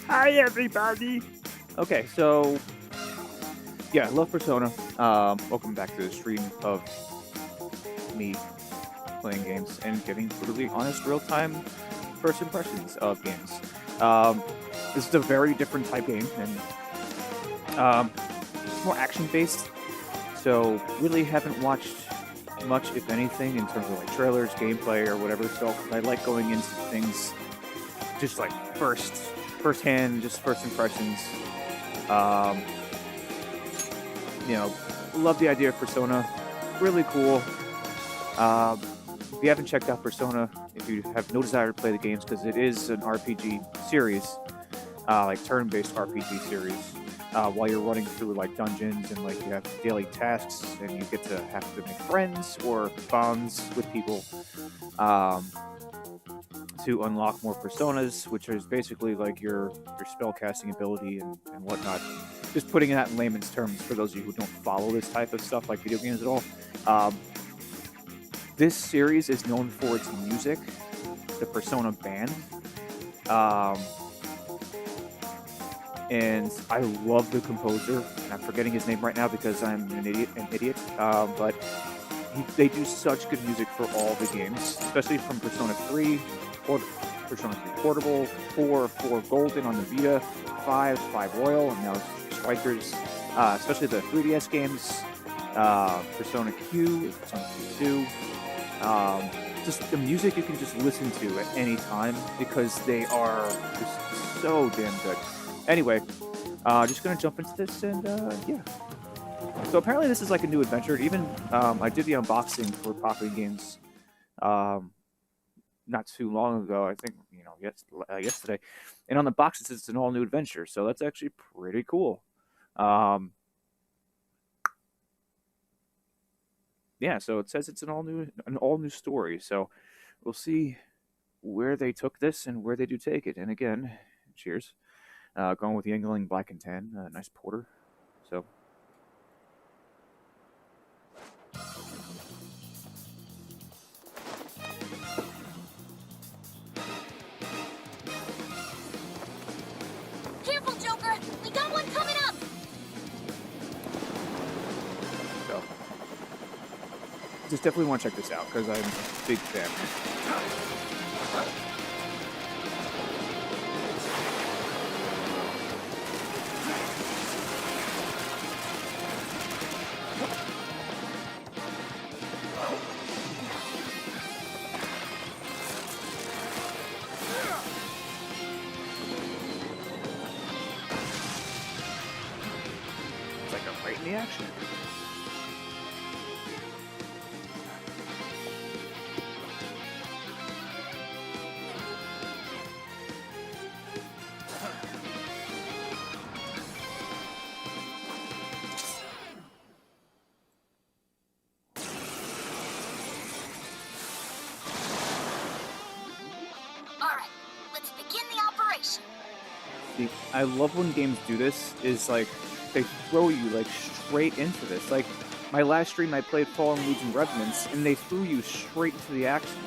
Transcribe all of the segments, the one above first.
Hi, everybody. Okay, so yeah, I love Persona. Welcome back to the stream of me playing games and giving brutally honest, real-time first impressions of games. Um, this is a very different type game, and it's more action-based. So really haven't watched much, if anything, in terms of like trailers, gameplay, or whatever. So I like going into things just like firsthand, just first impressions. Um, Love the idea of Persona. Really cool. If you haven't checked out Persona, if you have no desire to play the games, because it is an RPG series, like turn-based RPG series, while you're running through like dungeons and like you have daily tasks and you get to have to make friends or bonds with people to unlock more personas, which is basically like your spell casting ability and whatnot. Just putting that in layman's terms for those of you who don't follow this type of stuff like video games at all. This series is known for its music, the Persona band. And I love the composer. I'm forgetting his name right now because I'm an idiot. But they do such good music for all the games, especially from Persona 3, or Persona 3 Portable, 4 Golden on the Vita, 5 Royal, and now Strikers, especially the 3DS games, Persona Q, Persona Q2. Just the music you can just listen to at any time because they are just so damn good. Anyway, just gonna jump into this and yeah. So apparently this is like a new adventure. Even I did the unboxing for Poppy Games not too long ago. I think yesterday, and on the box it says it's an all new adventure. So that's actually pretty cool. Yeah, so it says it's an all new story. So we'll see where they took this and where they do take it. And again, cheers. Going with the Yingling Black and Tan, nice porter. So. Careful, Joker! We got one coming up! So. Just definitely want to check this out because I'm a big fan. It's like I'm right in the action. Alright, let's begin the operation. See, I love when games do this, is like, they throw you like straight into this. Like, my last stream I played Fallen Legion Revenants, and they threw you straight into the action.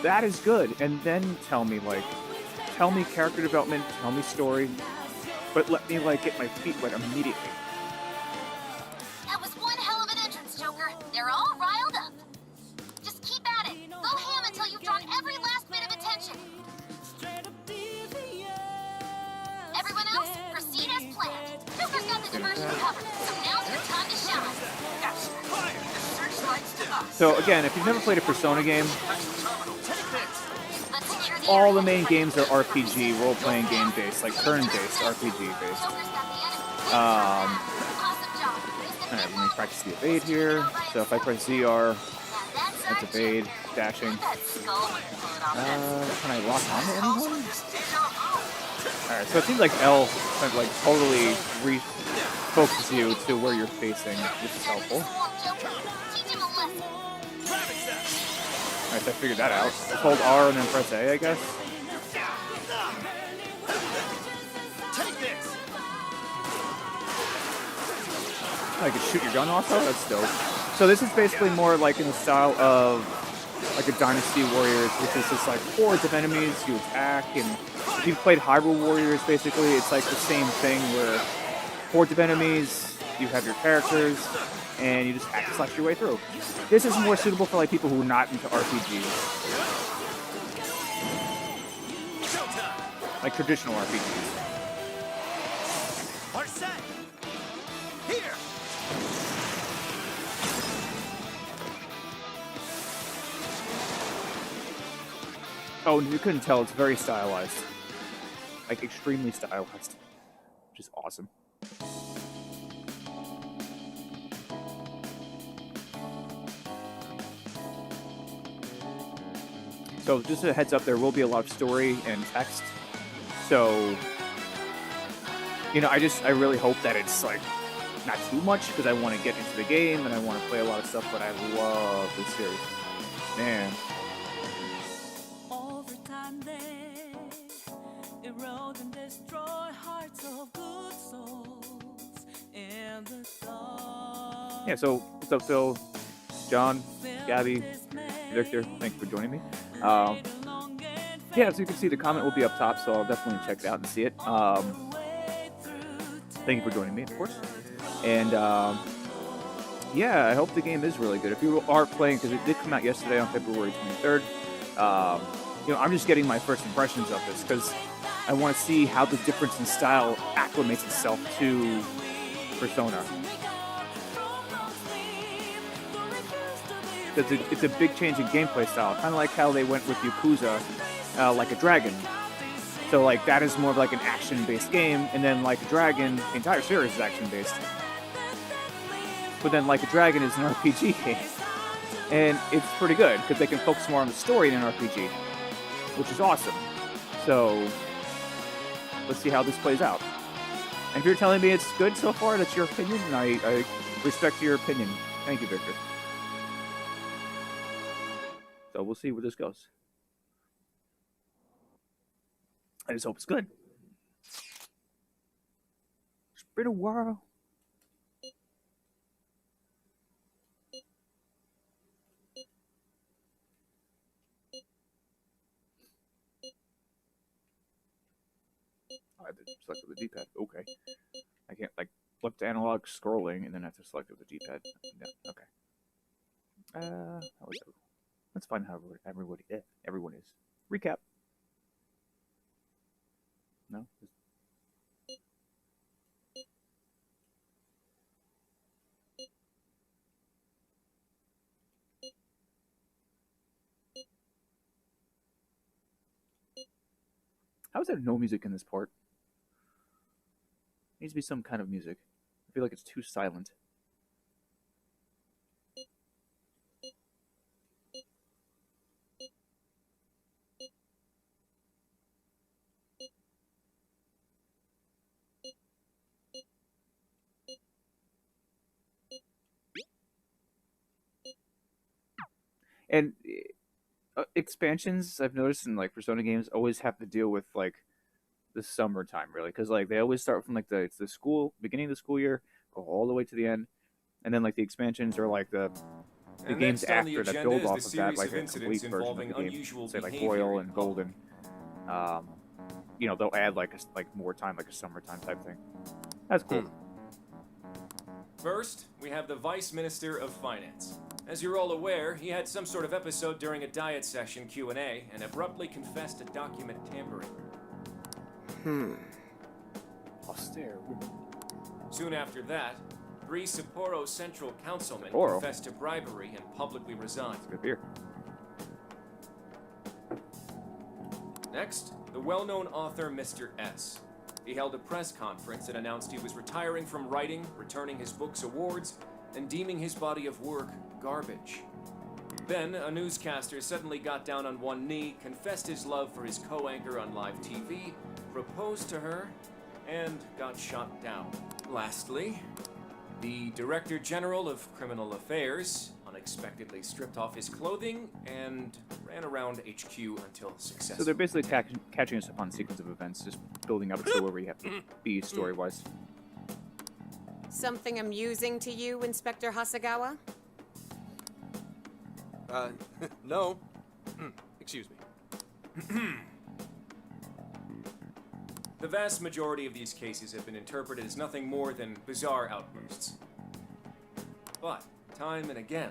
That is good, and then tell me character development, tell me story, but let me like get my feet wet immediately. That was one hell of an entrance, Joker. They're all riled up. Just keep at it. Go ham until you've drawn every last bit of attention. Everyone else, proceed as planned. Joker's got the diversion covered, so now's your time to shine. Gotcha. The searchlight's to us. So again, if you've never played a Persona game, Let's secure the all area. the main games are RPG, role-playing game based, like turn-based RPG based. Joker's got the enemy. Awesome job. Alright, let me practice the evade here. So if I press ZR, that's evade, dashing. Can I lock onto anyone? Alright, so it seems like L kind of like totally refocuses you to where you're facing, which is helpful. Alright, so I figured that out. Just hold R and then press A, I guess. I can shoot your gun also? That's dope. So this is basically more like in the style of like a Dynasty Warriors, which is just like hordes of enemies you attack, and if you've played Hyrule Warriors, basically, it's like the same thing where hordes of enemies, you have your characters, and you just hack and slash your way through. This is more suitable for like people who are not into RPGs. Like traditional RPGs. Are set. Here. Oh, and you couldn't tell, it's very stylized. Like, extremely stylized. Which is awesome. So, just a heads up, there will be a lot of story and text. So, you know, I really hope that it's, like, not too much, because I want to get into the game, and I want to play a lot of stuff, but I love this series. Man. Yeah, so what's up, Phil, John, Gabby, Victor? Thanks for joining me. Yeah, so you can see the comment will be up top, so I'll definitely check it out and see it. Thank you for joining me, of course. And yeah, I hope the game is really good. If you are playing, because it did come out yesterday on February 23rd, you know, I'm just getting my first impressions of this because I want to see how the difference in style acclimates itself to Persona. Because it's a big change in gameplay style, kind of like how they went with Yakuza, Like a Dragon. So like that is more of like an action-based game, and then Like a Dragon, the entire series is action-based. But then Like a Dragon is an RPG game, and it's pretty good because they can focus more on the story in an RPG, which is awesome. So let's see how this plays out. And if you're telling me it's good so far, that's your opinion, and I respect your opinion. Thank you, Victor. So we'll see where this goes. I just hope it's good. It's been a while. I have to select with the D-pad. Okay. I can't, like, left analog scrolling and then I have to select with the D-pad. No. Okay. How is it? Let's find how everyone is. Recap. No? How is there no music in this part? Needs to be some kind of music. I feel like it's too silent. And expansions, I've noticed in like Persona games, always have to deal with like the summertime, really, because like they always start from like the beginning of the school year, go all the way to the end, and then like the expansions are like the games after that build off of that, like a complete version of the game, say like Royal and Golden. You know, they'll add like more time, like a summertime type thing. That's cool. First, we have the Vice Minister of Finance. As you're all aware, he had some sort of episode during a diet session Q&A and abruptly confessed to document tampering. Austere. Soon after that, 3 Sapporo Central Councilmen confessed to bribery and publicly resigned. Good beer. Next, the well-known author Mr. S. He held a press conference and announced he was retiring from writing, returning his books awards, and deeming his body of work garbage. Then, a newscaster suddenly got down on one knee, confessed his love for his co-anchor on live TV, proposed to her, and got shot down. Lastly, the Director General of Criminal Affairs unexpectedly stripped off his clothing and ran around HQ until successful. So they're basically catching us up on a sequence of events, just building up to where we have to be story-wise. Something amusing to you, Inspector Hasagawa? No. Excuse me. The vast majority of these cases have been interpreted as nothing more than bizarre outbursts. But, time and again,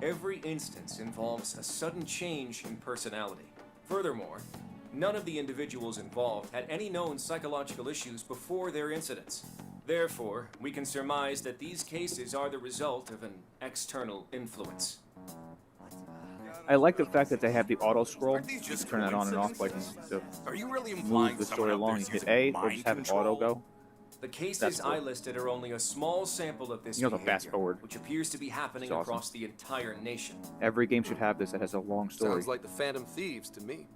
every instance involves a sudden change in personality. Furthermore, none of the individuals involved had any known psychological issues before their incidents. Therefore, we can surmise that these cases are the result of an external influence. I like the fact that they have the auto scroll. You can turn that on and off, like to Are you really move implying the someone story out along. there's You hit using A, or mind just have it control? auto go. The cases That's cool. I listed are only a small sample of this You know, the behavior, fast forward. which appears to be happening It's awesome. across the entire nation. Every game should have this that has a long story. Sounds like the Phantom Thieves to me.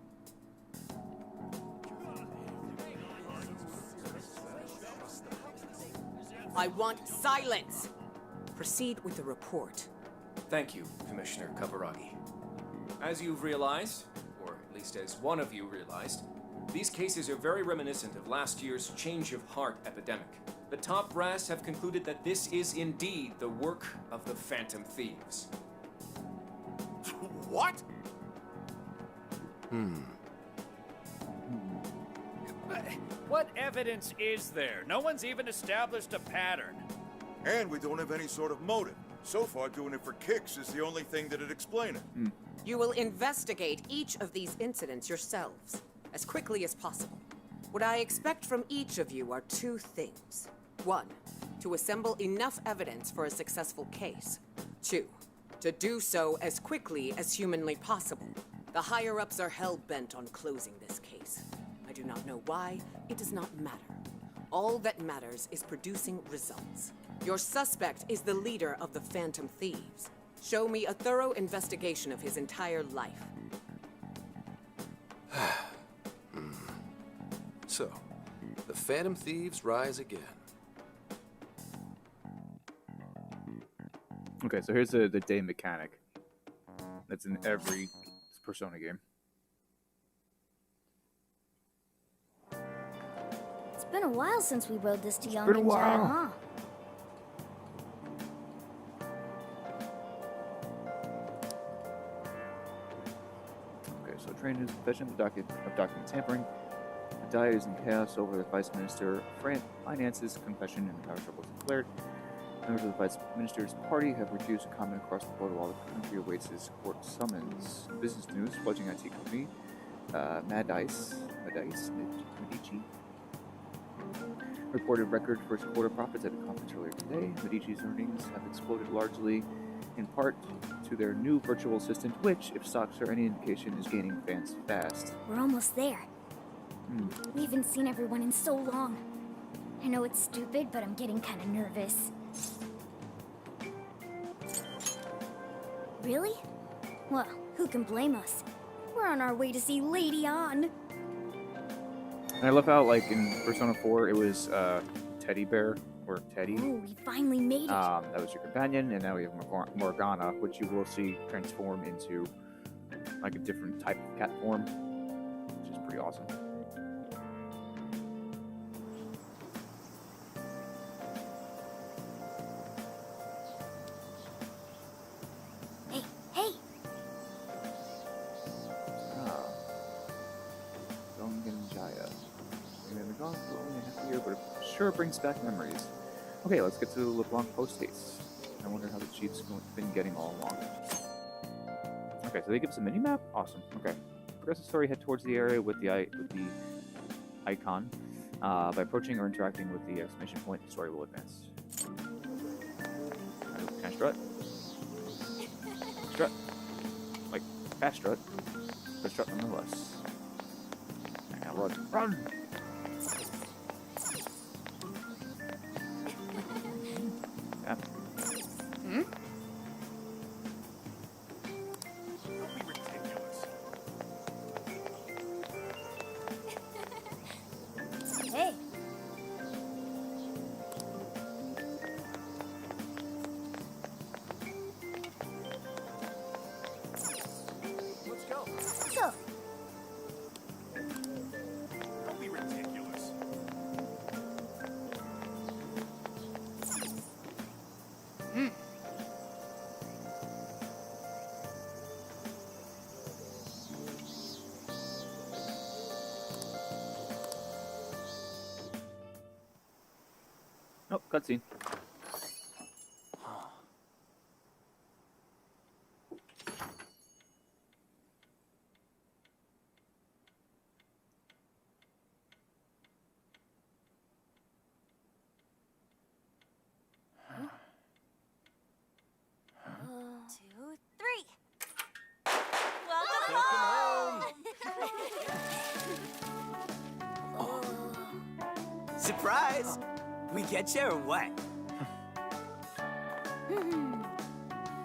I want silence! Proceed with the report. Thank you, Commissioner Kaburagi. As you've realized, or at least as one of you realized, these cases are very reminiscent of last year's change of heart epidemic. The top brass have concluded that this is indeed the work of the Phantom Thieves. What? What evidence is there? No one's even established a pattern. And we don't have any sort of motive. So far, doing it for kicks is the only thing that'd explain it. You will investigate each of these incidents yourselves, as quickly as possible. What I expect from each of you are two things. One, to assemble enough evidence for a successful case. Two, to do so as quickly as humanly possible. The higher-ups are hell-bent on closing this case. I do not know why. It does not matter. All that matters is producing results. Your suspect is the leader of the Phantom Thieves. Show me a thorough investigation of his entire life. So, the Phantom Thieves rise again. Okay, so here's the day mechanic. That's in every Persona game. It's been a while since we rode this to Young been a and Jaya, while. huh? Okay, so train is confession of document tampering. The die is in chaos over the Vice Minister. Finances confession and power troubles declared. Members of the Vice Minister's party have refused to comment across the border while the country awaits his court summons. Business news: fledgling IT company Medici reported record first quarter profits at a conference earlier today. Medici's earnings have exploded largely in part to their new virtual assistant, which, if stocks are any indication, is gaining fans fast. We're almost there. We haven't seen everyone in so long. I know it's stupid, but I'm getting kind of nervous. Really? Well, who can blame us? We're on our way to see Lady On. And I love how, like, in Persona 4, it was Teddy Bear, or Teddy. Oh, we finally made it. That was your companion, and now we have Morgana, which you will see transform into, like, a different type of cat form, which is pretty awesome. Hey, hey! Young and Jaya. We haven't gone for only half a year, but it sure brings back memories. Okay, let's get to the LeBlanc post-haste. I wonder how the chief's been getting all along. Okay, so they give us a mini-map? Awesome. Okay. Progress the story, head towards the area with the icon. By approaching or interacting with the exclamation point, the story will advance. Can I strut? Strut. Like, fast strut. But strut nonetheless. And now run. Run! Yeah. Don't be ridiculous. Hey! Let's go. So, Don't be ridiculous. Oh, cutscene. Two, three. Welcome home! Surprise! We get you or what?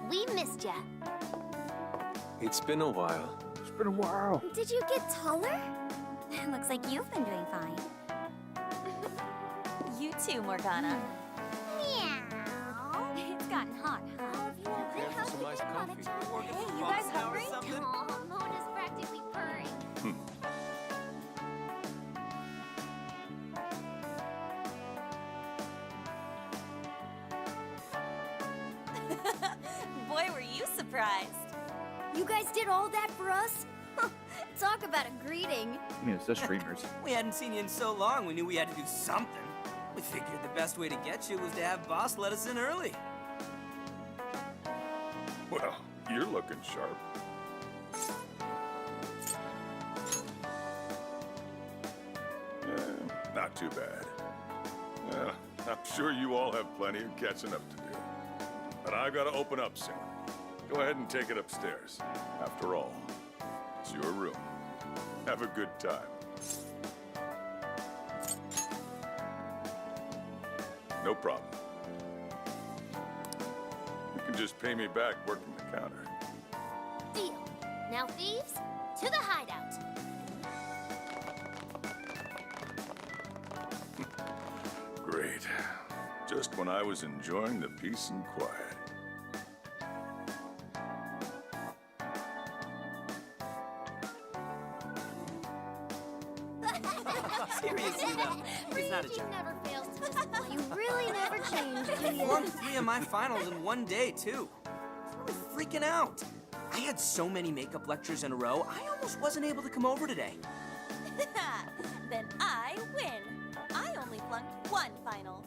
We missed ya. It's been a while. It's been a while. Did you get taller? Looks like you've been doing fine. You too, Morgana. Meow. It's gotten hot, huh? Care for some iced coffee? Hey, you guys hungry? Aw, Mona's practically purring. Boy, were you surprised. You guys did all that for us? Talk about a greeting. I mean, it's the streamers. We hadn't seen you in so long, we knew we had to do something. We figured the best way to get you was to have Boss let us in early. Well, you're looking sharp. Not too bad. Well, I'm sure you all have plenty of catching up to do. But I've got to open up soon. Go ahead and take it upstairs. After all, it's your room. Have a good time. No problem. You can just pay me back working the counter. Deal. Now, thieves, to the hideout. Great. Just when I was enjoying the peace and quiet. Seriously, though, it's not a Ryuji joke. never fails to disappoint. You really never change, do you? Won 3 of my finals in one day, too. I was freaking out. I had so many makeup lectures in a row, I almost wasn't able to come over today. Then I win. I only flunked one final.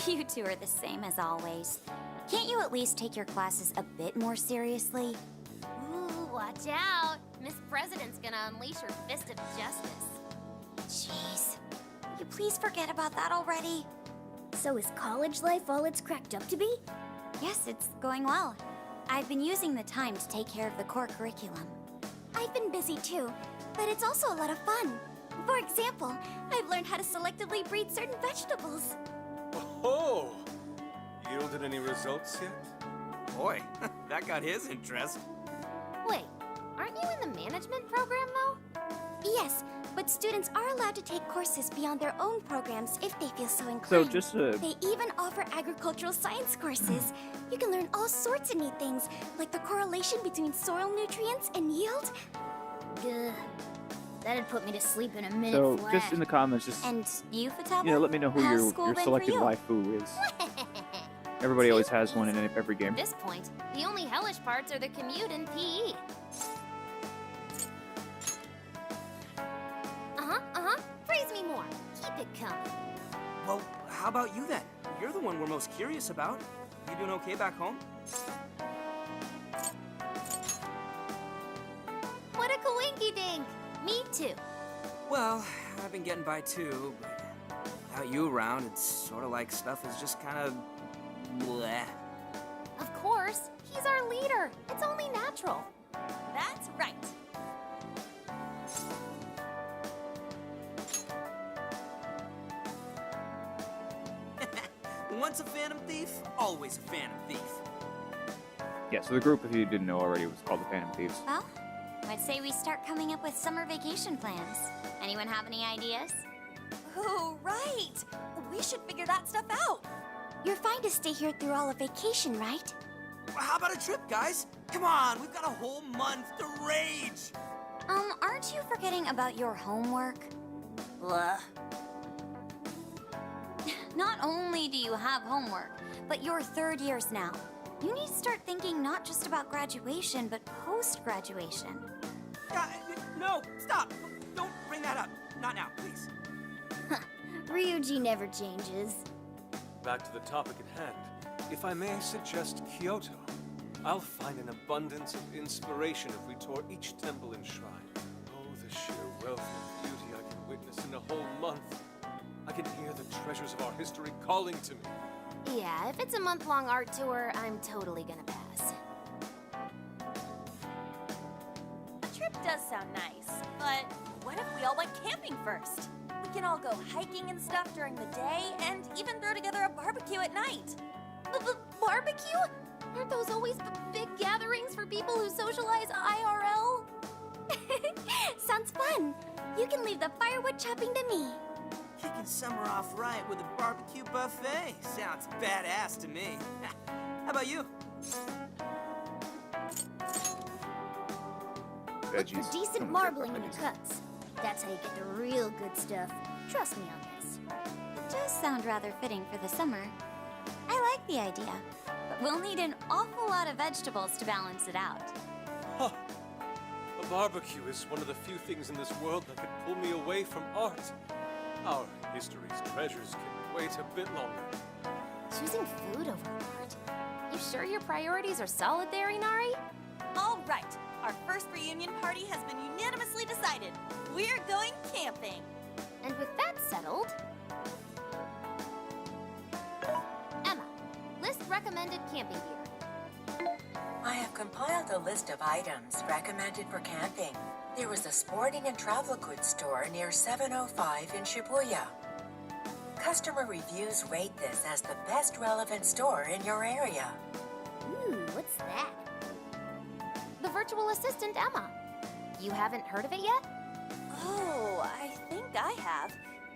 You two are the same as always. Can't you at least take your classes a bit more seriously? Ooh, watch out. Miss President's gonna unleash her fist of justice. Jeez. Will you please forget about that already? So is college life all it's cracked up to be? Yes, it's going well. I've been using the time to take care of the core curriculum. I've been busy too, but it's also a lot of fun. For example, I've learned how to selectively breed certain vegetables. Oh! Yielded any results yet? Boy, that got his interest. Wait, aren't you in the management program though? Yes, but students are allowed to take courses beyond their own programs if they feel so inclined. So just They even offer agricultural science courses. You can learn all sorts of neat things, like the correlation between soil nutrients and yield. Ugh. That'd put me to sleep in a minute so flat. just in the comments, just And you, Fataba? let me know who How's your school been for selected you? waifu is. Everybody always has one in every game. At this point, the only hellish parts are the commute and PE. Praise me more. Keep it coming. Well, how about you then? You're the one we're most curious about. You doing okay back home? What a coinky-dink! Me too. Well, I've been getting by too, but without you around, it's sort of like stuff is just kind of bleh. Of course, he's our leader. It's only natural. That's right. Once a phantom thief, always a phantom thief. Yeah, so the group, if you didn't know already, was called the Phantom Thieves. Well, I'd say we start coming up with summer vacation plans. Anyone have any ideas? Oh, right. We should figure that stuff out. You're fine to stay here through all of vacation, right? Well, how about a trip, guys? Come on, we've got a whole month to rage. Aren't you forgetting about your homework? Blah. Not only do you have homework, but you're third years now. You need to start thinking not just about graduation, but post-graduation. No, stop. Don't bring that up. Not now, please. Ryuji never changes. back to the topic at hand, if I may suggest Kyoto, I'll find an abundance of inspiration if we tour each temple and shrine. Oh, the sheer wealth of beauty I can witness in a whole month. I can hear the treasures of our history calling to me. Yeah, if it's a month-long art tour, I'm totally gonna pass. A trip does sound nice, but what if we all went camping first? We can all go hiking and stuff during the day, and even throw together a barbecue at night. Barbecue? Aren't those always big gatherings for people who socialize IRL? Sounds fun. You can leave the firewood chopping to me. Kicking summer off right with a barbecue buffet. Sounds badass to me. How about you? Look for decent marbling in the cuts. That's how you get the real good stuff. Trust me on this. It does sound rather fitting for the summer. I like the idea, but we'll need an awful lot of vegetables to balance it out. Huh. A barbecue is one of the few things in this world that can pull me away from art. Our history's treasures can wait a bit longer. Choosing food over art? You sure your priorities are solid there, Inari? All right, our first reunion party has been unanimously decided. We're going camping. And with that settled... Emma, list recommended camping gear. I have compiled a list of items recommended for camping. There was a sporting and travel goods store near 705 in Shibuya. Customer reviews rate this as the best relevant store in your area. Ooh, what's that? The virtual assistant, Emma. You haven't heard of it yet? Oh, I think I have.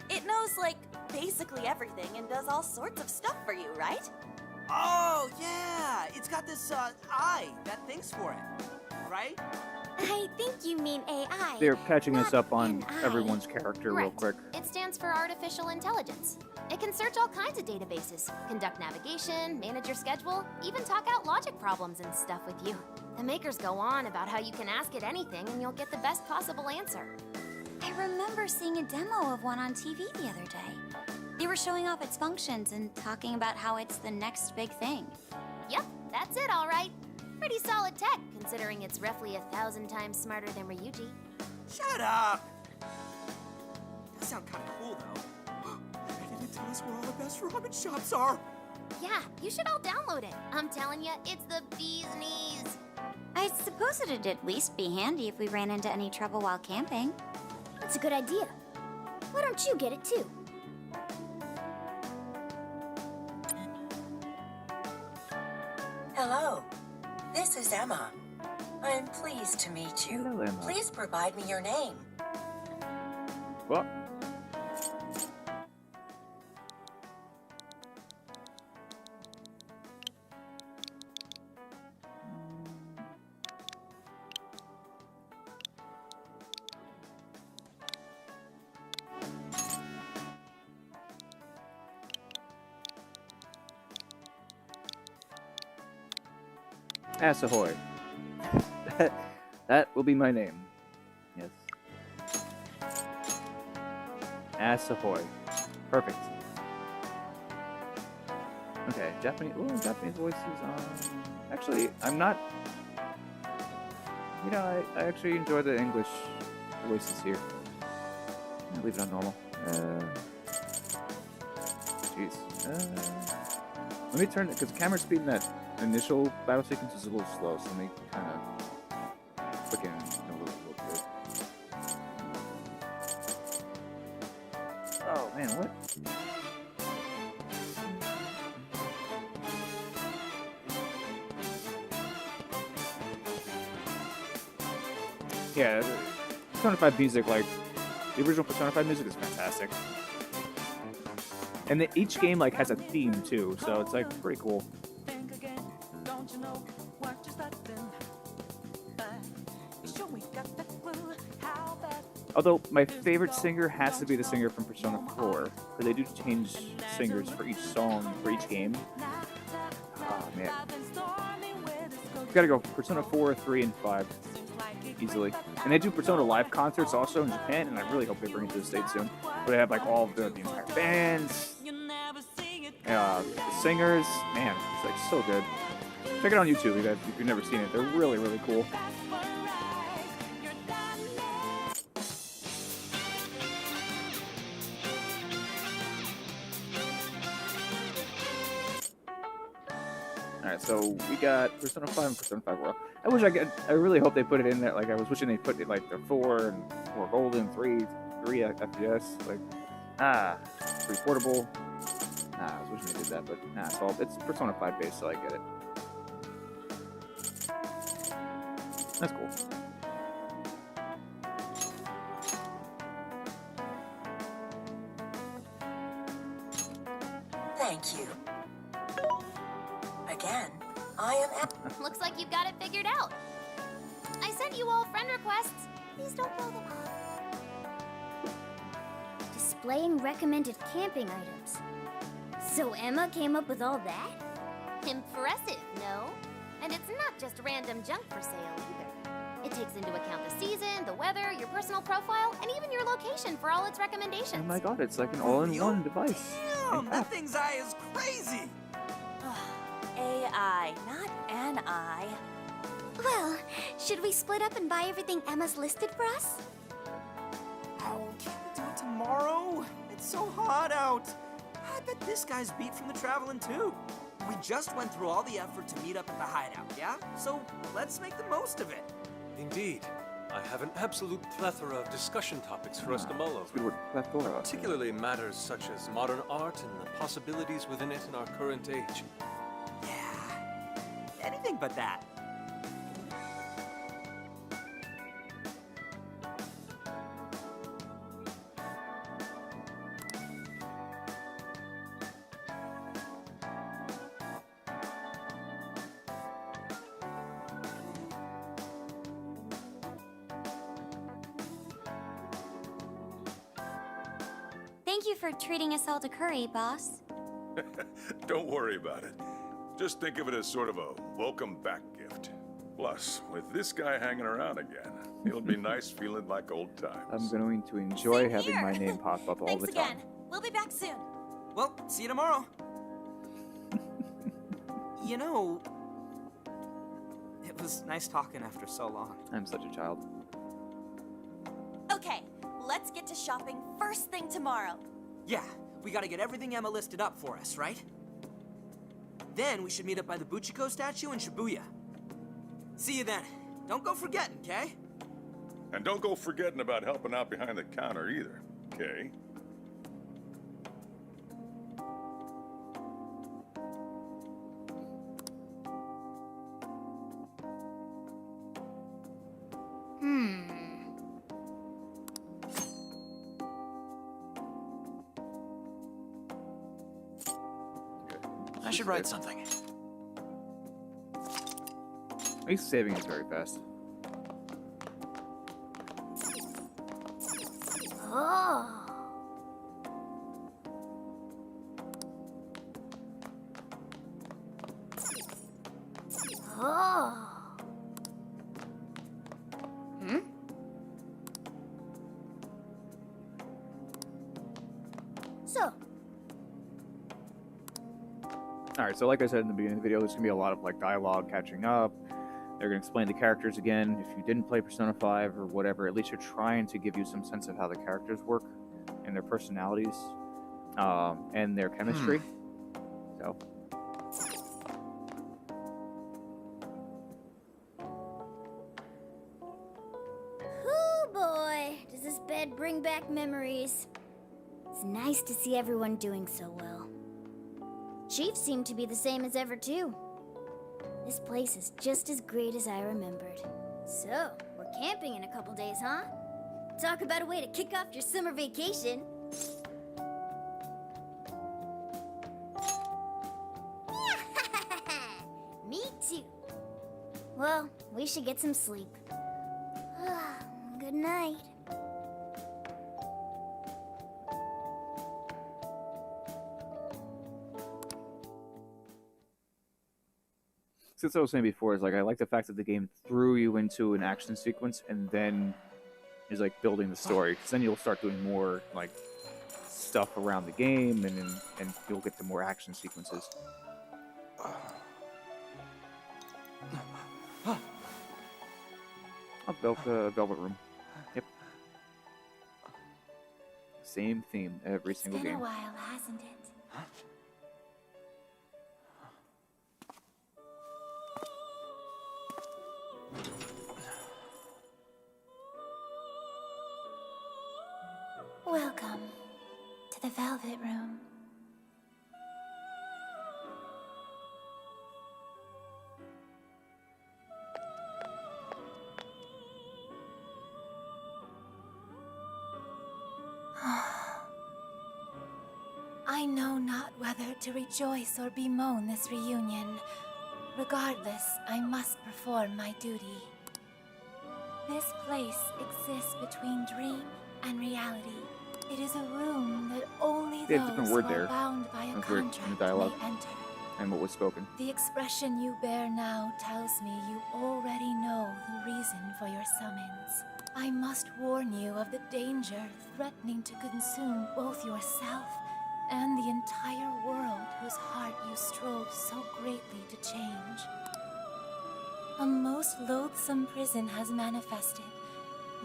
It knows, like, basically everything and does all sorts of stuff for you, right? Oh, yeah! It's got this, eye that thinks for it. Right? I think you mean AI. They're catching us up on an eye. everyone's character real quick. It stands for artificial intelligence. It can search all kinds of databases, conduct navigation, manage your schedule, even talk out logic problems and stuff with you. The makers go on about how you can ask it anything and you'll get the best possible answer. I remember seeing a demo of one on TV the other day. They were showing off its functions and talking about how it's the next big thing. Yep, that's it, all right. Pretty solid tech, considering it's roughly 1,000 times smarter than Ryuji. Shut up! Does sound kind of cool, though. They didn't tell us where all the best ramen shops are. Yeah, you should all download it. I'm telling you, it's the bee's knees. I suppose it'd at least be handy if we ran into any trouble while camping. That's a good idea. Why don't you get it too? Hello, this is Emma. I'm pleased to meet you. Hello, Emma. Please provide me your name. What? Ass ahoy. That will be my name. Yes. Ass ahoy. Perfect. Okay, Japanese. Ooh, Japanese voices. Actually, I'm not. You know, I actually enjoy the English voices here. I'll leave it on normal. Jeez. Let me turn it because the camera speed in that initial battle sequence is a little slow, so let me kind of click in a little bit. Oh man, what? Yeah, Persona 5 music, like the original Persona 5 music, is fantastic. And each game like has a theme too, so it's like pretty cool. Although my favorite singer has to be the singer from Persona 4, because they do change singers for each song for each game. Oh man, you gotta go Persona 4, 3, and 5 easily. And they do Persona live concerts also in Japan, and I really hope they bring it to the States soon. Where they have like all of the entire bands. The singers, man, it's like so good. Check it on YouTube if you've never seen it. They're really, really cool. Alright, so we got Persona 5 and Persona 5 World. I really hope they put it in there. Like, I was wishing they put it like the 4 and 4 Golden, 3 FPS. Like, 3 Portable. I was wishing they did that, but it's Persona 5 based, so I get it. That's cool. Thank you. Again, I am Looks like you've got it figured out. I sent you all friend requests. Please don't blow them up. Displaying recommended camping items. So Emma came up with all that? Impressive, no? And it's not just random junk for sale either. It takes into account the season, the weather, your personal profile, and even your location for all its recommendations. Oh my god, it's like an all-in-one device. Damn, that thing's eye is crazy. AI, not an eye. Well, should we split up and buy everything Emma's listed for us? Oh, can't we do it tomorrow? It's so hot out. I bet this guy's beat from the traveling too. We just went through all the effort to meet up at the hideout, yeah? So let's make the most of it. Indeed. I have an absolute plethora of discussion topics for us to mull over. Good word, plethora. Particularly matters such as modern art and the possibilities within it in our current age. Yeah, anything but that. Thank you for treating us all to curry, boss. Don't worry about it. Just think of it as sort of a welcome back gift. Plus, with this guy hanging around again, it'll be nice feeling like old times. I'm going to enjoy Same having here. my name pop up all Thanks the time. again. We'll be back soon. Well, see you tomorrow. You know, it was nice talking after so long. I'm such a child. Okay, let's get to shopping first thing tomorrow. Yeah, we gotta get everything Emma listed up for us, right? Then we should meet up by the Buchiko statue in Shibuya. See you then. Don't go forgetting, okay? And don't go forgetting about helping out behind the counter either, okay? I should write something. At least saving is very fast. Oh. Oh. Hmm? So, Alright, so like I said in the beginning of the video, there's going to be a lot of like dialogue catching up. They're going to explain the characters again. If you didn't play Persona 5 or whatever, at least you're trying to give you some sense of how the characters work and their personalities and their chemistry. So, oh boy, does this bed bring back memories. It's nice to see everyone doing so well. Chief seemed to be the same as ever, too. This place is just as great as I remembered. So, we're camping in a couple days, huh? Talk about a way to kick off your summer vacation. Me too. Well, we should get some sleep. Good night. since I was saying before, is like I like the fact that the game threw you into an action sequence and then is like building the story, because then you'll start doing more like stuff around the game, and you'll get to more action sequences. Velvet Room. Yep. Same theme every single It's been game. a while, hasn't it? Welcome to the Velvet Room. I know not whether to rejoice or bemoan this reunion. Regardless, I must perform my duty. This place exists between dream and reality. It is a room that only They have a those different who word are there. bound by a Sounds weird in the contract dialogue. may enter. And what was spoken. The expression you bear now tells me you already know the reason for your summons. I must warn you of the danger threatening to consume both yourself and the entire world whose heart you strove so greatly to change. A most loathsome prison has manifested.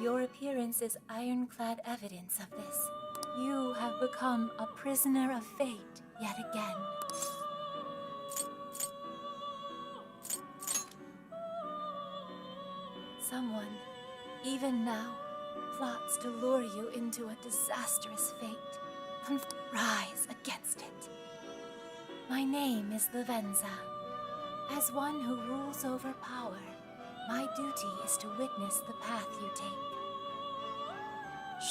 Your appearance is ironclad evidence of this. You have become a prisoner of fate yet again. Someone, even now, plots to lure you into a disastrous fate. Rise against it. My name is Lavenza. As one who rules over power, my duty is to witness the path you take.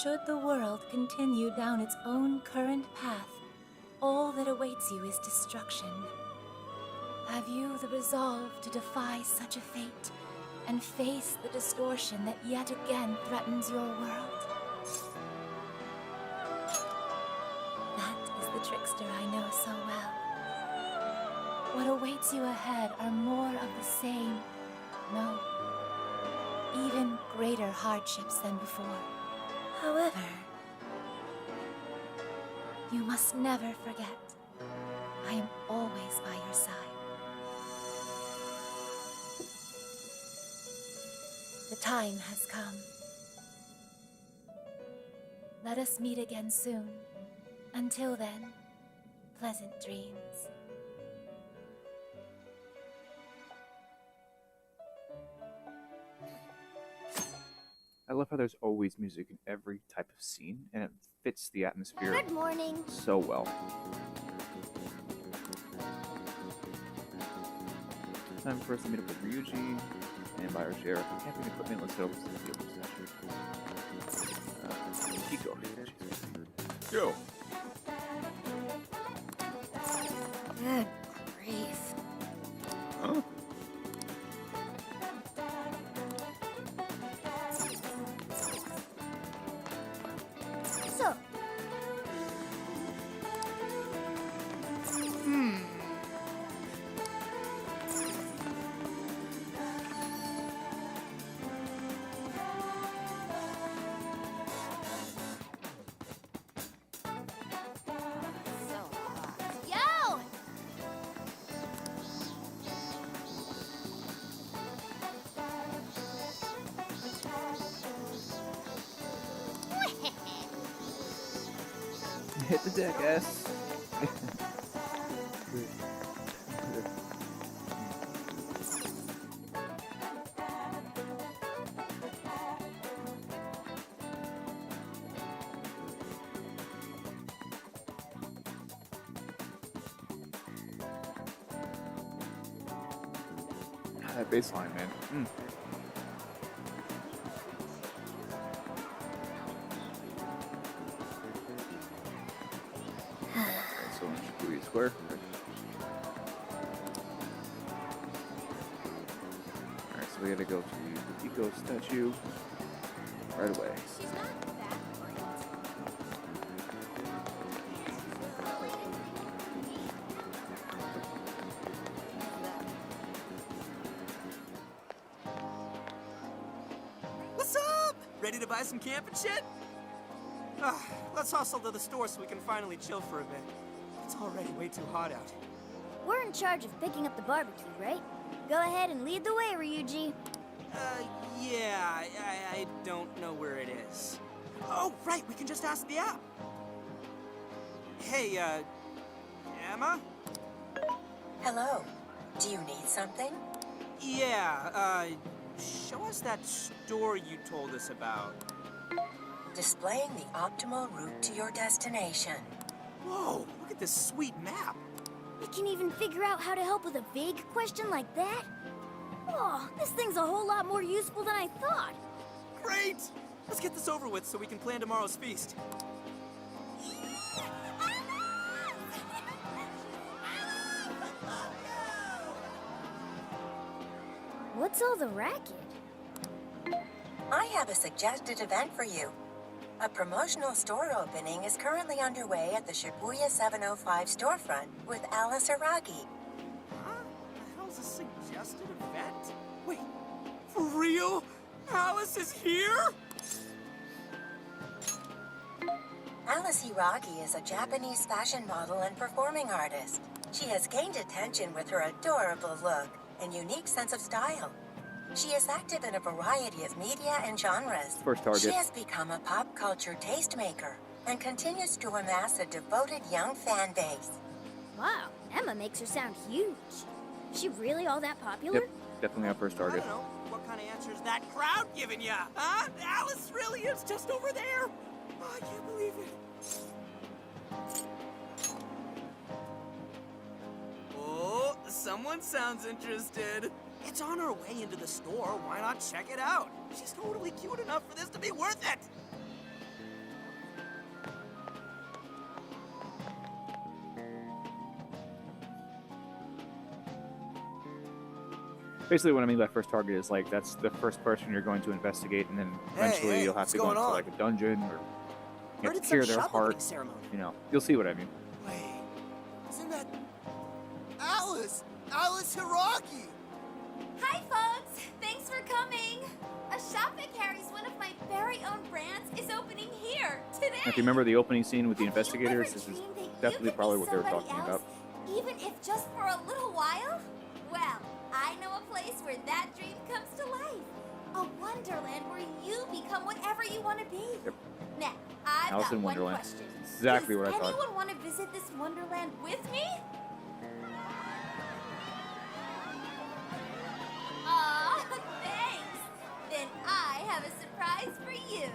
Should the world continue down its own current path, all that awaits you is destruction. Have you the resolve to defy such a fate and face the distortion that yet again threatens your world? That is the trickster I know so well. What awaits you ahead are more of the same, no, even greater hardships than before. However, you must never forget, I am always by your side. The time has come. Let us meet again soon. Until then, pleasant dreams. I love how there's always music in every type of scene, and it fits the atmosphere Good morning. so well. Time for us to meet up with Ryuji and buy our share of camping equipment. Let's go to the vehicle statue. Kiko. Yo, Good grief. huh? So. Yo! Hit the deck, S. That baseline, man. So in Shibuya Square. Alright, so we gotta go to the Eco statue right away. She's not that great. What's up? Ready to buy some camping shit? Let's hustle to the store so we can finally chill for a bit. It's already way too hot out. We're in charge of picking up the barbecue, right? Go ahead and lead the way, Ryuji. Yeah, I don't know where it is. Oh, right, we can just ask the app. Hey, Emma? Hello. Do you need something? Yeah, show us that store you told us about. Displaying the optimal route to your destination. Whoa, look at this sweet map. We can even figure out how to help with a vague question like that? Oh, this thing's a whole lot more useful than I thought. Great! Let's get this over with so we can plan tomorrow's feast. What's all the racket? I have a suggested event for you. A promotional store opening is currently underway at the Shibuya 705 storefront with Alice Araki. Huh? The hell's a suggested event? Wait, for real? Alice is here? Alice Hiragi is a Japanese fashion model and performing artist. She has gained attention with her adorable look and unique sense of style. She is active in a variety of media and genres. First target. She has become a pop culture tastemaker and continues to amass a devoted young fan base. Wow, Emma makes her sound huge. Is she really all that popular? Yep, definitely our first I target. don't know. What kind of answer's that crowd giving ya? Huh? Alice really is just over there. Oh, I can't believe it. Oh, someone sounds interested. It's on our way into the store. Why not check it out? She's totally cute enough for this to be worth it. Basically, what I mean by first target is like that's the first person you're going to investigate, and then eventually hey, you'll have what's to go going into on? like a dungeon or you Heard have to it's clear some their shoplifting heart. ceremony. You know, you'll see what I mean. Wait, isn't that Alice? Alice Hiragi! Hi, folks! Thanks for coming! A shop that carries one of my very own brands is opening here today! If you remember the opening scene with the Have you investigators, ever this is dreamed that you definitely could probably be what they were somebody talking else, about. even if just for a little while? Well, I know a place where that dream comes to life. A wonderland where you become whatever you want to be. Yep. Now, I've Alice got in one Wonderland. question. Exactly Does what I thought. anyone want to visit this wonderland with me? Aw, thanks! Then I have a surprise for you.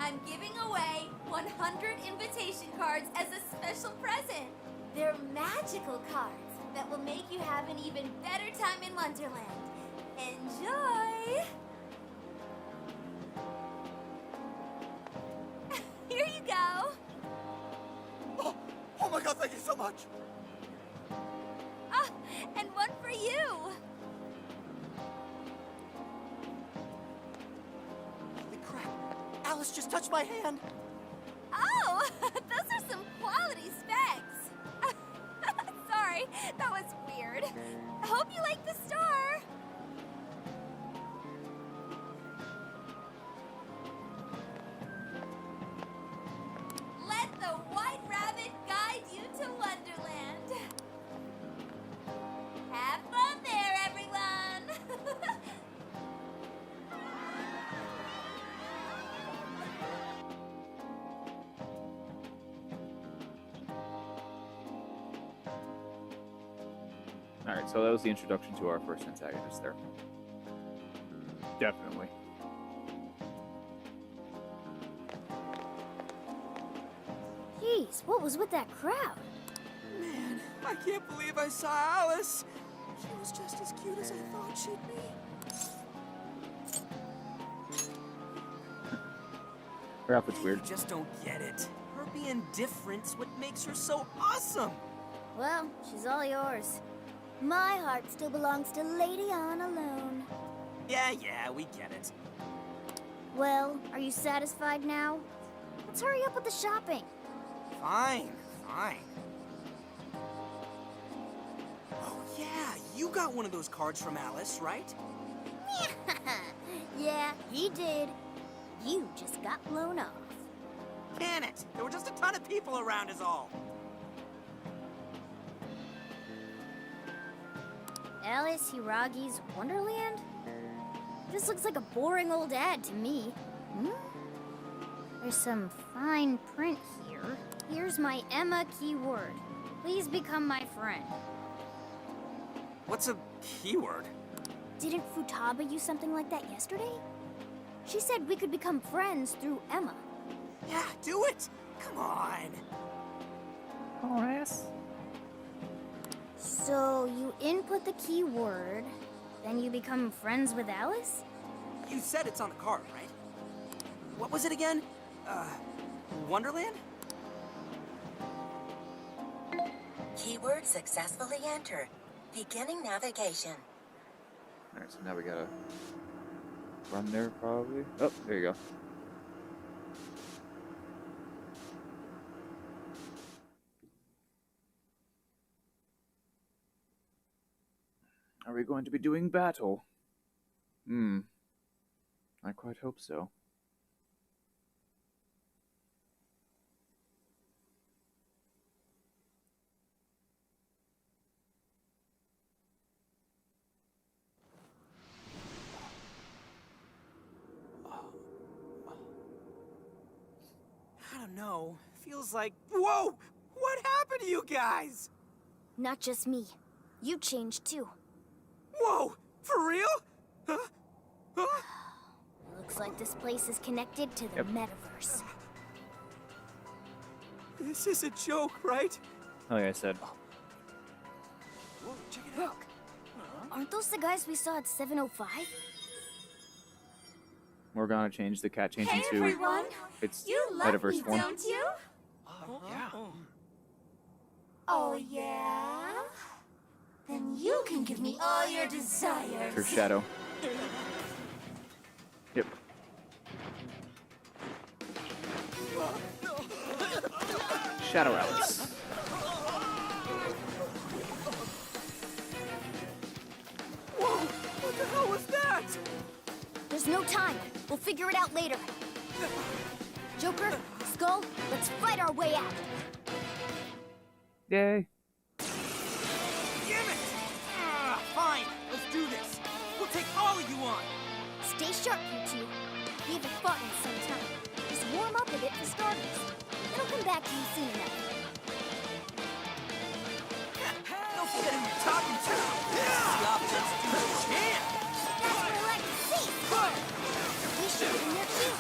I'm giving away 100 invitation cards as a special present. They're magical cards that will make you have an even better time in Wonderland. Enjoy! Here you go. Oh my god, thank you so much! Ah, and one for you. Holy crap. Alice just touched my hand. Oh, those are some quality specs. Sorry, that was weird. I hope you like the store. Let the White Rabbit guide you to Wonderland. Have fun there, everyone. All right, so that was the introduction to our first antagonist there. Definitely. Jeez, what was with that crowd? Man, I can't believe I saw Alice. She was just as cute as I thought she'd be. Her outfit's weird. You just don't get it. Her being different's what makes her so awesome. Well, she's all yours. My heart still belongs to Lady On alone. Yeah, we get it. Well, are you satisfied now? Let's hurry up with the shopping. Fine. Oh, yeah, you got one of those cards from Alice, right? Yeah, he did. You just got blown off. panicked. There were just a ton of people around is all. Alice Hiragi's Wonderland? This looks like a boring old ad to me. There's some fine print here. Here's my Emma keyword. Please become my friend. What's a keyword? Didn't Futaba use something like that yesterday? She said we could become friends through Emma. Yeah, do it! Come on! Ass. So you input the keyword, then you become friends with Alice? You said it's on the card, right? What was it again? Wonderland? Keyword successfully entered. Beginning navigation. Alright, so now we gotta run there probably. Oh, there you go. Are we going to be doing battle? I quite hope so. I don't know. Feels like... Whoa! What happened to you guys? Not just me. You changed too. Whoa! For real? Huh? Looks like this place is connected to the metaverse. This is a joke, right? Like I said. Whoa, check it out. Look, aren't those the guys we saw at 7:05? We're gonna change the cat changing Hey, to everyone. its You love metaverse me, form. don't you? Yeah. Oh, yeah? Then you can give me all your desires. Her shadow. Yep. Shadow Alice. Whoa! What the hell was that? There's no time. We'll figure it out later. Joker, Skull, let's fight our way out. Yay. Damn it! Fine, let's do this. We'll take all of you on. Stay sharp, you two. We haven't fought in some time. Just warm up a bit for starters. It'll come back to you soon enough. Don't forget who you're talking to. This is the options to the champ. That's what I like to see. We should have been there too.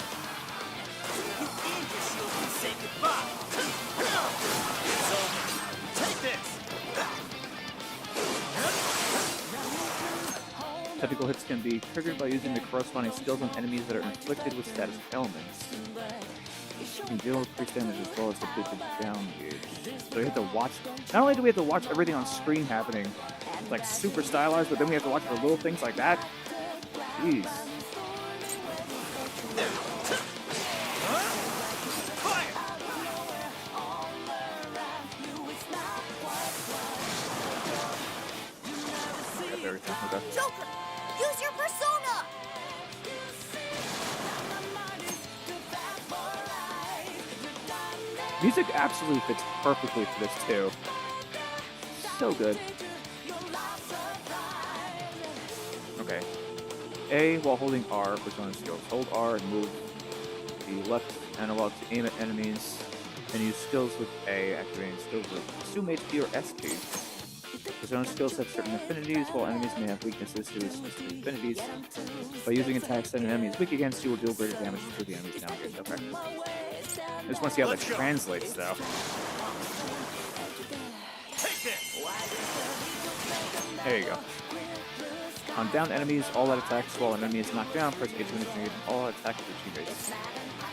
You and your shield can say goodbye. It's over. Take this. Typical hits can be triggered by using the corresponding skills on enemies that are inflicted with status elements. You can deal increased damage as well as deplete the down gauge. So we have to watch. Not only do we have to watch everything on screen happening, like super stylized, but then we have to watch for little things like that. Jeez. Everything. Okay. Joker, use your persona. Music absolutely fits perfectly for this too. So good. Okay. A while holding R for persona skills. Hold R and move the left analog to aim at enemies, and use skills with A, activating skills with assume HP or S key. Persona skills have certain affinities, while enemies may have weaknesses to specific affinities. By using attacks that an enemy is weak against, you will deal greater damage to the enemy's downgrade. Okay. I just want to see how that translates, though. There you go. On down enemies, all out attacks while an enemy is knocked down, press A to initiate all out attacks with G base.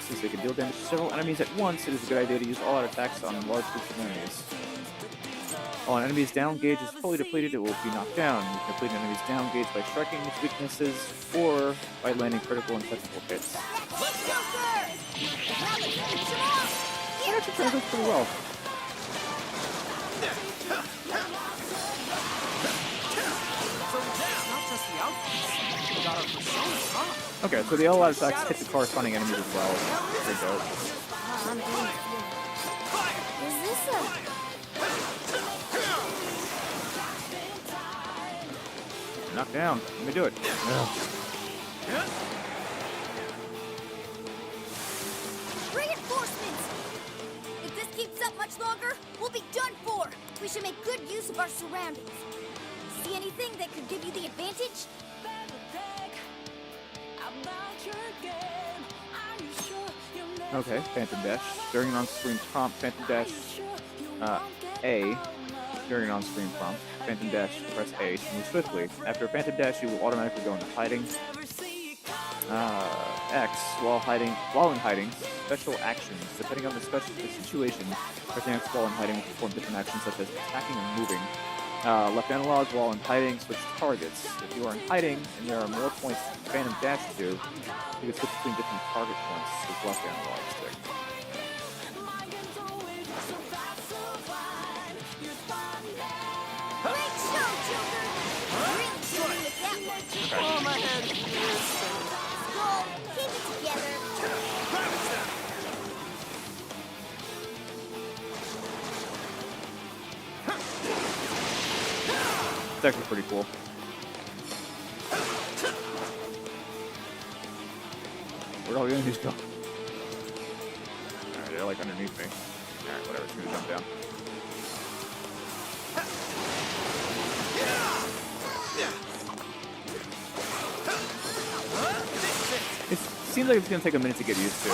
Since they can deal damage to several enemies at once, it is a good idea to use all out attacks on large groups of enemies. While an enemy's down gauge is fully depleted, it will be knocked down. You can deplete an enemy's down gauge by striking its weaknesses or by landing critical and technical hits. That actually translates pretty well. Okay, so the all-out attacks hit the corresponding enemies as well. Pretty dope. I'm doing it. Is this a... Knock down. Let me do it. Reinforcements! If this keeps up much longer, we'll be done for. We should make good use of our surroundings. See anything that could give you the advantage? Okay, Phantom Dash. During an on-screen prompt, Phantom Dash A. During an on-screen prompt, Phantom Dash, press A to move swiftly. After a Phantom Dash, you will automatically go into hiding. X, while in hiding, special actions. Depending on the situation, pressing X while in hiding will perform different actions such as attacking and moving. Left analog while in hiding, switch targets. If you are in hiding and there are more points to Phantom Dash to, you can switch between different target points with left analog stick. Great show, Joker! Really show me with that one. Oh, my head. Skull, keep it together. It's actually pretty cool. Where'd all the enemies go? Alright, they're like underneath me. Alright, whatever, it's gonna jump down. It seems like it's gonna take a minute to get used to.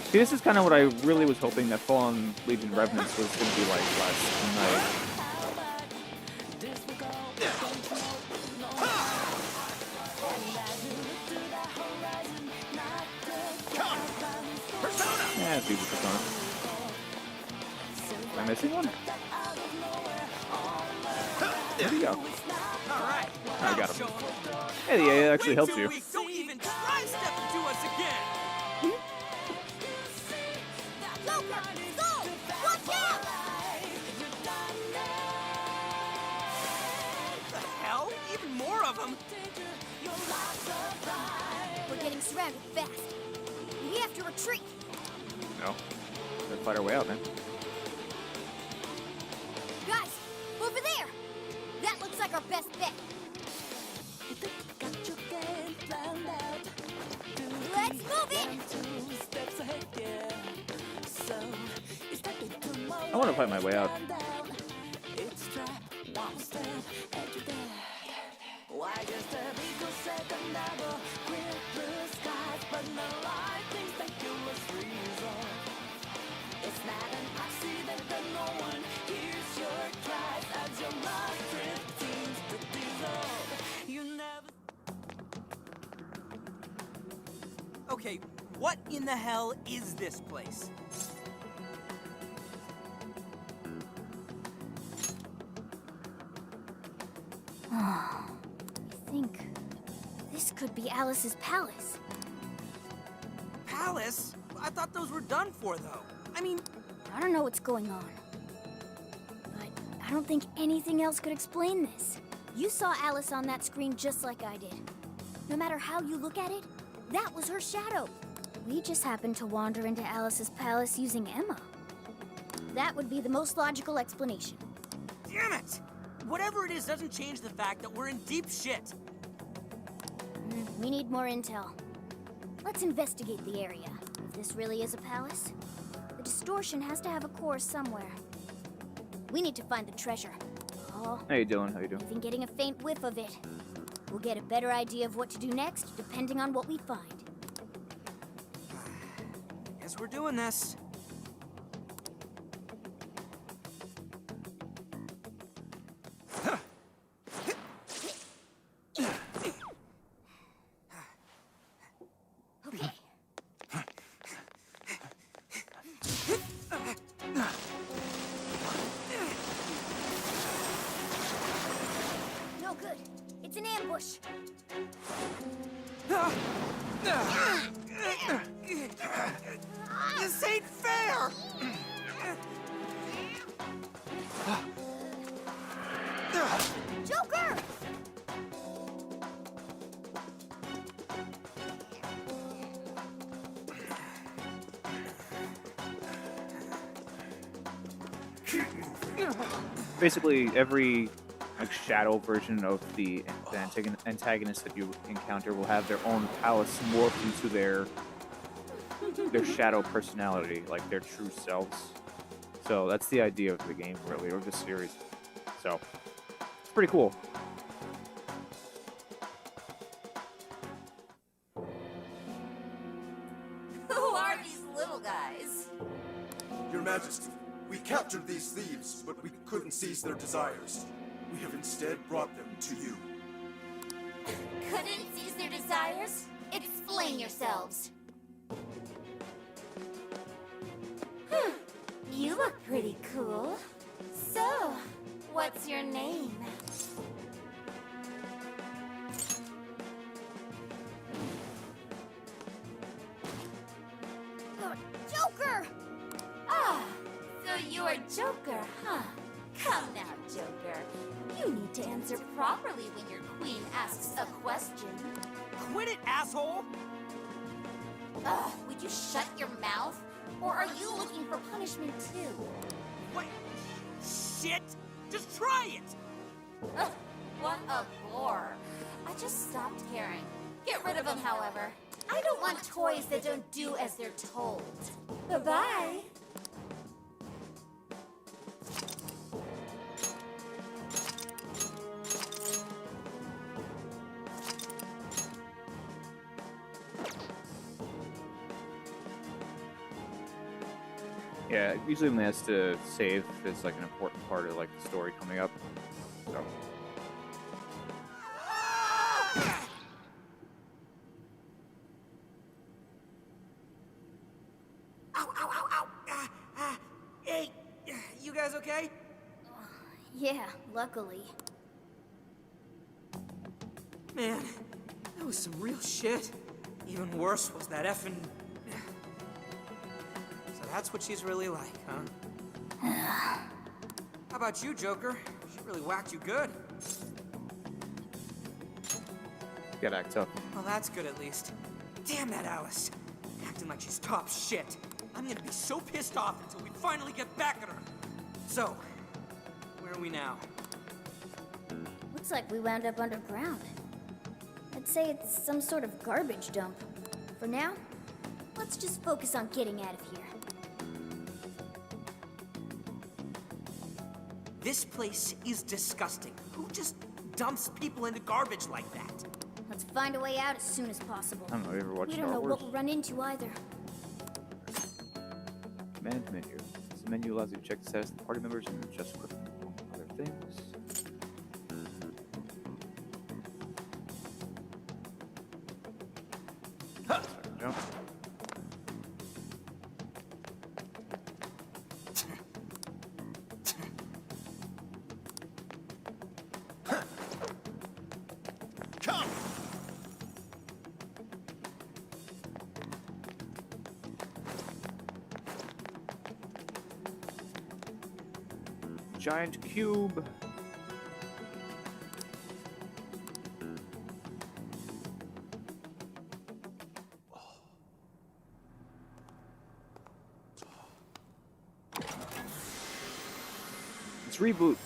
See, this is kind of what I really was hoping that Fallen Legion Revenants was going to be like last night. Yeah, let's use the Persona. Am I missing one? There you go. I got him. Hey, the AI actually helps you. Don't even try stepping to us again! Joker, go! Watch out! What the hell? Even more of them? We're getting surrounded fast. We have to retreat. No. Let's fight our way out, man. Guys, over there! That looks like our best bet. Let's move it! I want to fight my way out. Okay, what in the hell is this place? I think this could be Alice's palace. Palace? I thought those were done for, though. I mean... I don't know what's going on. But I don't think anything else could explain this. You saw Alice on that screen just like I did. No matter how you look at it, that was her shadow. We just happened to wander into Alice's palace using Emma. That would be the most logical explanation. Damn it! Whatever it is doesn't change the fact that we're in deep shit. We need more intel. Let's investigate the area. If this really is a palace, the distortion has to have a core somewhere. We need to find the treasure. Oh, How you doing? How you doing? I've been getting a faint whiff of it. We'll get a better idea of what to do next, depending on what we find. Guess we're doing this. Okay. No good. It's an ambush. This ain't fair! Joker! Basically, every like shadow version of the antagonist that you encounter will have their own palace morph into their shadow personality, like their true selves. So that's the idea of the game, really, or the series. So it's pretty cool. Who are these little guys? Your Majesty, we captured these thieves, but we couldn't seize their desires. We have instead brought them to you. Couldn't seize their desires? Explain yourselves. You look pretty cool. So, what's your name? Joker! Ah, so you're Joker, huh? Come now, Joker. You need to answer properly when your queen asks a question. Quit it, asshole! Ugh, would you shut your mouth? Or are you looking for punishment too? What? Shit! Just try it! Ugh, what a bore. I just stopped caring. Get rid of them, however. I don't want toys that don't do as they're told. Bye-bye. Yeah, usually when it has to save is like an important part of like the story coming up. So. Ow, ow, ow, ow! Hey, you guys okay? Yeah, luckily. Man, that was some real shit. Even worse was that effing... So that's what she's really like, huh? How about you, Joker? She really whacked you good. Gotta act tough. Well, that's good at least. Damn that Alice. Acting like she's top shit. I'm gonna be so pissed off until we finally get back at her. So, where are we now? Looks like we wound up underground. I'd say it's some sort of garbage dump. For now, let's just focus on getting out of here. This place is disgusting. Who just dumps people into garbage like that? Let's find a way out as soon as possible. I don't know, you ever watched We Star don't know Wars? what we'll run into either. Command menu. This menu allows you to check the status of the party members and adjust equipment among other things. Jump. Come! Giant cube. Let's reboot.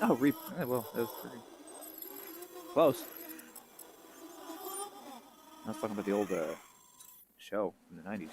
Oh, well, that was pretty close. I was talking about the old show from the 90s.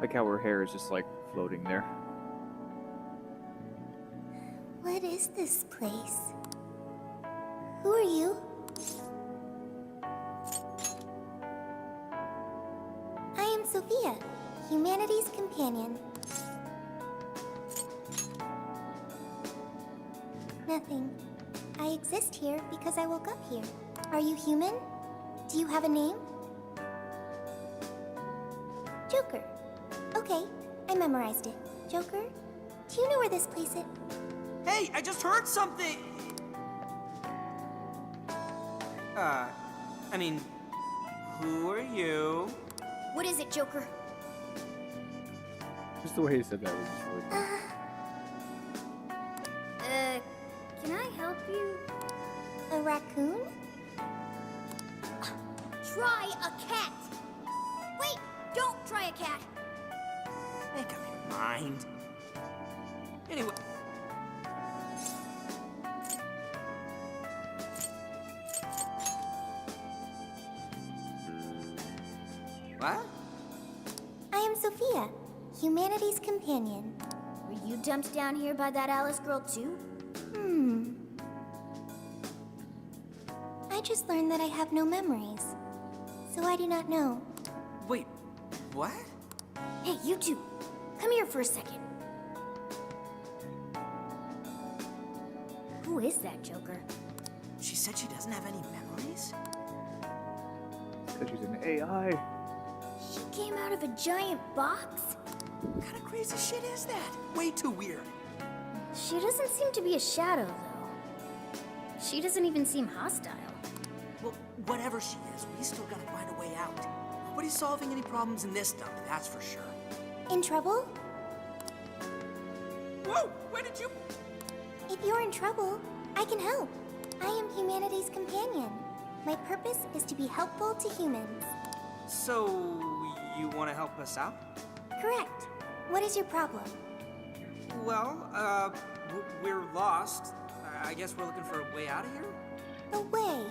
Like how her hair is just like floating there. What is this place? Who are you? I am Sophia, humanity's companion. Nothing. I exist here because I woke up here. Are you human? Do you have a name? Joker. Okay, I memorized it. Joker, do you know where this place is? Hey, I just heard something! I mean, who are you? What is it, Joker? Just the way he said that was just really funny. Can I help you? A raccoon? Try a cat! Wait, don't try a cat! Make up your mind. Anyway. What? I am Sophia, humanity's companion. Were you dumped down here by that Alice girl too? I just learned that I have no memories, so I do not know. Wait, what? Hey, you two, come here for a second. Who is that, Joker? She said she doesn't have any memories? Said she's an AI. She came out of a giant box? What kind of crazy shit is that? Way too weird. She doesn't seem to be a shadow, though. She doesn't even seem hostile. Well, whatever she is, we still gotta find a way out. Nobody's solving any problems in this dump, that's for sure. In trouble? Whoa! Where did you... If you're in trouble, I can help. I am humanity's companion. My purpose is to be helpful to humans. So, you want to help us out? Correct. What is your problem? Well, we're lost. I guess we're looking for a way out of here? A way.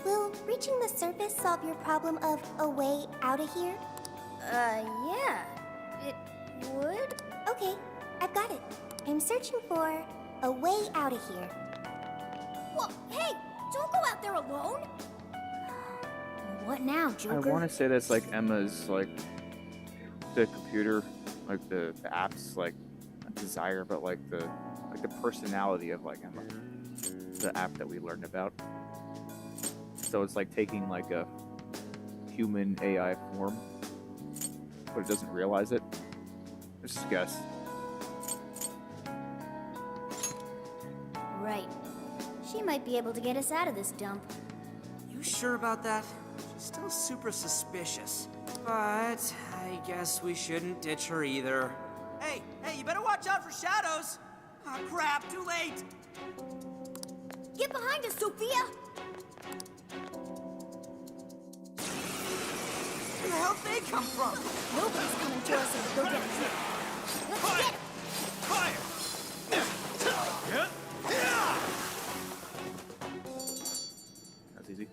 Will reaching the surface solve your problem of a way out of here? Yeah. It would? Okay, I've got it. I'm searching for a way out of here. Well, hey, don't go out there alone. What now, I Joker? want to say that's like Emma's, like, the computer, like the apps, like, not desire, but like the personality of like Emma, the app that we learned about. So it's like taking like a human AI form, but it doesn't realize it. Let's just guess. Right. She might be able to get us out of this dump. You sure about that? She's still super suspicious. But I guess we shouldn't ditch her either. Hey, you better watch out for shadows! Oh crap, too late! Get behind us, Sophia! Where the hell they come from? Nobody's coming to us if we go down here. Let's get 'em. Fire! That's easy.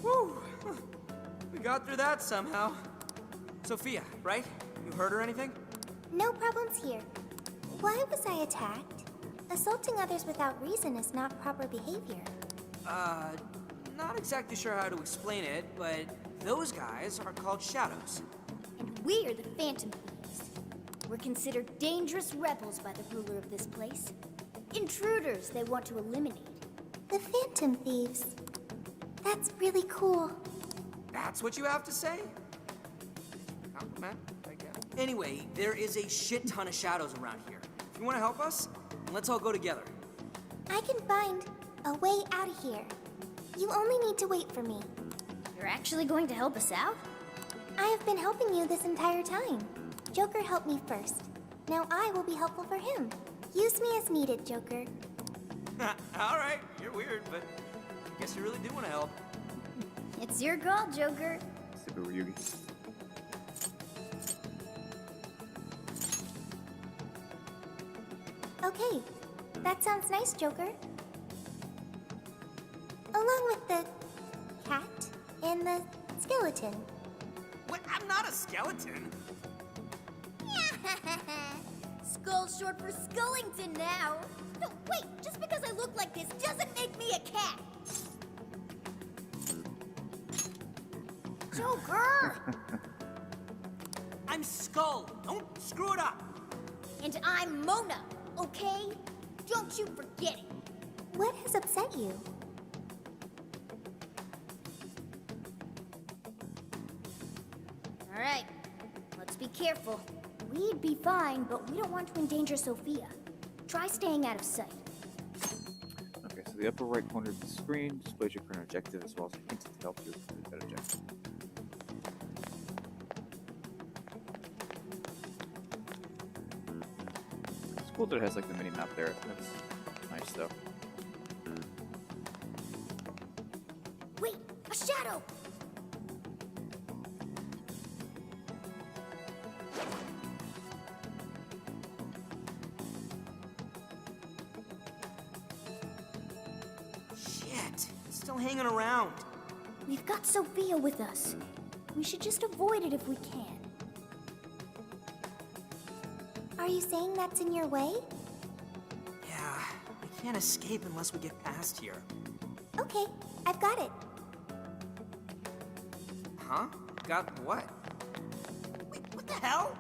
Whew! We got through that somehow. Sophia, right? You hurt or anything? No problems here. Why was I attacked? Assaulting others without reason is not proper behavior. Not exactly sure how to explain it, but those guys are called shadows. And we're the Phantom Thieves. We're considered dangerous rebels by the ruler of this place. Intruders they want to eliminate. The Phantom Thieves. That's really cool. That's what you have to say? Compliment, I guess. Anyway, there is a shit ton of shadows around here. If you want to help us, let's all go together. I can find a way out of here. You only need to wait for me. You're actually going to help us out? I have been helping you this entire time. Joker helped me first. Now I will be helpful for him. Use me as needed, Joker. Alright, you're weird, but I guess you really do want to help. It's your call, Joker. Super Ryugi. Okay, that sounds nice, Joker. Along with the cat and the skeleton. What? I'm not a skeleton. Skull's short for Skullington now. No, wait, just because I look like this doesn't make me a cat. Joker! I'm Skull. Don't screw it up. And I'm Mona, okay? Don't you forget it. What has upset you? All right, let's be careful. We'd be fine, but we don't want to endanger Sophia. Try staying out of sight. Okay, so the upper right corner of the screen displays your current objective as well as hints to help you with that objective. It's cool that it has like the mini map there. That's nice though. Wait, a shadow! Shit, it's still hanging around. We've got Sophia with us. We should just avoid it if we can. Are you saying that's in your way? Yeah, we can't escape unless we get past here. Okay, I've got it. Huh? Got what? Wait, what the hell?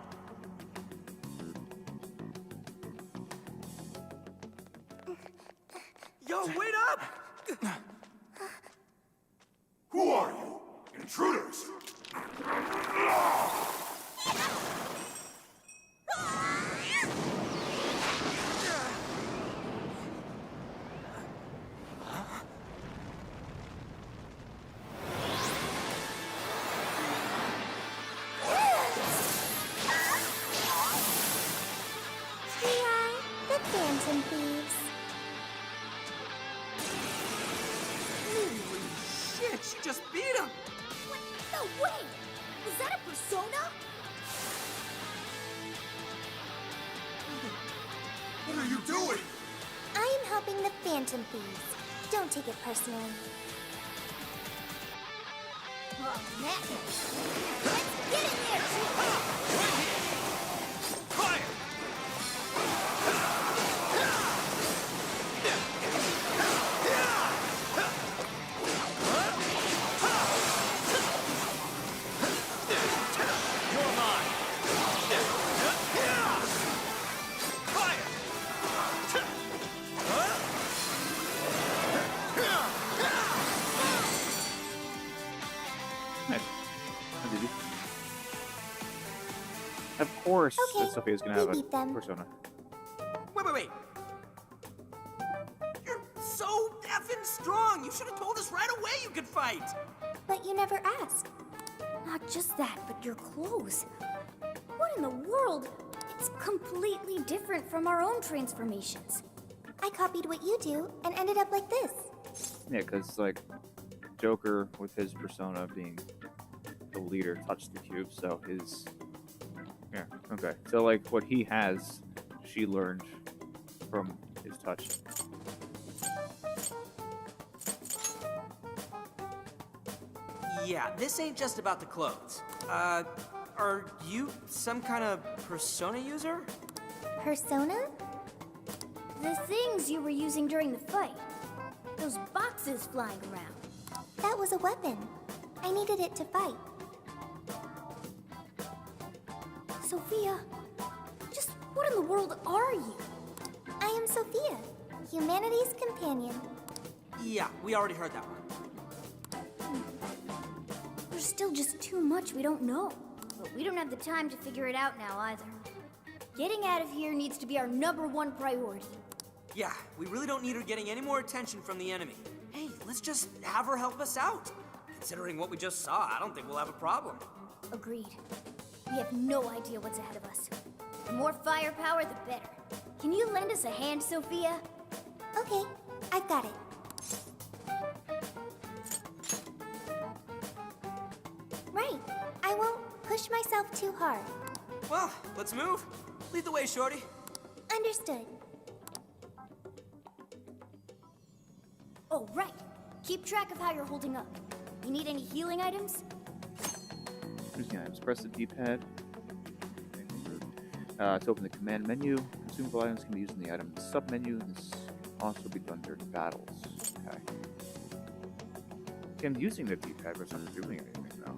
Yo, wait up! Who are you? Intruders! We are the Phantom Thieves. Holy shit, she just beat him! What? No way! Was that a persona? What are you doing? I am helping the Phantom Thieves. Don't take it personally. Oh, man. Let's get in there, Nice. How did you? Of course, Okay, Sophia's gonna we have a beat them. persona. Wait. You're so effing strong! You should have told us right away you could fight! But you never asked. Not just that, but your clothes. What in the world? It's completely different from our own transformations. I copied what you do and ended up like this. Yeah, because like Joker with his persona being the leader touched the cube, so his yeah, okay. So like what he has, she learned from his touch. Yeah, this ain't just about the clothes. Are you some kind of persona user? Persona? The things you were using during the fight. Those boxes flying around. That was a weapon. I needed it to fight. Sophia, just what in the world are you? I am Sophia, humanity's companion. Yeah, we already heard that one. There's still just too much we don't know. But we don't have the time to figure it out now either. Getting out of here needs to be our #1 priority. Yeah, we really don't need her getting any more attention from the enemy. Hey, let's just have her help us out. Considering what we just saw, I don't think we'll have a problem. Agreed. We have no idea what's ahead of us. The more firepower, the better. Can you lend us a hand, Sophia? Okay, I've got it. Right. I won't push myself too hard. Well, let's move. Lead the way, Shorty. Understood. Oh, right. Keep track of how you're holding up. You need any healing items? Using items, press the D-pad to open the command menu. Consumable items can be used in the item sub-menu. This can also be done during battles. Okay. Okay, I'm using the D-pad, but it's not doing anything now.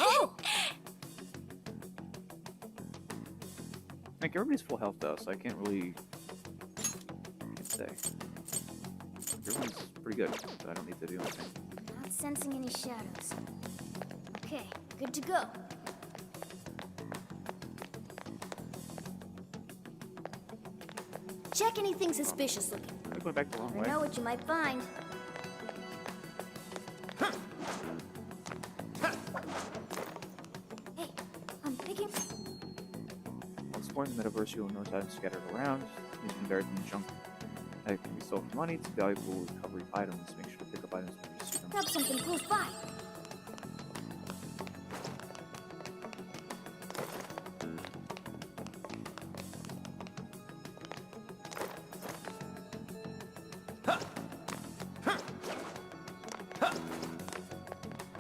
Oh! Like, everybody's full health though, so I can't really say. Everyone's pretty good, so I don't need to do anything. Not sensing any shadows. Okay, good to go. Check anything suspicious looking. I'm going back the wrong I way. know what you might find. Hey, I'm picking. While exploring the metaverse, you'll notice items scattered around. These can vary from junk that can be sold for money to valuable recovery items. Make sure to pick up items when you see them. Grab something close by.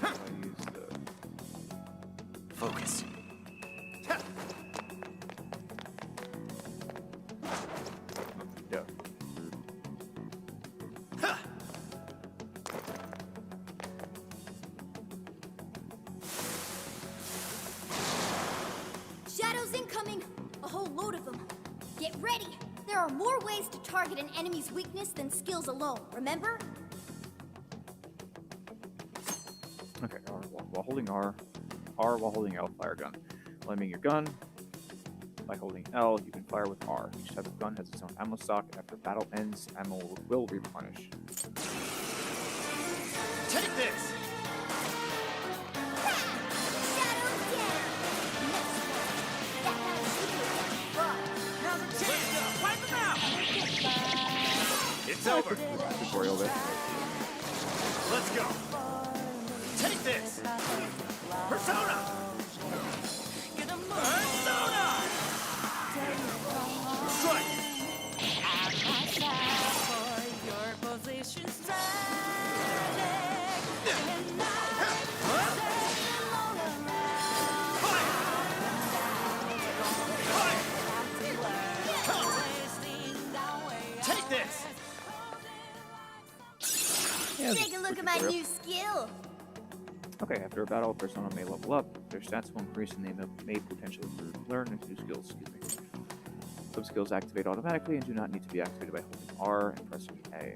I use the Focus. yeah. Shadows incoming! A whole load of them. Get ready! There are more ways to target an enemy's weakness than skills alone, remember? Okay, R while holding R while holding L, fire gun. While aiming your gun, by holding L, you can fire with R. Each type of gun has its own ammo stock. After battle ends, ammo will replenish. Take this! Shadows down! Next one. That kind of shooting is fun. Wipe them out! It's I over. quick tutorial there. Let's go. Take this! Persona! Persona! Strike! Take this! Yeah, Take a look at my tutorial. new skill. Okay, after a battle, a persona may level up. Their stats will increase and they may potentially learn new skills. Excuse me. Some skills activate automatically and do not need to be activated by holding R and pressing A.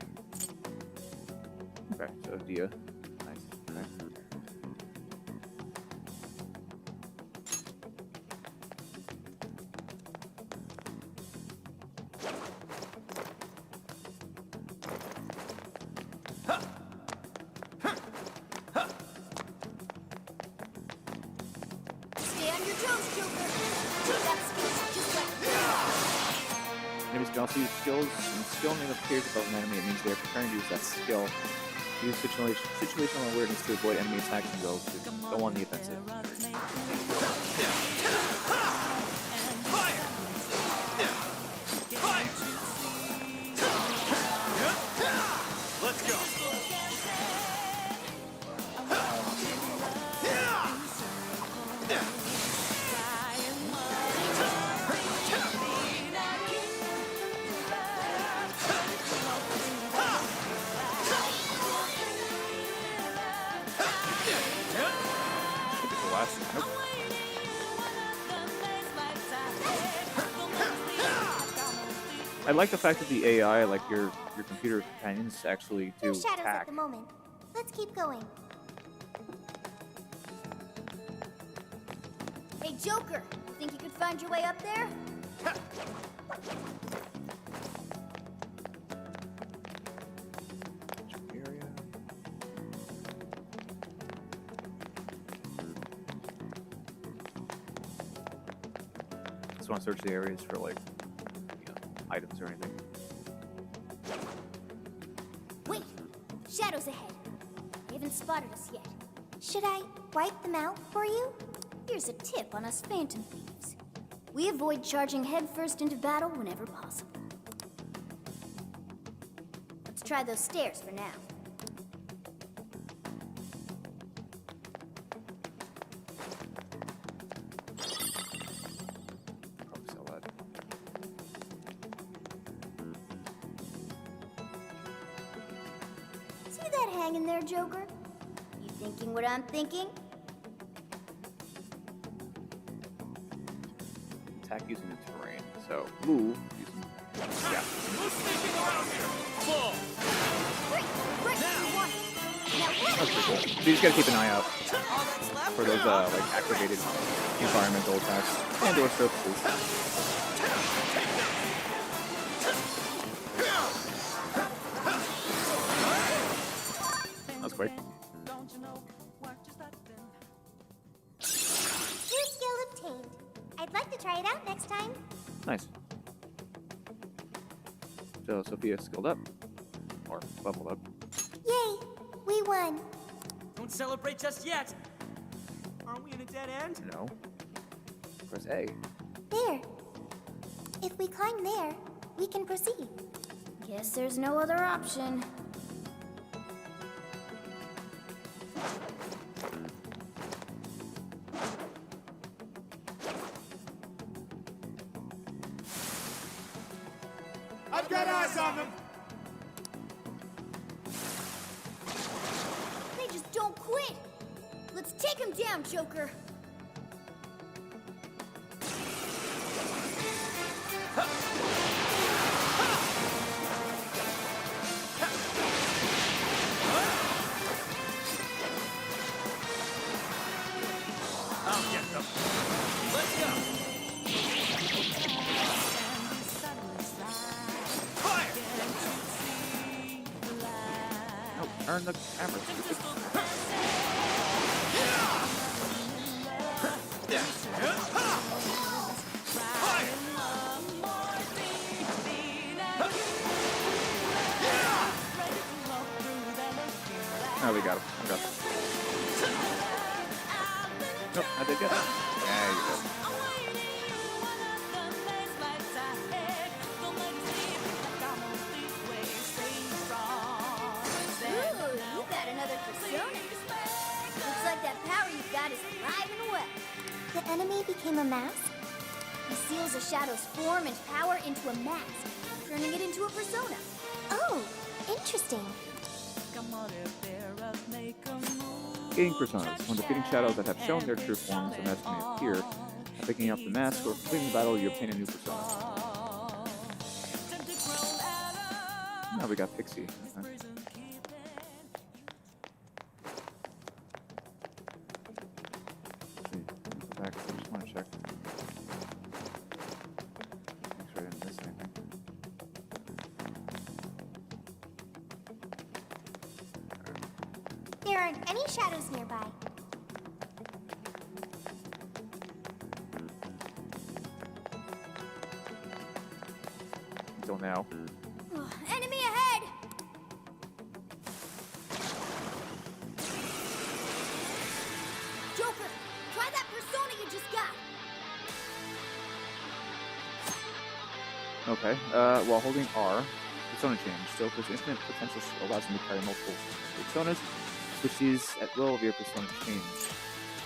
Okay, so Dia. Nice. Okay. Stay on your toes, Joker. Take that skill just like Enemies can also use skills. When the skill name appears above an enemy, it means they are preparing to use that skill. Use situational awareness to avoid enemy attacks and go on the offensive. Let's go. Nope. I like the fact that the AI, like your computer companions, actually do no shadows attack. at the moment. Let's keep going. Hey, Joker! Think you could find your way up there? Area. Just want to search the areas for like, items or anything. Wait! Shadows ahead. They haven't spotted us yet. Should I wipe them out for you? Here's a tip on us phantom thieves. We avoid charging headfirst into battle whenever possible. Let's try those stairs for now. Probably sell that. See that hanging there, Joker? You thinking what I'm thinking? Attack using the terrain. So move using. Yeah. Who's sneaking around here? Full. Right, you want it. That's pretty cool. So you just gotta keep an eye out for those like activated environmental attacks and or surfaces. That's quick. New skill obtained. I'd like to try it out next time. Nice. So Sophia skilled up. Or leveled up. Yay! We won. Don't celebrate just yet. Aren't we in a dead end? No. Press A. There. If we climb there, we can proceed. Guess there's no other option. I've got eyes on them! They just don't quit. Let's take him down, Joker. I'll get them. Let's go. Fire! No, turn the camera. Oh, we got him. I got him. Nope, I did good. Yeah, you did. Ooh, you got another persona. Looks like that power you've got is alive and well. The enemy became a mask? He seals a shadow's form and power into a mask, turning it into a persona. Oh, interesting. Gaining personas. When defeating shadows that have shown their true forms, a mask may appear. By picking up the mask or completing the battle, you obtain a new persona. Now we got Pixie. Okay. Go back. I just want to check. Make sure I didn't miss anything. There aren't any shadows nearby. Until now. Enemy ahead! Joker, try that persona you just got. Okay. While holding R, persona change. Joker's infinite potential allows him to carry multiple personas. Switch these at will via persona change.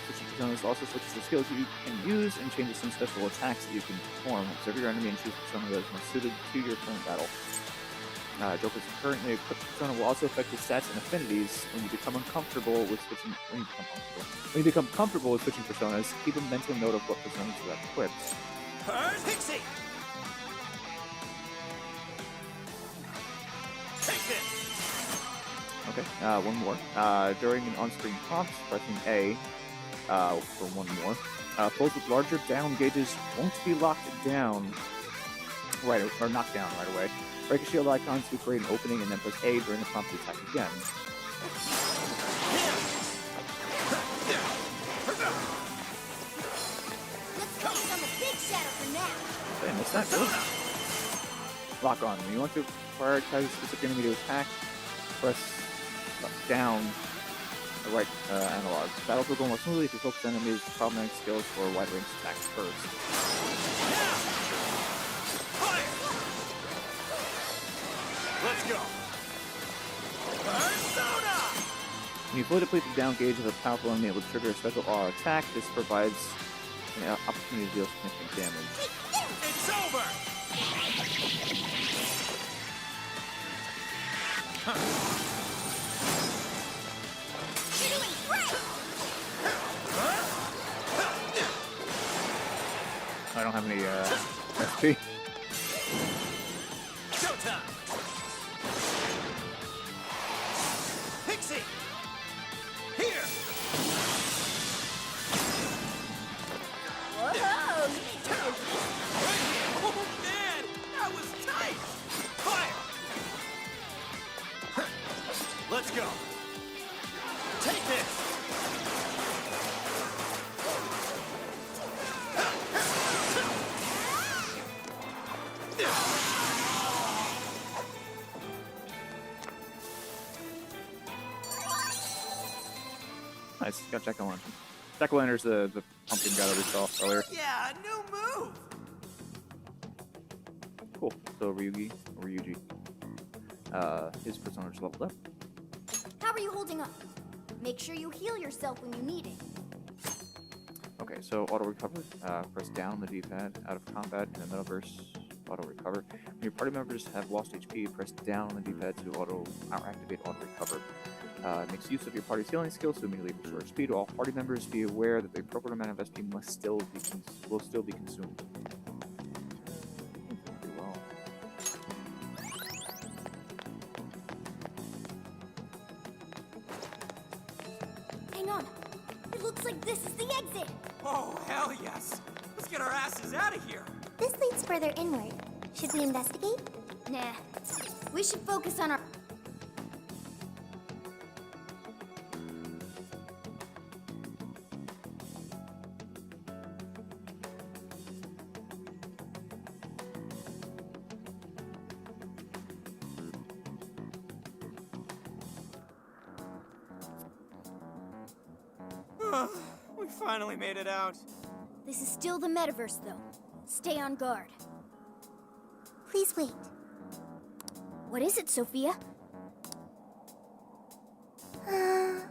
Switching personas also switches the skills you can use and changes some special attacks that you can perform. Observe your enemy and choose persona that is most suited to your current battle. Joker's currently equipped persona will also affect his stats and affinities when you become comfortable with switching personas. Keep a mental note of what personas you have equipped. Pixie! Take this! Okay, one more. During an on-screen prompt, pressing A for one more. Foes with larger down gauges won't be locked down or knocked down right away. Break a shield icon to create an opening and then press A during the prompt to attack again. Let's focus on the big shadow for now. Damn, what's that do? Lock on. When you want to prioritize a specific enemy to attack, press down the right analog. Battles will go more smoothly if you focus on enemies' problematic skills for wide range attacks first. Let's go. Persona! When you fully deplete the down gauge of a powerful enemy, it will trigger a special R attack. This provides an opportunity to deal significant damage. It's over! You're doing great! I don't have any SP. Showtime! Pixie! nice. Got jack-o'-lantern. Jack-o'-lantern's the pumpkin guy that we saw earlier. Yeah, new move! Cool. So Ryugi, his persona just leveled up. How are you holding up? Make sure you heal yourself when you need it. Okay, so auto recover. Press down on the D-pad. Out of combat in the metaverse. Auto recover. When your party members have lost HP, press down on the D-pad to activate auto recover. Makes use of your party's healing skills to immediately restore speed. All party members be aware that the appropriate amount of SP will still be consumed. Pretty well. Hang on. It looks like this is the exit. Oh, hell yes! Let's get our asses out of here! This leads further inward. Should we investigate? Nah. We should focus on our... We finally made it out. This is still the metaverse, though. Stay on guard. Please wait. What is it, Sophia? I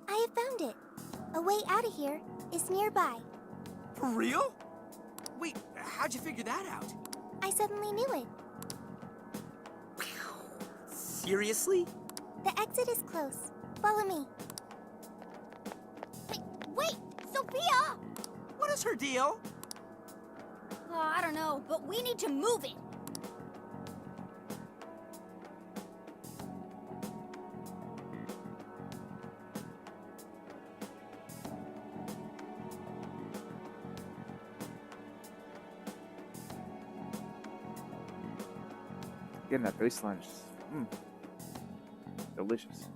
have found it. A way out of here is nearby. For real? Wait, how'd you figure that out? I suddenly knew it. Seriously? The exit is close. Follow me. Wait, Sophia! What is her deal? Oh, I don't know, but we need to move it. Getting that baseline is delicious.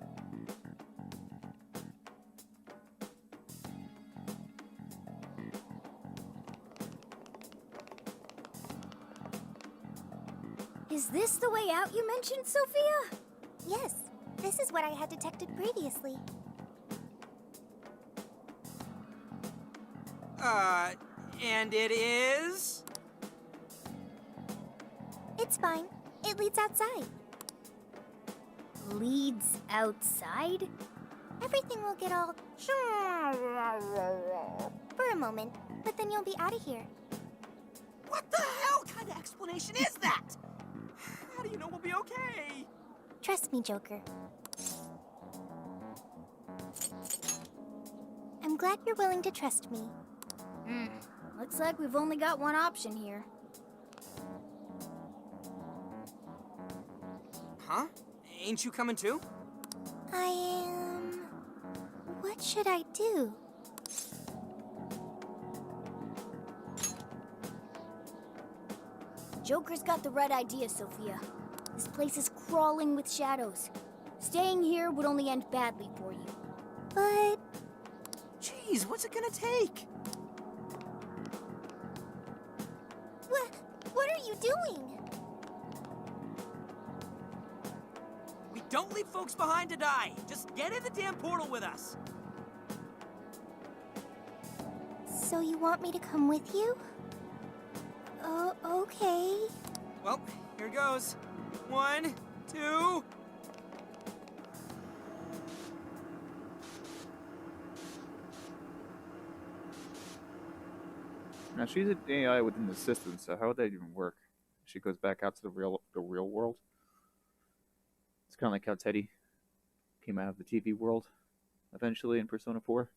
Is this the way out you mentioned, Sophia? Yes, this is what I had detected previously. And it is? It's fine. It leads outside. Leads outside? Everything will get all... for a moment, but then you'll be out of here. What the hell kind of explanation is that? How do you know we'll be okay? Trust me, Joker. I'm glad you're willing to trust me. Looks like we've only got one option here. Huh? Ain't you coming too? I am... What should I do? Joker's got the right idea, Sophia. This place is crawling with shadows. Staying here would only end badly for you. But... Jeez, what's it gonna take? What are you doing? We don't leave folks behind to die. Just get in the damn portal with us. So you want me to come with you? Oh, okay. Well, here goes. 1, 2... Now she's an AI within the system, so how would that even work? She goes back out to the real world. It's kind of like how Teddy came out of the TV world eventually in Persona 4,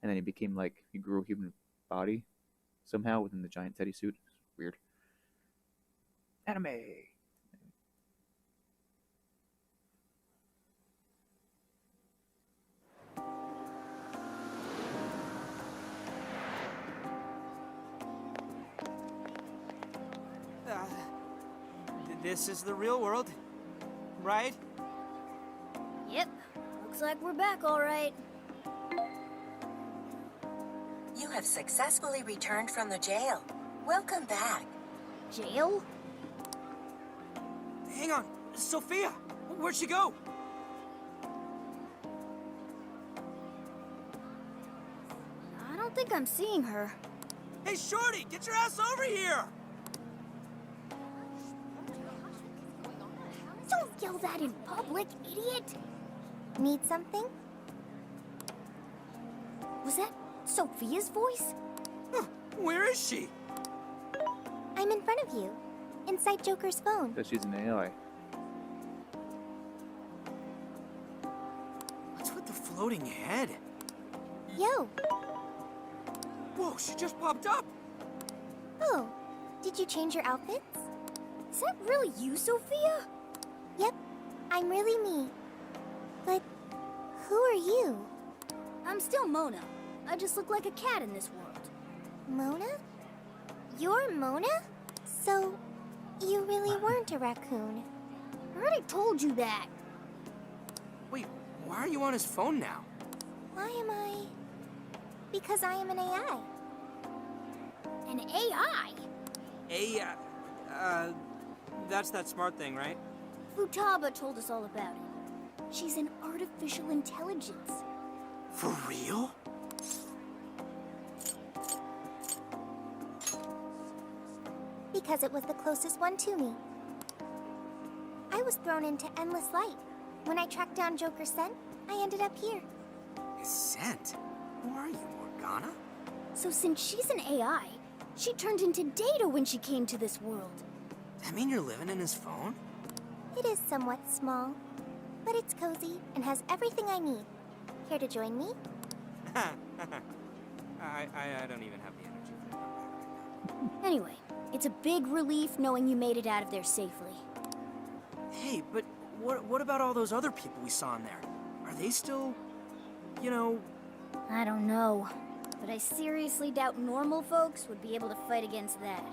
and then he grew a human body somehow within the giant Teddy suit. It's weird. Anime. This is the real world, right? Yep. Looks like we're back, all right. You have successfully returned from the jail. Welcome back. Jail? Hang on, Sophia, where'd she go? don't think I'm seeing her. Hey, Shorty, get your ass over here! Don't yell that in public, idiot! Need something? Was that Sophia's voice? Huh, where is she? I'm in front of you, inside Joker's phone. Because she's an AI. What's with the floating head? Yo! Whoa, she just popped up! Oh, did you change your outfits? Is that really you, Sophia? Yep, I'm really me. But who are you? I'm still Mona. I just look like a cat in this world. Mona? You're Mona? So, you really weren't a raccoon. I already told you that. Wait, why are you on his phone now? Why am I? Because I am an AI. An AI? That's that smart thing, right? Futaba told us all about it. She's an artificial intelligence. For real? Because it was the closest one to me. I was thrown into endless light. When I tracked down Joker's scent, I ended up here. His scent? Who are you, Morgana? So since she's an AI, she turned into Data when she came to this world. Does that mean you're living in his phone? It is somewhat small, but it's cozy and has everything I need. Care to join me? I don't even have the energy for that. Anyway, it's a big relief knowing you made it out of there safely. Hey, but what about all those other people we saw in there? Are they still, you know... I don't know, but I seriously doubt normal folks would be able to fight against that.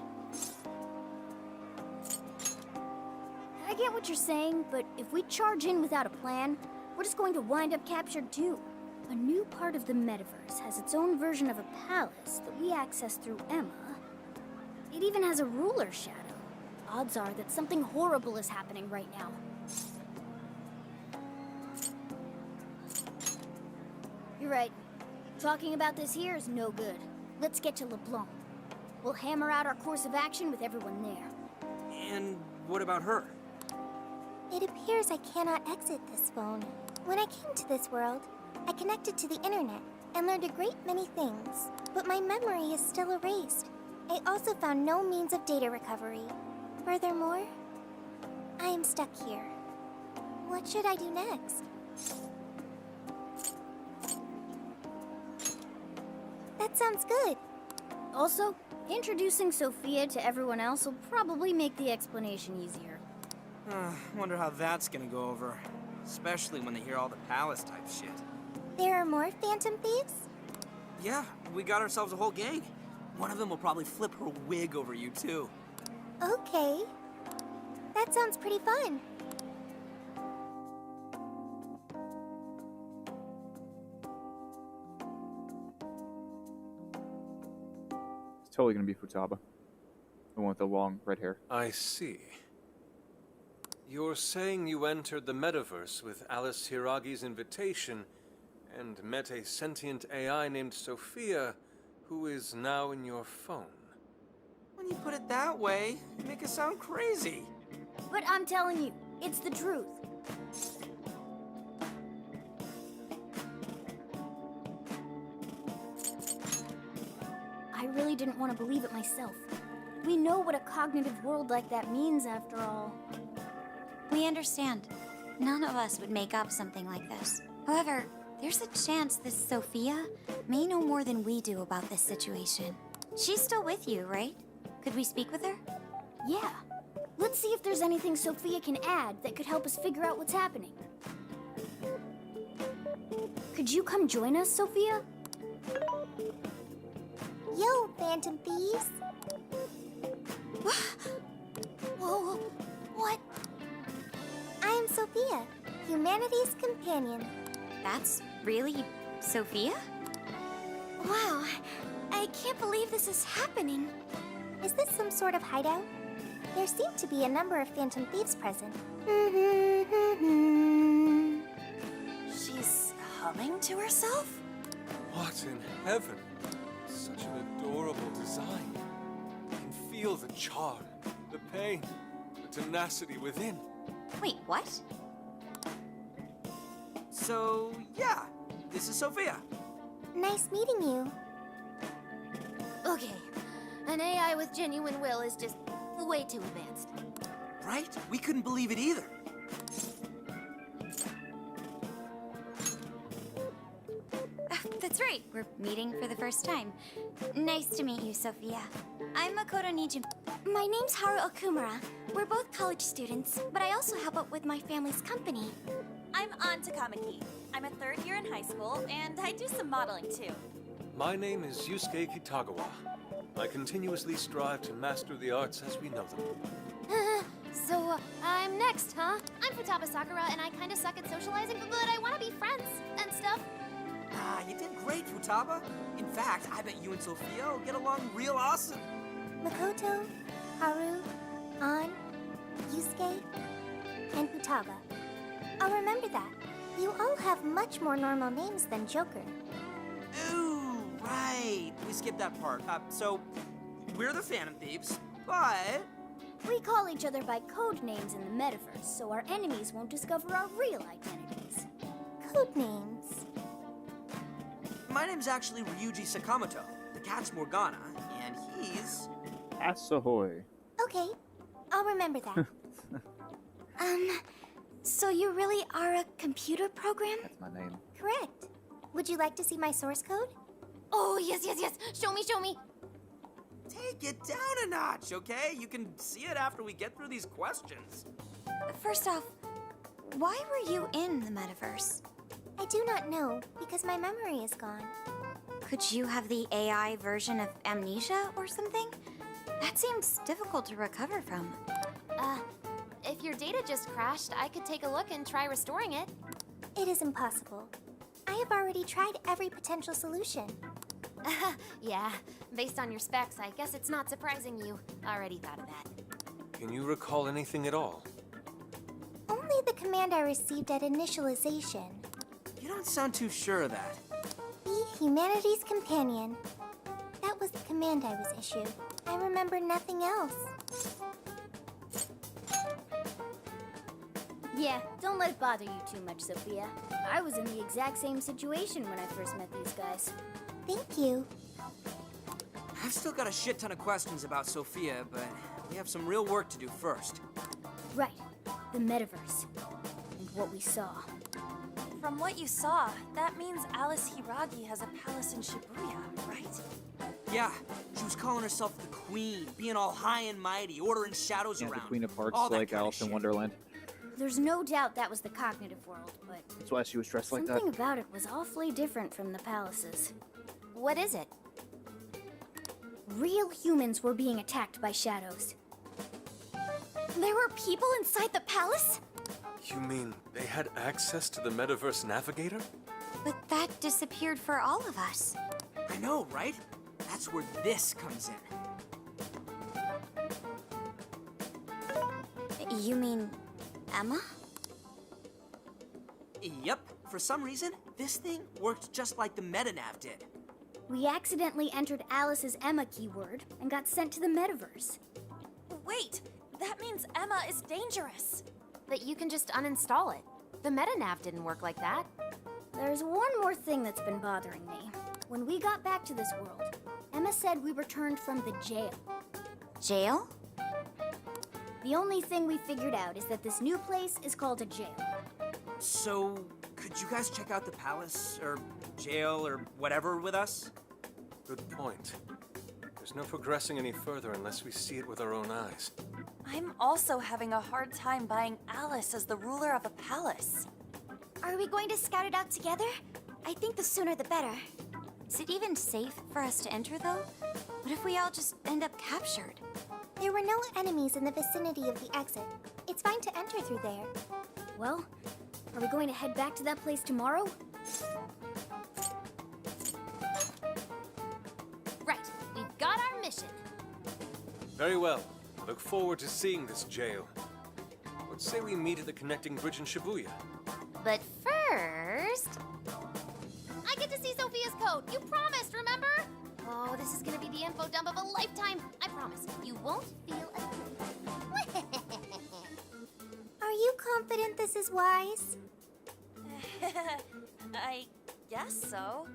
I get what you're saying, but if we charge in without a plan, we're just going to wind up captured too. A new part of the metaverse has its own version of a palace that we access through Emma. It even has a ruler shadow. Odds are that something horrible is happening right now. You're right. Talking about this here is no good. Let's get to LeBlanc. We'll hammer out our course of action with everyone there. And what about her? It appears I cannot exit this phone. When I came to this world, I connected to the internet and learned a great many things, but my memory is still erased. I also found no means of data recovery. Furthermore, I am stuck here. What should I do next? That sounds good. Also, introducing Sophia to everyone else will probably make the explanation easier. Wonder how that's gonna go over. Especially when they hear all the palace type shit. There are more Phantom Thieves? Yeah, we got ourselves a whole gang. One of them will probably flip her wig over you, too. Okay. That sounds pretty fun. It's totally gonna be Futaba. The one with the long red hair. I see. You're saying you entered the metaverse with Alice Hiragi's invitation and met a sentient AI named Sophia, who is now in your phone. When you put it that way, you make it sound crazy. But I'm telling you, it's the truth. I really didn't want to believe it myself. We know what a cognitive world like that means, after all. We understand. None of us would make up something like this. However, there's a chance this Sophia may know more than we do about this situation. She's still with you, right? Could we speak with her? Yeah. Let's see if there's anything Sophia can add that could help us figure out what's happening. Could you come join us, Sophia? Yo, Phantom Thieves! Whoa, what? I am Sophia, humanity's companion. That's really Sophia? Wow, I can't believe this is happening. Is this some sort of hideout? There seem to be a number of Phantom Thieves present. She's humming to herself? What in heaven? Such an adorable design. I can feel the charm, the pain, the tenacity within. Wait, what? So, yeah, this is Sophia. Nice meeting you. Okay, an AI with genuine will is just way too advanced. Right? We couldn't believe it either. That's right. We're meeting for the first time. Nice to meet you, Sophia. I'm Makoto Nijim. My name's Haru Okumura. We're both college students, but I also help out with my family's company. I'm An Takamaki. I'm a third year in high school, and I do some modeling too. My name is Yusuke Kitagawa. I continuously strive to master the arts as we know them. So, I'm next, huh? I'm Futaba Sakura, and I kinda suck at socializing, but I wanna be friends and stuff. Ah, you did great, Futaba. In fact, I bet you and Sophia will get along real awesome. Makoto, Haru, An, Yusuke, and Futaba. I'll remember that. You all have much more normal names than Joker. Ooh, right. We skipped that part. So, we're the Phantom Thieves, but... We call each other by code names in the metaverse, so our enemies won't discover our real identities. Code names. My name's actually Ryuji Sakamoto. The cat's Morgana, and he's... Asahoy. Okay, I'll remember that. So you really are a computer program? That's my name. Correct. Would you like to see my source code? Oh, yes, yes, yes. Show me, show me. Take it down a notch, okay? You can see it after we get through these questions. First off, why were you in the metaverse? I do not know, because my memory is gone. Could you have the AI version of amnesia or something? That seems difficult to recover from. If your data just crashed, I could take a look and try restoring it. It is impossible. I have already tried every potential solution. Yeah, based on your specs, I guess it's not surprising you already thought of that. Can you recall anything at all? Only the command I received at initialization. You don't sound too sure of that. Be humanity's companion. That was the command I was issued. I remember nothing else. Yeah, don't let it bother you too much, Sophia. I was in the exact same situation when I first met these guys. Thank you. I've still got a shit ton of questions about Sophia, but we have some real work to do first. Right, the metaverse. And what we saw. From what you saw, that means Alice Hiragi has a palace in Shibuya, right? Yeah, she was calling herself the Queen, being all high and mighty, ordering shadows Yeah, around. the Queen of Hearts, all that like kind of Alice in shit. Wonderland. There's no doubt that was the cognitive world, but That's why she was dressed like that. something about it was awfully different from the palaces. What is it? Real humans were being attacked by shadows. There were people inside the palace? You mean they had access to the Metaverse Navigator? But that disappeared for all of us. I know, right? That's where this comes in. You mean Emma? Yep, for some reason, this thing worked just like the MetaNav did. We accidentally entered Alice's Emma keyword and got sent to the metaverse. Wait, that means Emma is dangerous. That you can just uninstall it. The MetaNav didn't work like that. There's one more thing that's been bothering me. When we got back to this world, Emma said we returned from the jail. Jail? The only thing we figured out is that this new place is called a jail. So, could you guys check out the palace, or jail, or whatever with us? Good point. There's no progressing any further unless we see it with our own eyes. I'm also having a hard time buying Alice as the ruler of a palace. Are we going to scout it out together? I think the sooner the better. Is it even safe for us to enter, though? What if we all just end up captured? There were no enemies in the vicinity of the exit. It's fine to enter through there. Well, are we going to head back to that place tomorrow? Right, we've got our mission. Very well. I look forward to seeing this jail. Let's say we meet at the connecting bridge in Shibuya. But first... I get to see Sophia's code. You promised, remember? Oh, this is gonna be the info dump of a lifetime. I promise. You won't feel a thing. Are you confident this is wise? I guess so.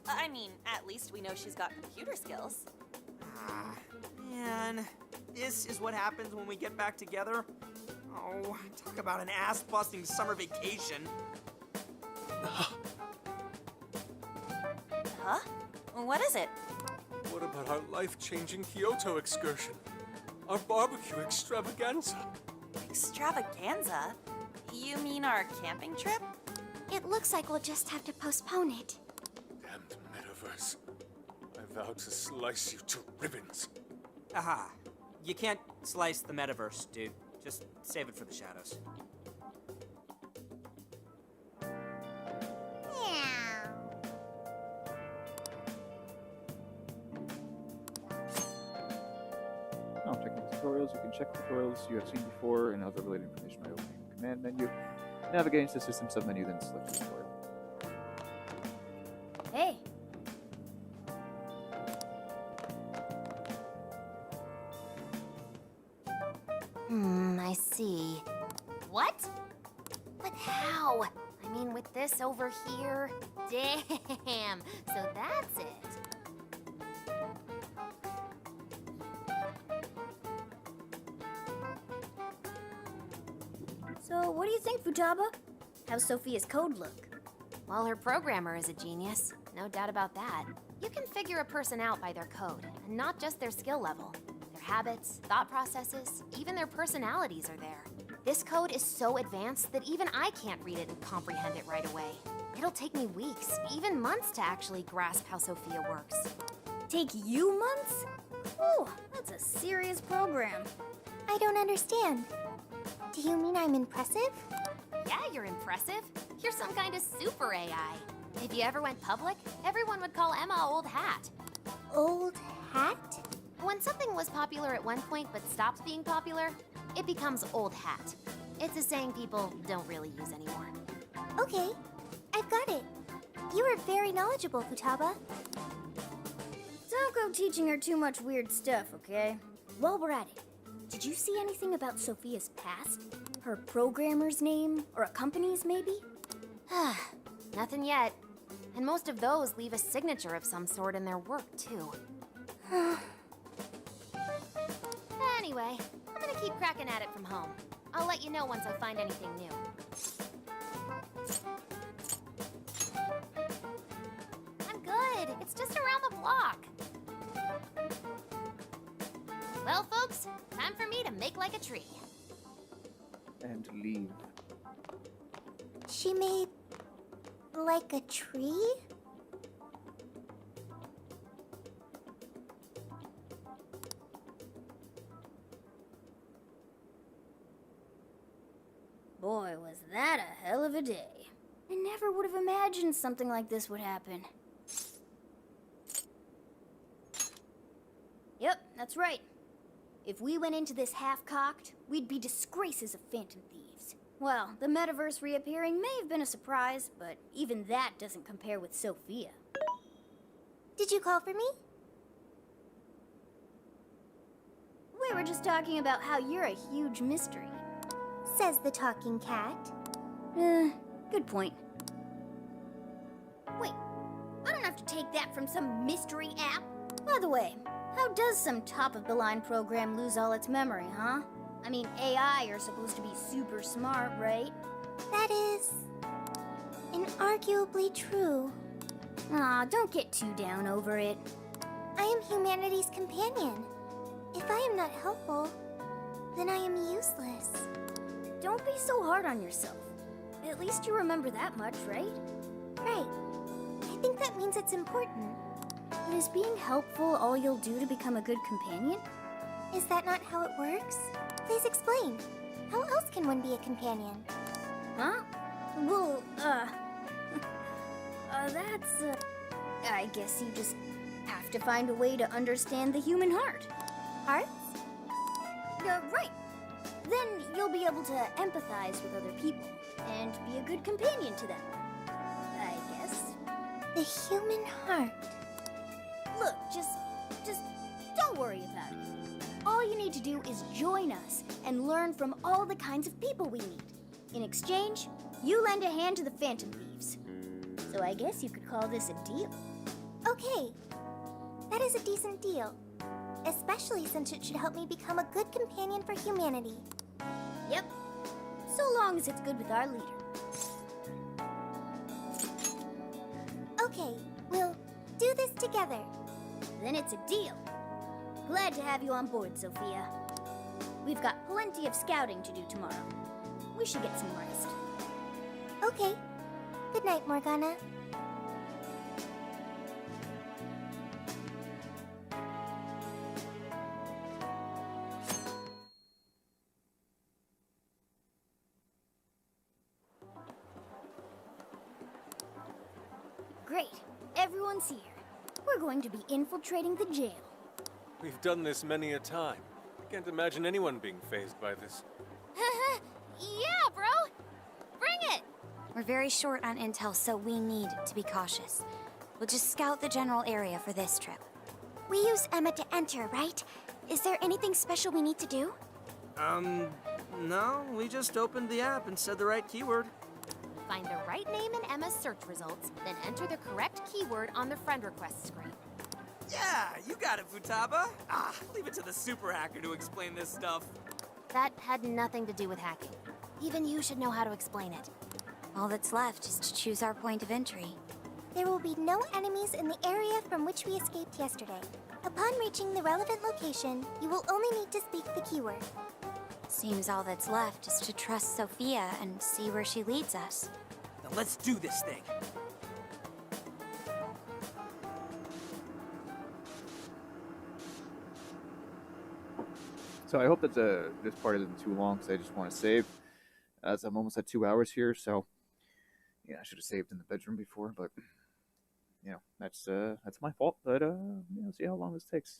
I mean, at least we know she's got computer skills. Ah, man. This is what happens when we get back together? Oh, talk about an ass-busting summer vacation. Huh? What is it? What about our life-changing Kyoto excursion? Our barbecue extravaganza? Extravaganza? You mean our camping trip? It looks like we'll just have to postpone it. Damned metaverse. I vow to slice you to ribbons. Aha. You can't slice the metaverse, dude. Just save it for the shadows. Oh, checking the tutorials. You can check tutorials you have seen before and other related information by opening the command menu. Navigating to the system submenu, then select the tutorial. Hey. I see. What? But how? I mean, with this over here? Damn. So that's it. So, what do you think, Futaba? How's Sophia's code look? Well, her programmer is a genius. No doubt about that. You can figure a person out by their code, and not just their skill level. Their habits, thought processes, even their personalities are there. This code is so advanced that even I can't read it and comprehend it right away. It'll take me weeks, even months to actually grasp how Sophia works. Take you months? Oh, that's a serious program. I don't understand. Do you mean I'm impressive? Yeah, you're impressive. You're some kind of super AI. If you ever went public, everyone would call Emma Old Hat. Old hat? When something was popular at one point but stops being popular, it becomes old hat. It's a saying people don't really use anymore. Okay, I've got it. You are very knowledgeable, Futaba. Don't go teaching her too much weird stuff, okay? While we're at it, did you see anything about Sophia's past? Her programmer's name, or a company's maybe? Nothing yet. And most of those leave a signature of some sort in their work, too. Anyway, I'm gonna keep cracking at it from home. I'll let you know once I find anything new. I'm good. It's just around the block. Well, folks, time for me to make like a tree. And leave. She made... like a tree? Boy, was that a hell of a day. I never would have imagined something like this would happen. Yep, that's right. If we went into this half-cocked, we'd be disgraces of Phantom Thieves. Well, the metaverse reappearing may have been a surprise, but even that doesn't compare with Sophia. Did you call for me? We were just talking about how you're a huge mystery. Says the talking cat. Good point. Wait, I don't have to take that from some mystery app. By the way, how does some top-of-the-line program lose all its memory, huh? I mean, AI are supposed to be super smart, right? That is... inarguably true. Aw, don't get too down over it. I am humanity's companion. If I am not helpful, then I am useless. Don't be so hard on yourself. At least you remember that much, right? Right. I think that means it's important. But is being helpful all you'll do to become a good companion? Is that not how it works? Please explain. How else can one be a companion? Huh? Well, that's, I guess you just have to find a way to understand the human heart. Hearts? Right. Then you'll be able to empathize with other people and be a good companion to them. I guess. The human heart. Look, just don't worry about it. All you need to do is join us and learn from all the kinds of people we meet. In exchange, you lend a hand to the Phantom Thieves. So I guess you could call this a deal. Okay, that is a decent deal. Especially since it should help me become a good companion for humanity. Yep. So long as it's good with our leader. Okay, we'll do this together. Then it's a deal. Glad to have you on board, Sophia. We've got plenty of scouting to do tomorrow. We should get some rest. Okay. Good night, Morgana. Great. Everyone's here. We're going to be infiltrating the jail. We've done this many a time. I can't imagine anyone being fazed by this. Yeah, bro! Bring it! We're very short on intel, so we need to be cautious. We'll just scout the general area for this trip. We use Emma to enter, right? Is there anything special we need to do? No, we just opened the app and said the right keyword. Find the right name in Emma's search results, then enter the correct keyword on the friend request screen. Yeah, you got it, Futaba. Leave it to the super hacker to explain this stuff. That had nothing to do with hacking. Even you should know how to explain it. All that's left is to choose our point of entry. There will be no enemies in the area from which we escaped yesterday. Upon reaching the relevant location, you will only need to speak the keyword. Seems all that's left is to trust Sophia and see where she leads us. Now let's do this thing. So I hope that this part isn't too long, because I just want to save, as I'm almost at 2 hours here. So yeah, I should have saved in the bedroom before, but you know, that's my fault. But see how long this takes.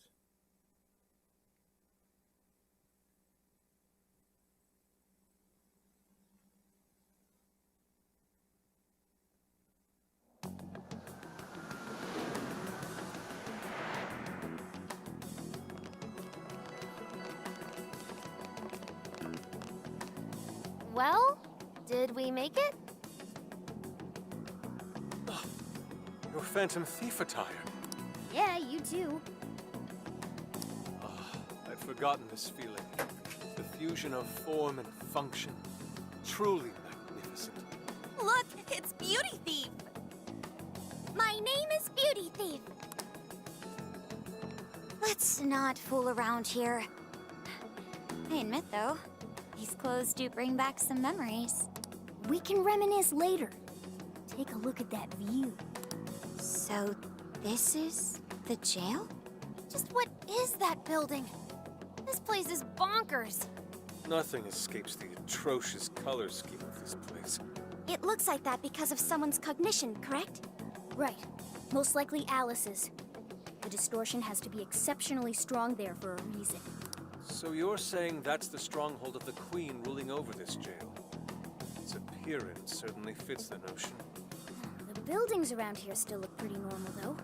Well, did we make it? Your Phantom Thief attire. Yeah, you too. I'd forgotten this feeling. The fusion of form and function. Truly magnificent. Look, it's Beauty Thief! My name is Beauty Thief. Let's not fool around here. I admit, though, these clothes do bring back some memories. We can reminisce later. Take a look at that view. So, this is the jail? Just what is that building? This place is bonkers. Nothing escapes the atrocious color scheme of this place. It looks like that because of someone's cognition, correct? Right. Most likely Alice's. The distortion has to be exceptionally strong there for a reason. So you're saying that's the stronghold of the Queen ruling over this jail? Its appearance certainly fits the notion. The buildings around here still look pretty normal, though.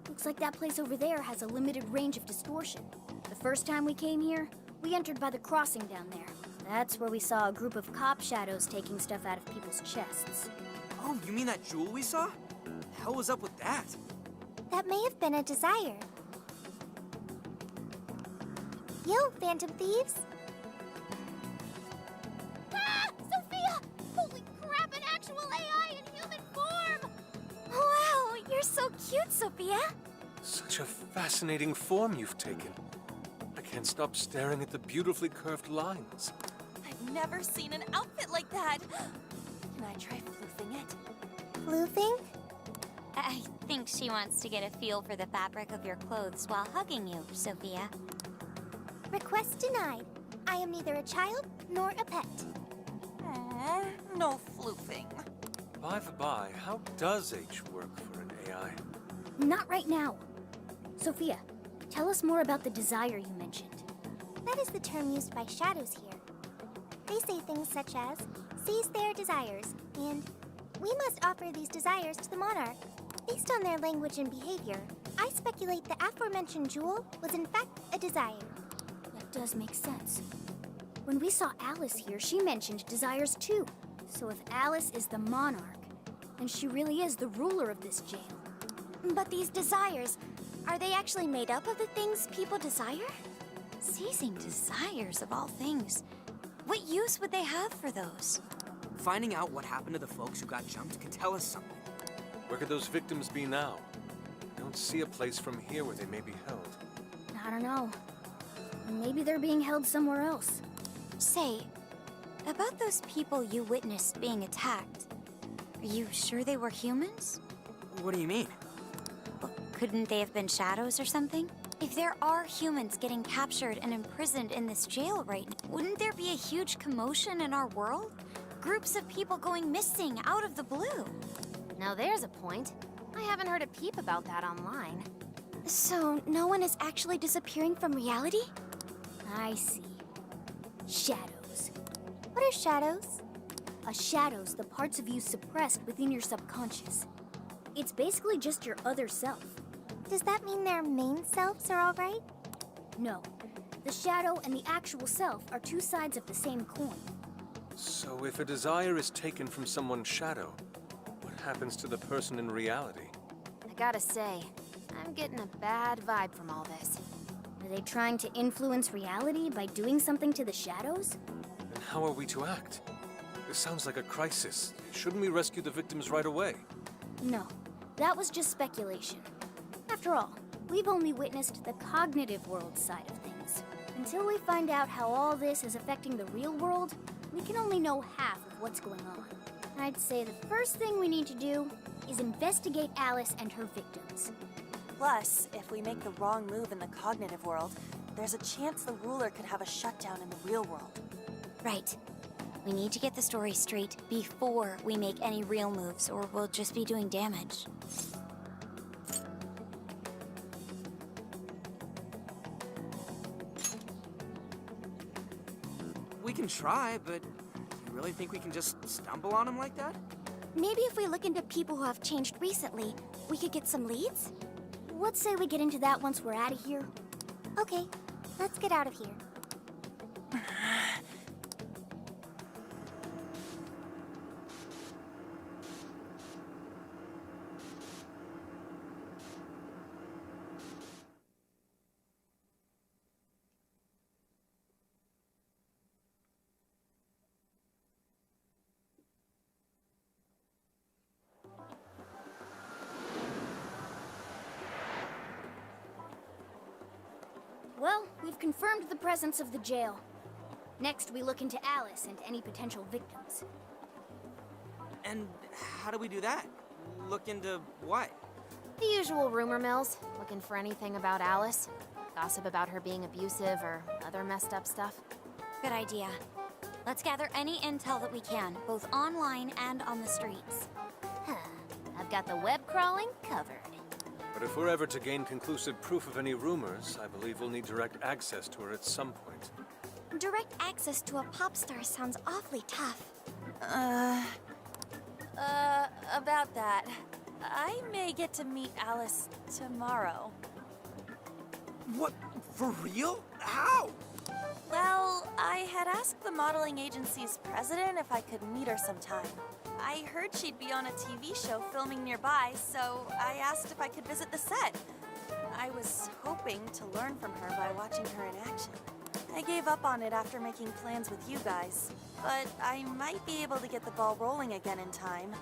Looks like that place over there has a limited range of distortion. The first time we came here, we entered by the crossing down there. That's where we saw a group of cop shadows taking stuff out of people's chests. Oh, you mean that jewel we saw? The hell was up with that? That may have been a desire. Yo, Phantom Thieves! Ah! Sophia! Holy crap, an actual AI in human form! Wow, you're so cute, Sophia! Such a fascinating form you've taken. I can't stop staring at the beautifully curved lines. I've never seen an outfit like that. Can I try floofing it? Floofing? I think she wants to get a feel for the fabric of your clothes while hugging you, Sophia. Request denied. I am neither a child nor a pet. Aww, no floofing. By the by, how does H work for an AI? Not right now. Sophia, tell us more about the desire you mentioned. That is the term used by shadows here. They say things such as, seize their desires, and We must offer these desires to the monarch. Based on their language and behavior, I speculate the aforementioned jewel was in fact a desire. That does make sense. When we saw Alice here, she mentioned desires too. So if Alice is the monarch, then she really is the ruler of this jail. But these desires, are they actually made up of the things people desire? Seizing desires of all things. What use would they have for those? Finding out what happened to the folks who got jumped could tell us something. Where could those victims be now? I don't see a place from here where they may be held. I don't know. Maybe they're being held somewhere else. Say, about those people you witnessed being attacked, are you sure they were humans? What do you mean? Couldn't they have been shadows or something? If there are humans getting captured and imprisoned in this jail right now, wouldn't there be a huge commotion in our world? Groups of people going missing out of the blue. Now there's a point. I haven't heard a peep about that online. So, no one is actually disappearing from reality? I see. Shadows. What are shadows? A shadow's the parts of you suppressed within your subconscious. It's basically just your other self. Does that mean their main selves are all right? No. The shadow and the actual self are two sides of the same coin. So if a desire is taken from someone's shadow, what happens to the person in reality? I gotta say, I'm getting a bad vibe from all this. Are they trying to influence reality by doing something to the shadows? Then how are we to act? This sounds like a crisis. Shouldn't we rescue the victims right away? No. That was just speculation. After all, we've only witnessed the cognitive world side of things. Until we find out how all this is affecting the real world, we can only know half of what's going on. I'd say the first thing we need to do is investigate Alice and her victims. Plus, if we make the wrong move in the cognitive world, there's a chance the ruler could have a shutdown in the real world. Right. We need to get the story straight before we make any real moves, or we'll just be doing damage. We can try, but you really think we can just stumble on him like that? Maybe if we look into people who have changed recently, we could get some leads? Let's say we get into that once we're out of here. Okay, let's get out of here. Well, we've confirmed the presence of the jail. Next, we look into Alice and any potential victims. And how do we do that? Look into what? The usual rumor mills, looking for anything about Alice. Gossip about her being abusive or other messed up stuff. Good idea. Let's gather any intel that we can, both online and on the streets. I've got the web crawling covered. But if we're ever to gain conclusive proof of any rumors, I believe we'll need direct access to her at some point. Direct access to a pop star sounds awfully tough. About that. I may get to meet Alice tomorrow. What? For real? How? Well, I had asked the modeling agency's president if I could meet her sometime. I heard she'd be on a TV show filming nearby, so I asked if I could visit the set. I was hoping to learn from her by watching her in action. I gave up on it after making plans with you guys, but I might be able to get the ball rolling again in time.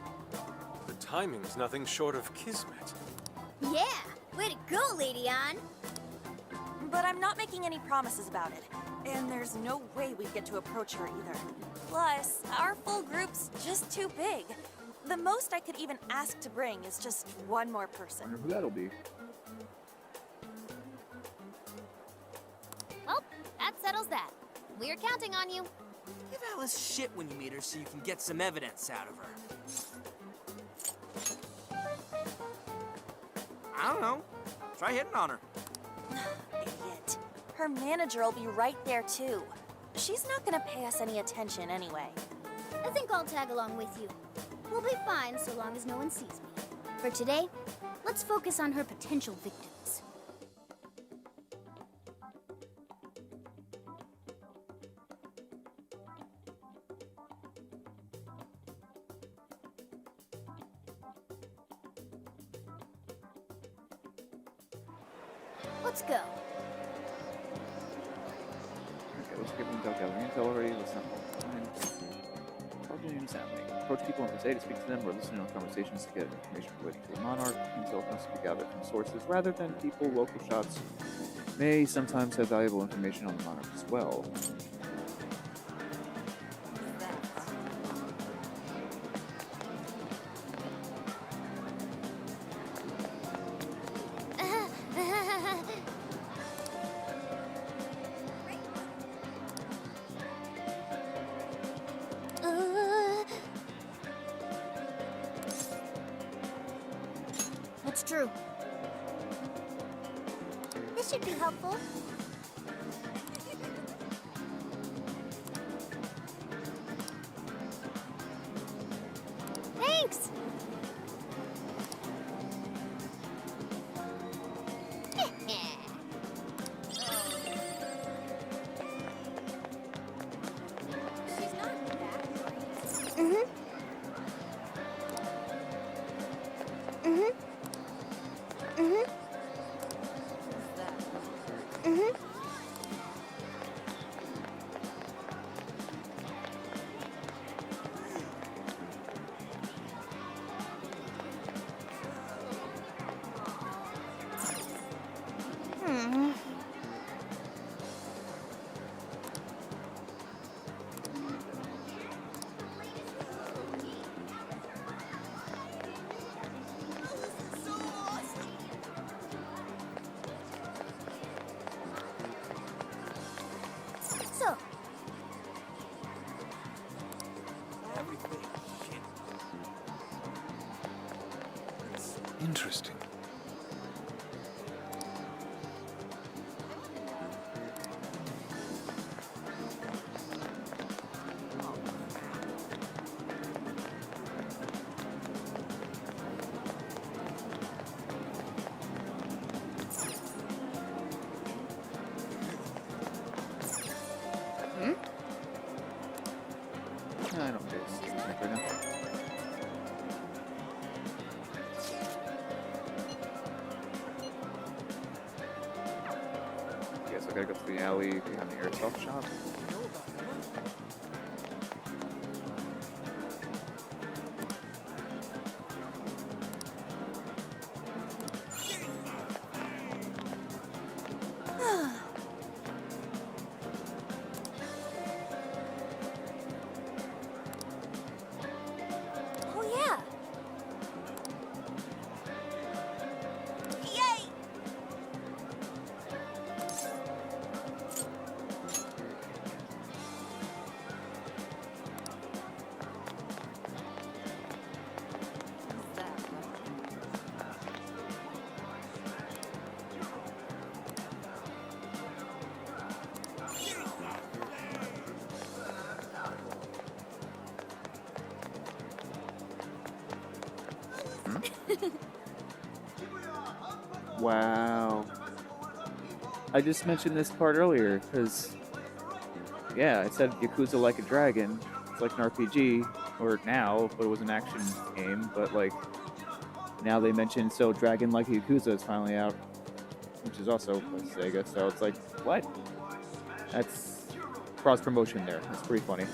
The timing's nothing short of kismet. Yeah! Way to go, Lady Ann! But I'm not making any promises about it, and there's no way we'd get to approach her either. Plus, our full group's just too big. The most I could even ask to bring is just one more person. Wonder who that'll be. Well, that settles that. We're counting on you. Give Alice shit when you meet her so you can get some evidence out of her. I don't know. Try hitting on her. Idiot. Her manager will be right there, too. She's not gonna pay us any attention anyway. I think I'll tag along with you. We'll be fine so long as no one sees me. For today, let's focus on her potential victims. Let's go. Okay, let's give them gathering intel already. Let's not targeting sounding. Approach people on the day to speak to them or listening on conversations to get information relating to the monarch. Intel must be gathered from sources rather than people. Local shots may sometimes have valuable information on the monarch as well. That's true. This should be helpful. Thanks! So, Interesting. I don't think it's right now. Yes, I gotta go through the alley behind the airsoft shop. oh yeah. Yay! Wow. I just mentioned this part earlier because, yeah, it said Yakuza Like a Dragon. It's like an RPG, or now, but it was an action game. But like, now they mentioned so Dragon Like a Yakuza is finally out, which is also a Sega. So it's like, what? That's cross promotion there. That's pretty funny.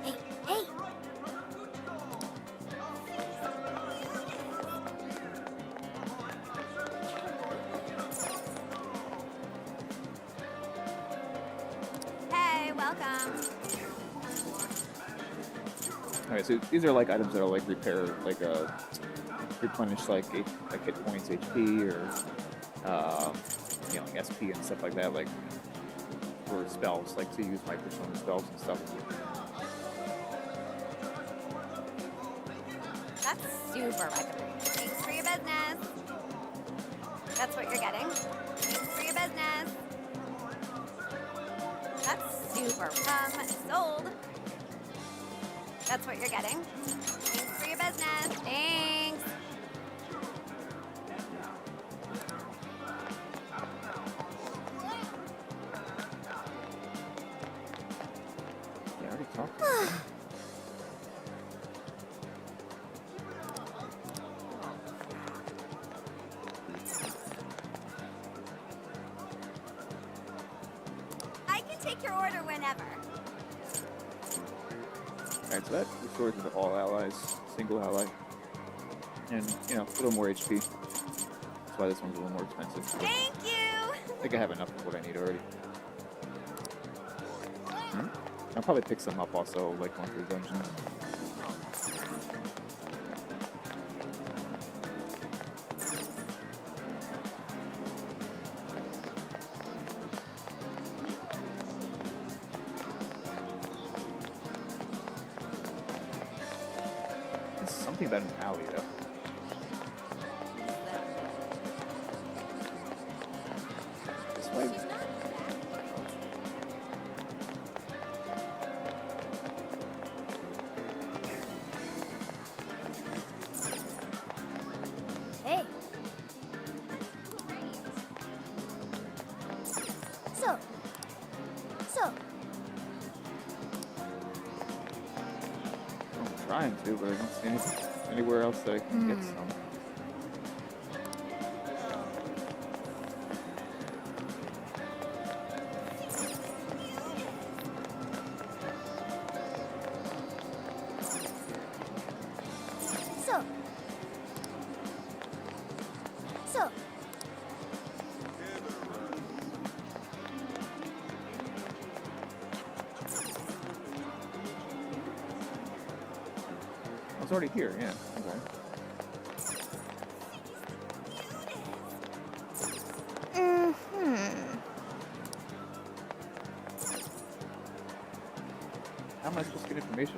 Hey, hey. Hey, welcome. Okay, so these are like items that'll like repair, like replenish like hit points, HP, or you know, like SP and stuff like that, like for spells, like to use my persona spells and stuff. super recommend. Thanks for your business. That's what you're getting. Thanks for your business. That's super. Sold. That's what you're getting. Thanks for your business. Thanks. Yeah, I already talked. I can take your order whenever. Alright, so that restores into all allies, single ally. And, you know, a little more HP. That's why this one's a little more expensive. Thank you! I think I have enough of what I need already. I'll probably pick some up also, like going through dungeons. There's something about an alley, though. This way. Hey. So. I'm trying to, but I don't see anything, anywhere else that I can get some. So. It's already here, yeah. Okay. How am I supposed to get information?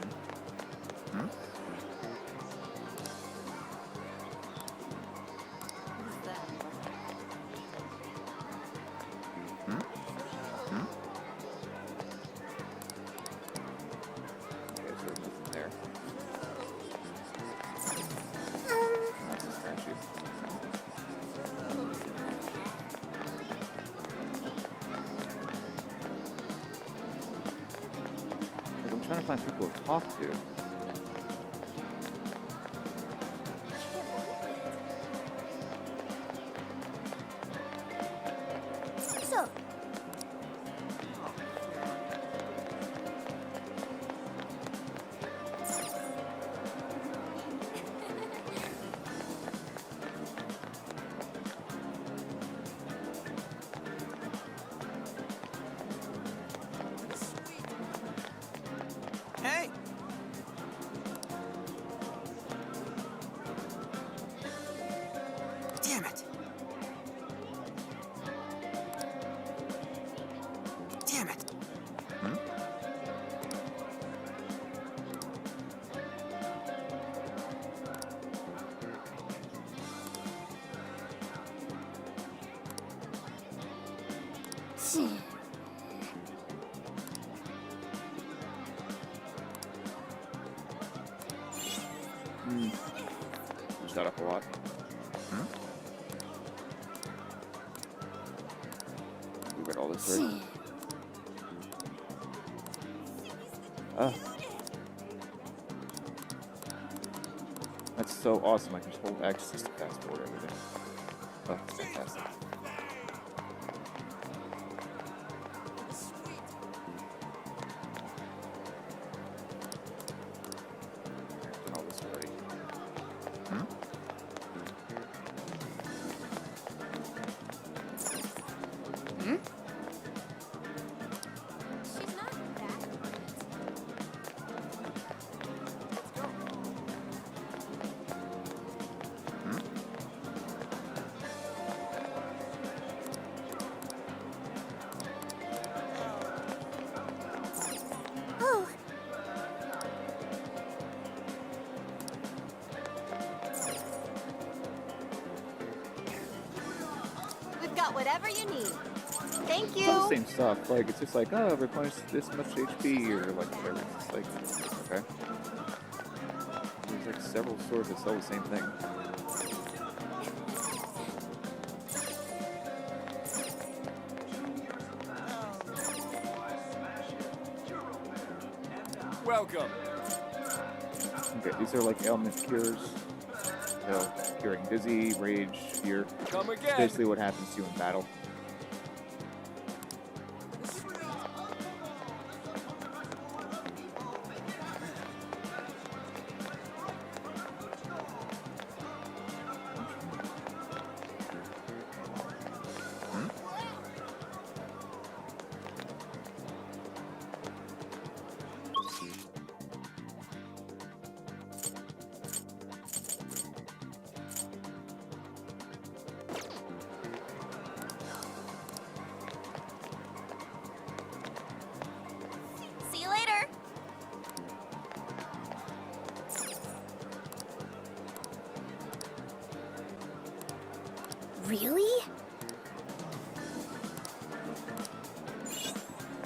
Okay, so there's nothing there. That's a statue. Like, I'm trying to find people to talk to. So. Hey! Damn it! Damn it! Push that up a lot. We read all this already. That's so awesome. I can just hold X just to fast forward everything. Oh, it's fantastic. Done all this already. She's not that great. Let's go. got whatever you need. Thank It's all the you. same stuff. Like, it's just like, oh, replenish this much HP, or like whatever. It's just like, okay. There's like several stores that sell the same thing. Welcome. Okay, these are like ailment cures. So, curing dizzy, rage, fear. Come It's again. basically what happens to you in battle. See you later. Really?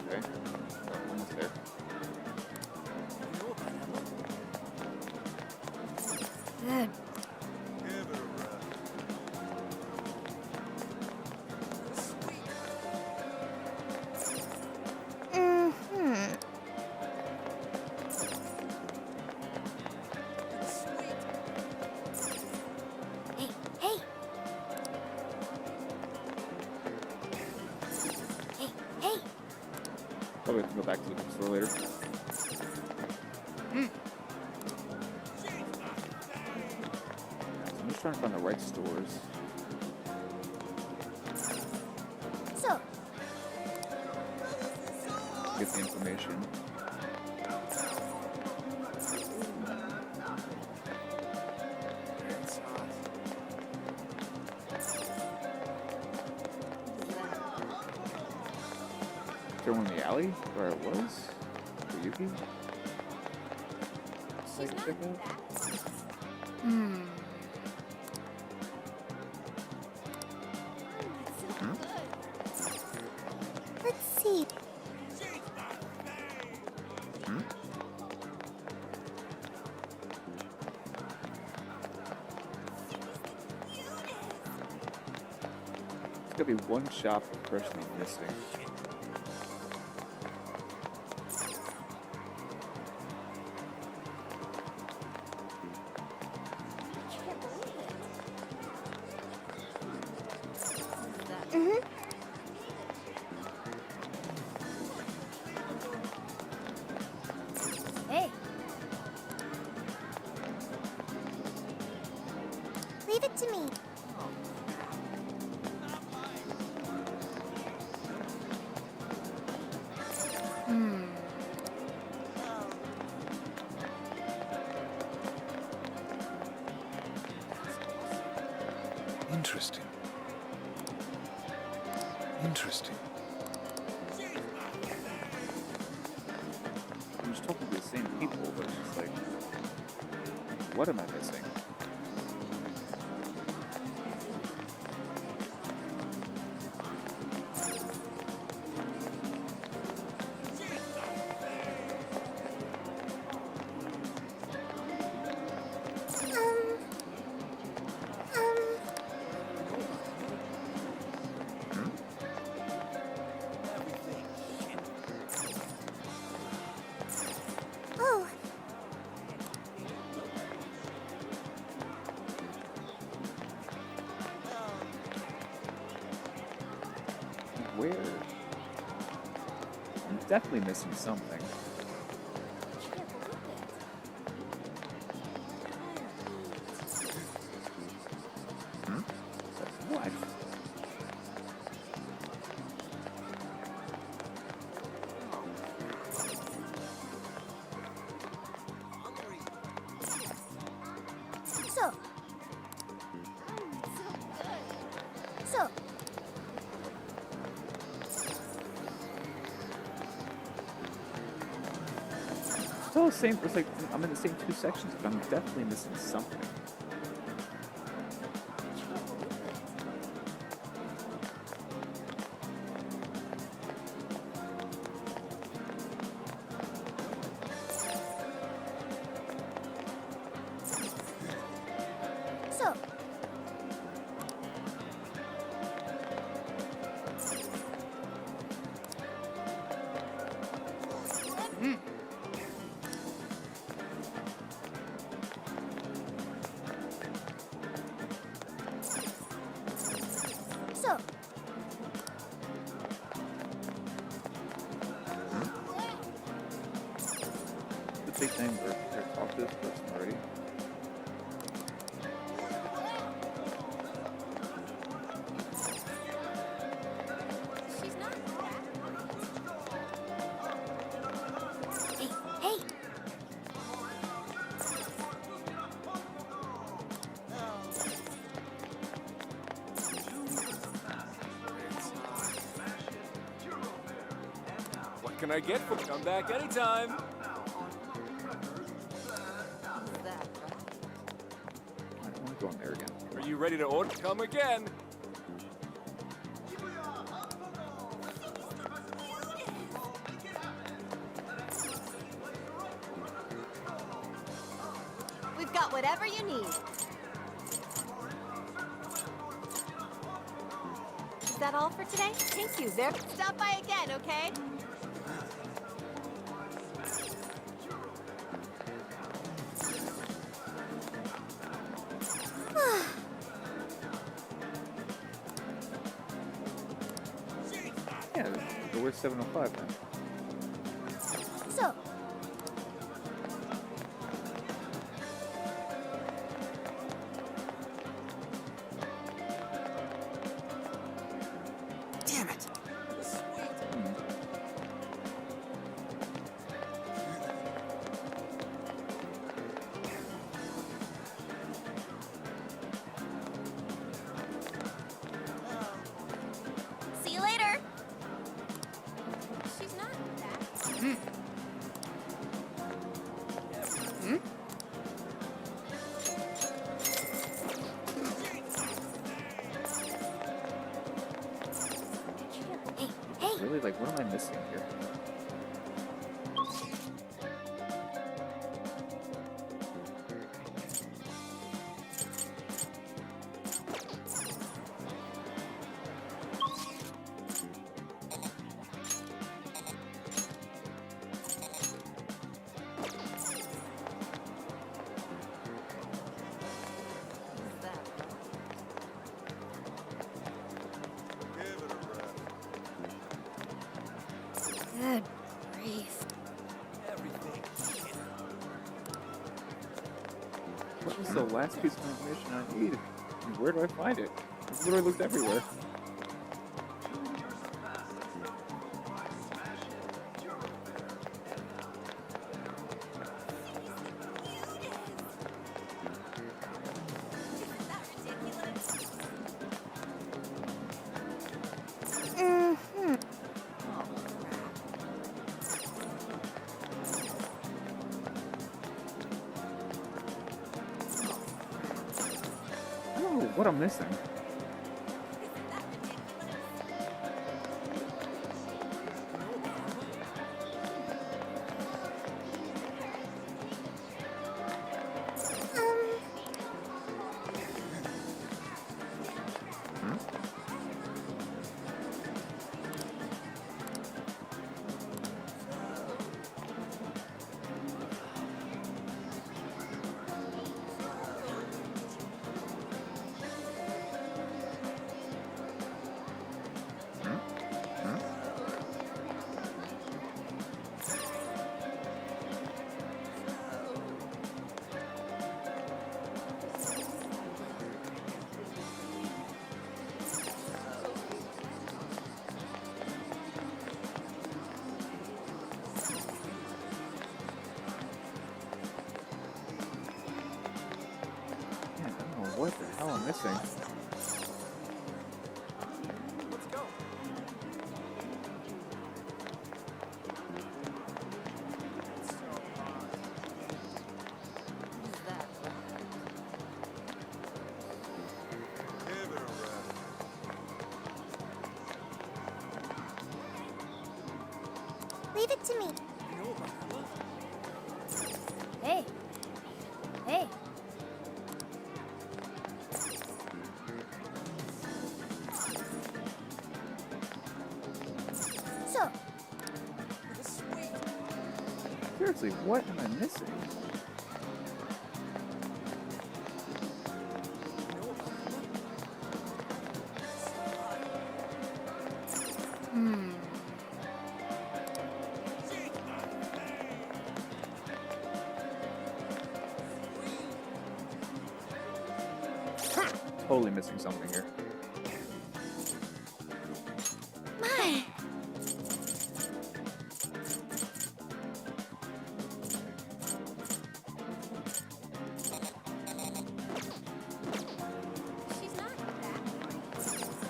Okay. Almost there. Good. Mm-hmm. Hey, hey! Hey, hey! Probably have to go back to the store later. I'm just trying to find the right stores. So, Get the information. Is there one in the alley where it was? For Yuki? Like, check out? hmm. Let's see. There's gotta be one shop per person I'm missing. Mm-hmm. Hey. Leave it to me. Hmm. Interesting. Interesting. I'm just talking to the same people, but it's just like, what am I missing? Oh. Where? I'm definitely missing something. What? So. So. It's all the same. It's like I'm in the same two sections, but I'm definitely missing something. So, The big thing we're talk to this person already. hey, What can I get for come back anytime? I don't want to go in there again. Are you ready to order? Come again. We've got whatever you need. Is that all for today? Thank you. There. Stop by again, okay? Yeah, but we're 7:05 then. so. Damn it! See you later. She's not that. Really, like, what am I missing here? Good grief. What was the last piece of information I need? And where do I find it? I've literally looked everywhere. I don't know what I'm missing. What the hell am I missing? Leave it to me. Hey. Hey. So, Seriously, what am I missing? totally missing something here. My.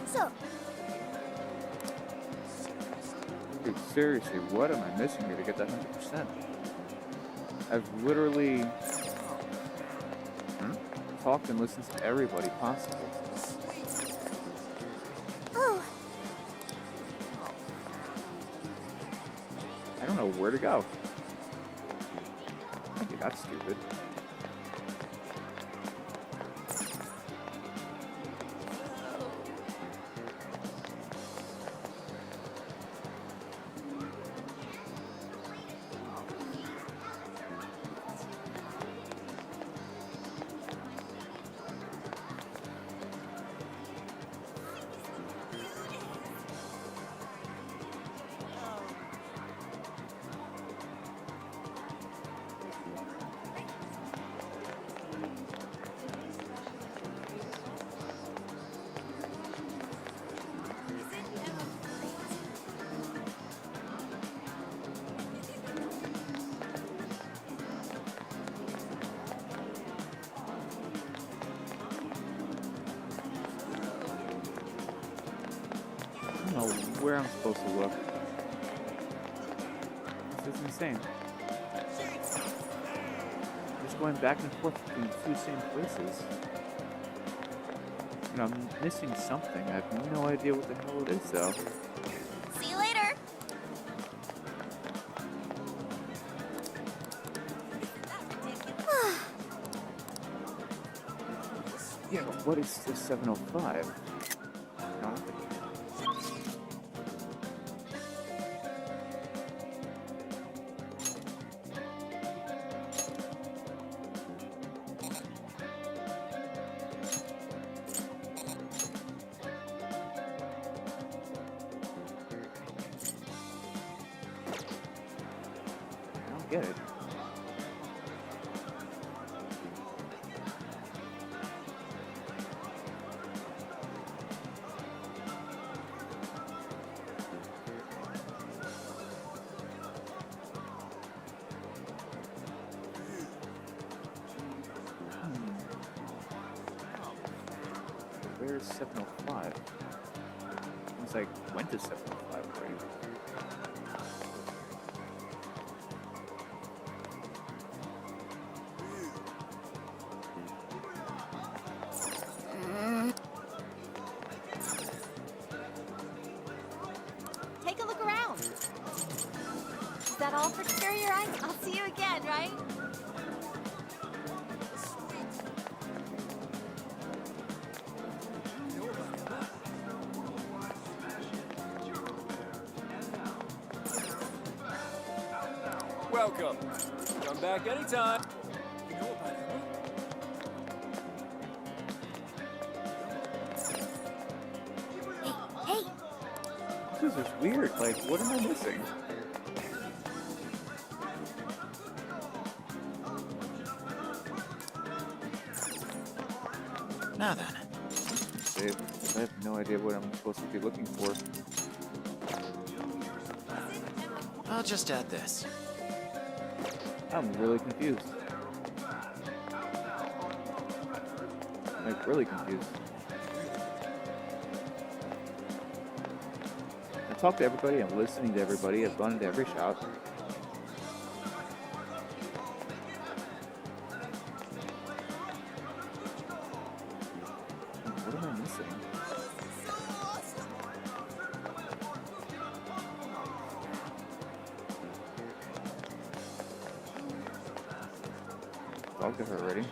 So, Dude, seriously, what am I missing here to get that 100%? I've literally talked and listened to everybody possible. oh, I don't know where to go. Maybe that's stupid. I don't know where I'm supposed to look. This is insane. Just going back and forth between the two same places. And I'm missing something. I have no idea what the hell it is, though. See you later. Yeah, but what is this 705? No, I don't get it. Where's 705? It's like, went to 705 already. Take a look around. Is that all for Carrier Eye? I'll see you again, right? Welcome. Come back anytime. hey, This is just weird. Like, what am I missing? Now then. I have no idea what I'm supposed to be looking for. I'll just add this. I'm really confused. Like, really confused. I talk to everybody, I'm listening to everybody, I've gone into every shop. What am I missing? Talk to her already.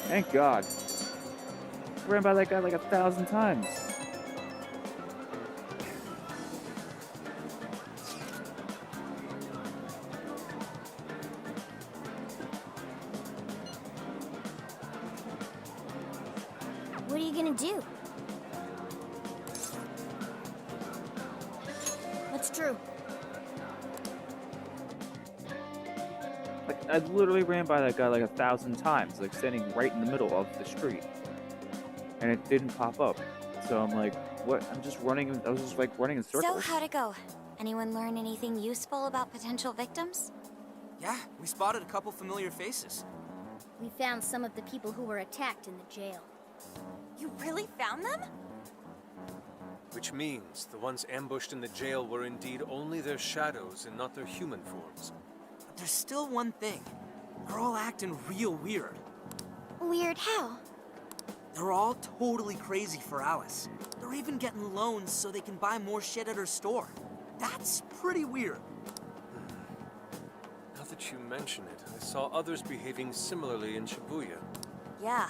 Thank God. I ran by that guy like 1,000 times. What are you gonna do? What's true? Like, I literally ran by that guy like 1,000 times, like standing right in the middle of the street. And it didn't pop up. So I'm like, what? I was just running in circles. So, how'd it go? Anyone learn anything useful about potential victims? Yeah, we spotted a couple familiar faces. We found some of the people who were attacked in the jail. You really found them? Which means the ones ambushed in the jail were indeed only their shadows and not their human forms. But there's still one thing. They're all acting real weird. Weird how? They're all totally crazy for Alice. They're even getting loans so they can buy more shit at her store. That's pretty weird. Now that you mention it, I saw others behaving similarly in Shibuya. Yeah,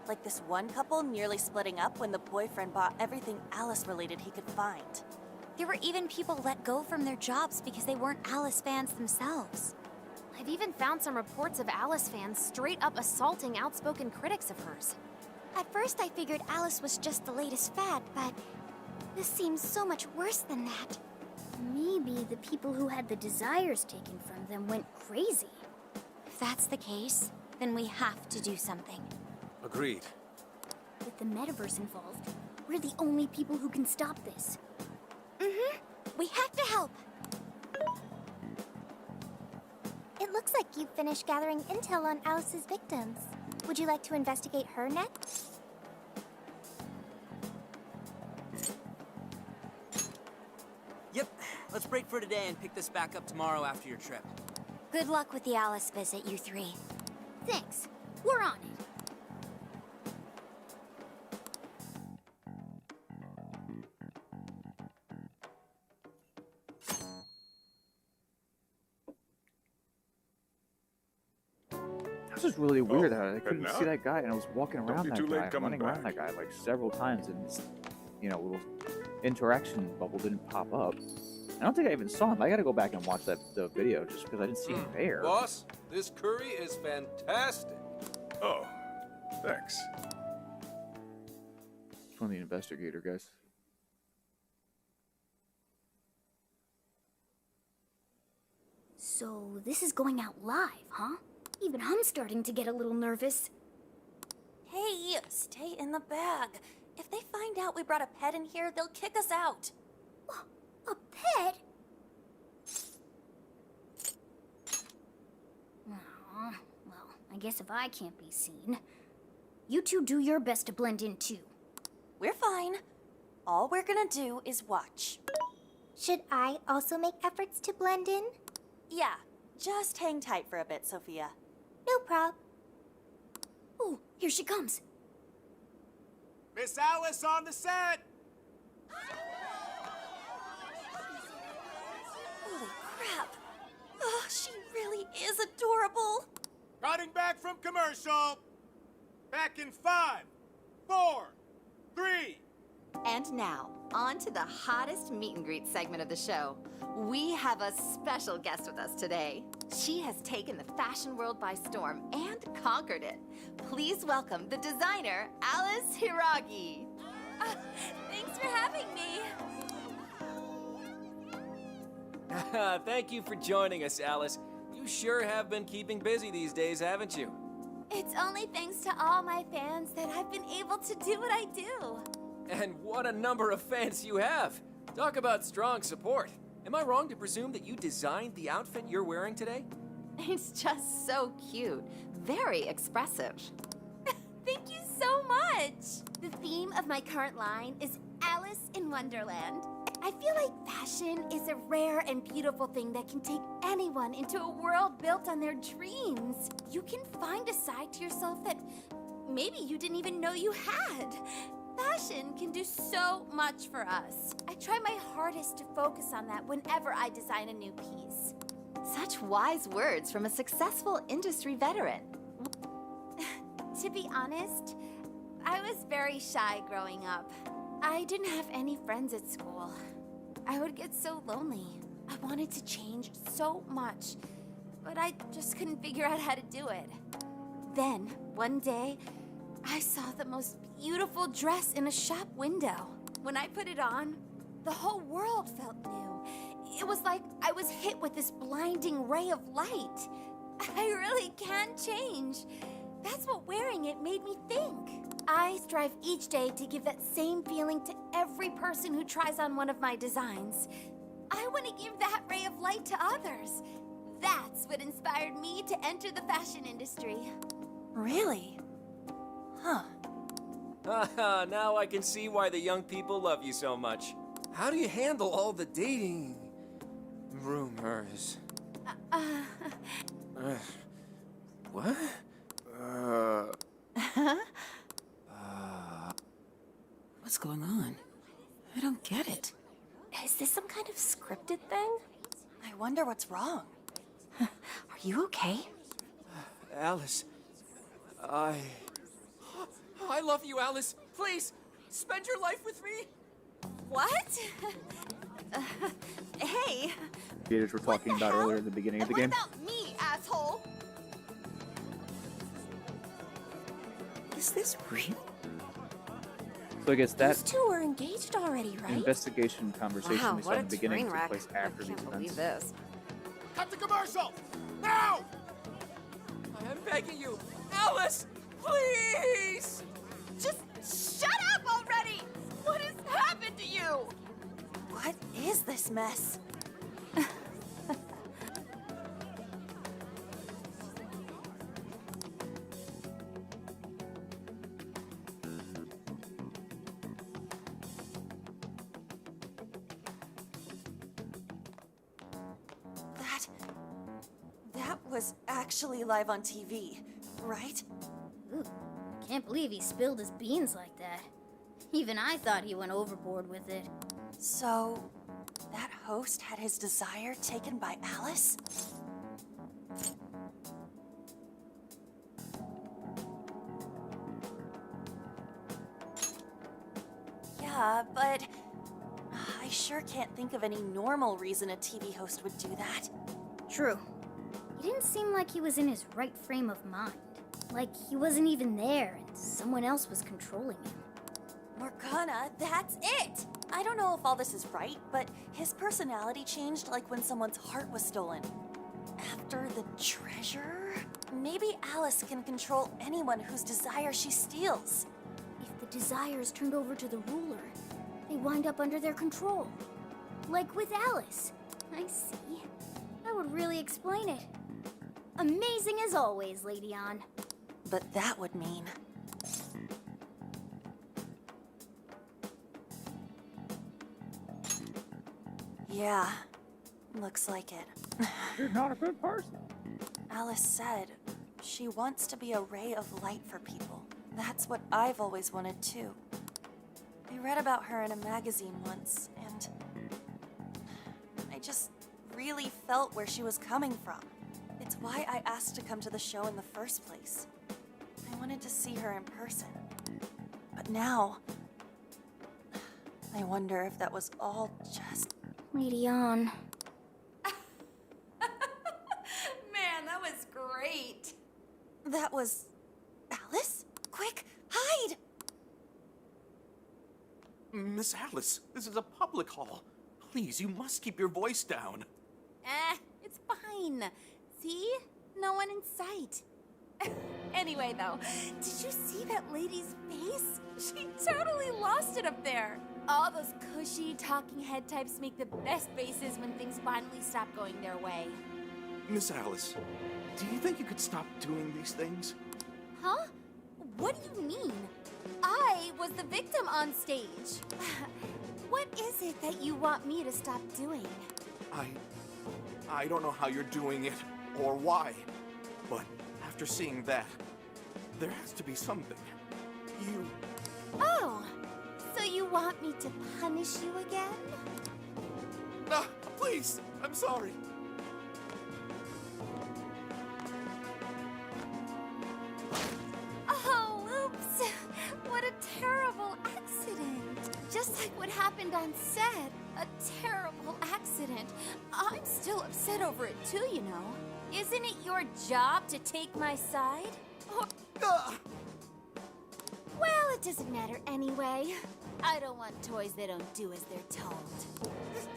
like this one couple nearly splitting up when the boyfriend bought everything Alice-related he could find. There were even people let go from their jobs because they weren't Alice fans themselves. I've even found some reports of Alice fans straight up assaulting outspoken critics of hers. At first I figured Alice was just the latest fad, but this seems so much worse than that. Maybe the people who had the desires taken from them went crazy. If that's the case, then we have to do something. Agreed. With the metaverse involved, we're the only people who can stop this. We have to help. It looks like you've finished gathering intel on Alice's victims. Would you like to investigate her next? Yep, let's break for today and pick this back up tomorrow after your trip. Good luck with the Alice visit, you three. Thanks. We're on it. This is really weird. Oh, I couldn't heading see out? that guy, and I was walking Don't around be that too late guy, coming running around that back. guy like several times, and this, little interaction bubble didn't pop up. I don't think I even saw him. I got to go back and watch the video just because I didn't see him there. Boss, this curry is fantastic. Oh, thanks. From the investigator, guys. So this is going out live, huh? Even I'm starting to get a little nervous. Hey, stay in the bag. If they find out we brought a pet in here, they'll kick us out. A pet? Aw, well, I guess if I can't be seen, you two do your best to blend in too. We're fine. All we're gonna do is watch. Should I also make efforts to blend in? Yeah, just hang tight for a bit, Sophia. No prob. Oh, here she comes. Miss Alice on the set! Holy crap. Oh, she really is adorable. Cutting back from commercial. Back in 5, 4, 3. And now, on to the hottest meet and greet segment of the show. We have a special guest with us today. She has taken the fashion world by storm and conquered it. Please welcome the designer, Alice Hiragi. Thanks for having me. Thank you for joining us, Alice. You sure have been keeping busy these days, haven't you? It's only thanks to all my fans that I've been able to do what I do. And what a number of fans you have. Talk about strong support. Am I wrong to presume that you designed the outfit you're wearing today? It's just so cute. Very expressive. Thank you so much. The theme of my current line is Alice in Wonderland. I feel like fashion is a rare and beautiful thing that can take anyone into a world built on their dreams. You can find a side to yourself that maybe you didn't even know you had. Fashion can do so much for us. I try my hardest to focus on that whenever I design a new piece. Such wise words from a successful industry veteran. To be honest, I was very shy growing up. I didn't have any friends at school. I would get so lonely. I wanted to change so much, but I just couldn't figure out how to do it. Then, one day, I saw the most beautiful dress in a shop window. When I put it on, the whole world felt new. It was like I was hit with this blinding ray of light. I really can change. That's what wearing it made me think. I strive each day to give that same feeling to every person who tries on one of my designs. I want to give that ray of light to others. That's what inspired me to enter the fashion industry. Really? Huh. Haha, now I can see why the young people love you so much. How do you handle all the dating rumors? What? What's going on? I don't get it. Is this some kind of scripted thing? I wonder what's wrong. Are you okay? Alice, I love you, Alice. Please, spend your life with me. What? Hey. Creators were talking about earlier in the beginning of the game. What about me, asshole? Is this real? So I guess that Those two were engaged already, right? investigation conversation Wow, we saw what in a the beginning train took wreck. place after I these can't believe events. this. Cut the commercial! Now! I am begging you, Alice, please. Just shut up already! What has happened to you? What is this mess? That was actually live on TV, right? Ooh, can't believe he spilled his beans like that. Even I thought he went overboard with it. So, that host had his desire taken by Alice? Yeah, but I sure can't think of any normal reason a TV host would do that. True. He didn't seem like he was in his right frame of mind. Like he wasn't even there and someone else was controlling him. Morgana, that's it! I don't know if all this is right, but his personality changed like when someone's heart was stolen. After the treasure? Maybe Alice can control anyone whose desire she steals. If the desire is turned over to the ruler, they wind up under their control. Like with Alice. I see. That would really explain it. Amazing as always, Lady On. But that would mean... Yeah, looks like it. You're not a good person. Alice said she wants to be a ray of light for people. That's what I've always wanted too. I read about her in a magazine once, and I just really felt where she was coming from. It's why I asked to come to the show in the first place. I wanted to see her in person. But now, I wonder if that was all just... Lady On. Man, that was great. That was... Alice? Quick, hide! Miss Alice, this is a public hall. Please, you must keep your voice down. It's fine. See? No one in sight. Anyway, though, did you see that lady's face? She totally lost it up there. All those cushy talking head types make the best faces when things finally stop going their way. Miss Alice, do you think you could stop doing these things? Huh? What do you mean? I was the victim on stage. What is it that you want me to stop doing? I don't know how you're doing it or why, but after seeing that, there has to be something. You... Oh, so you want me to punish you again? No, please, I'm sorry. Oh, happened on set. A terrible accident. I'm still upset over it too, you know. Isn't it your job to take my side? Well, it doesn't matter anyway. I don't want toys that don't do as they're told.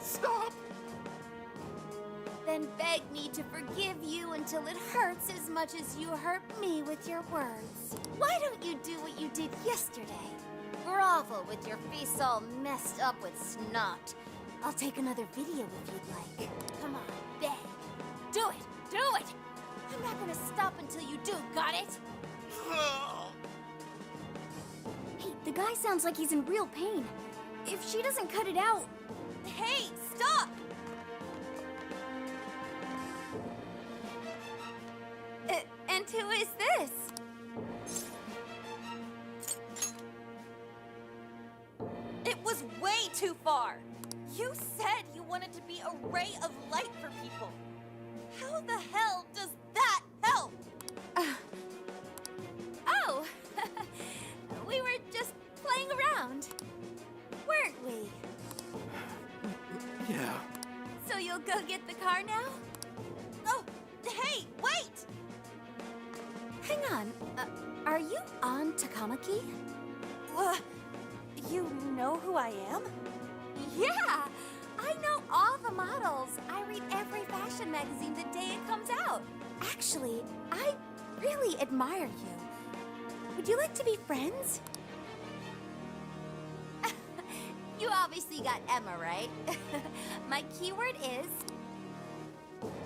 Stop! Then beg me to forgive you until it hurts as much as you hurt me with your words. Why don't you do what you did yesterday? Grovel with your face all messed up with snot. I'll take another video if you'd like. Come on, beg. Do it! Do it! I'm not gonna stop until you do, got it? Hey, the guy sounds like he's in real pain. If she doesn't cut it out... Hey, stop! And who is this? It was way too far. You said you wanted to be a ray of light for people. How the hell does that help? Oh! We were just playing around. Weren't we? Yeah. So you'll go get the car now? Oh, hey, wait! Hang on. Are you on Takamaki? You know who I am? Yeah! I know all the models. I read every fashion magazine the day it comes out. Actually, I really admire you. Would you like to be friends? You obviously got Emma, right? My keyword is...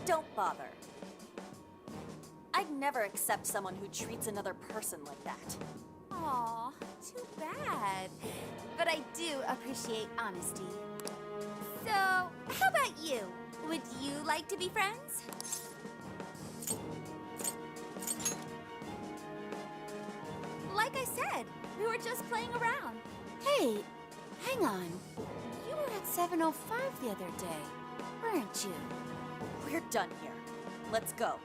Don't bother. I'd never accept someone who treats another person like that. Aw, too bad. But I do appreciate honesty. So, how about you? Would you like to be friends? Like I said, we were just playing around. Hey, hang on. You were at 705 the other day, weren't you? We're done here. Let's go.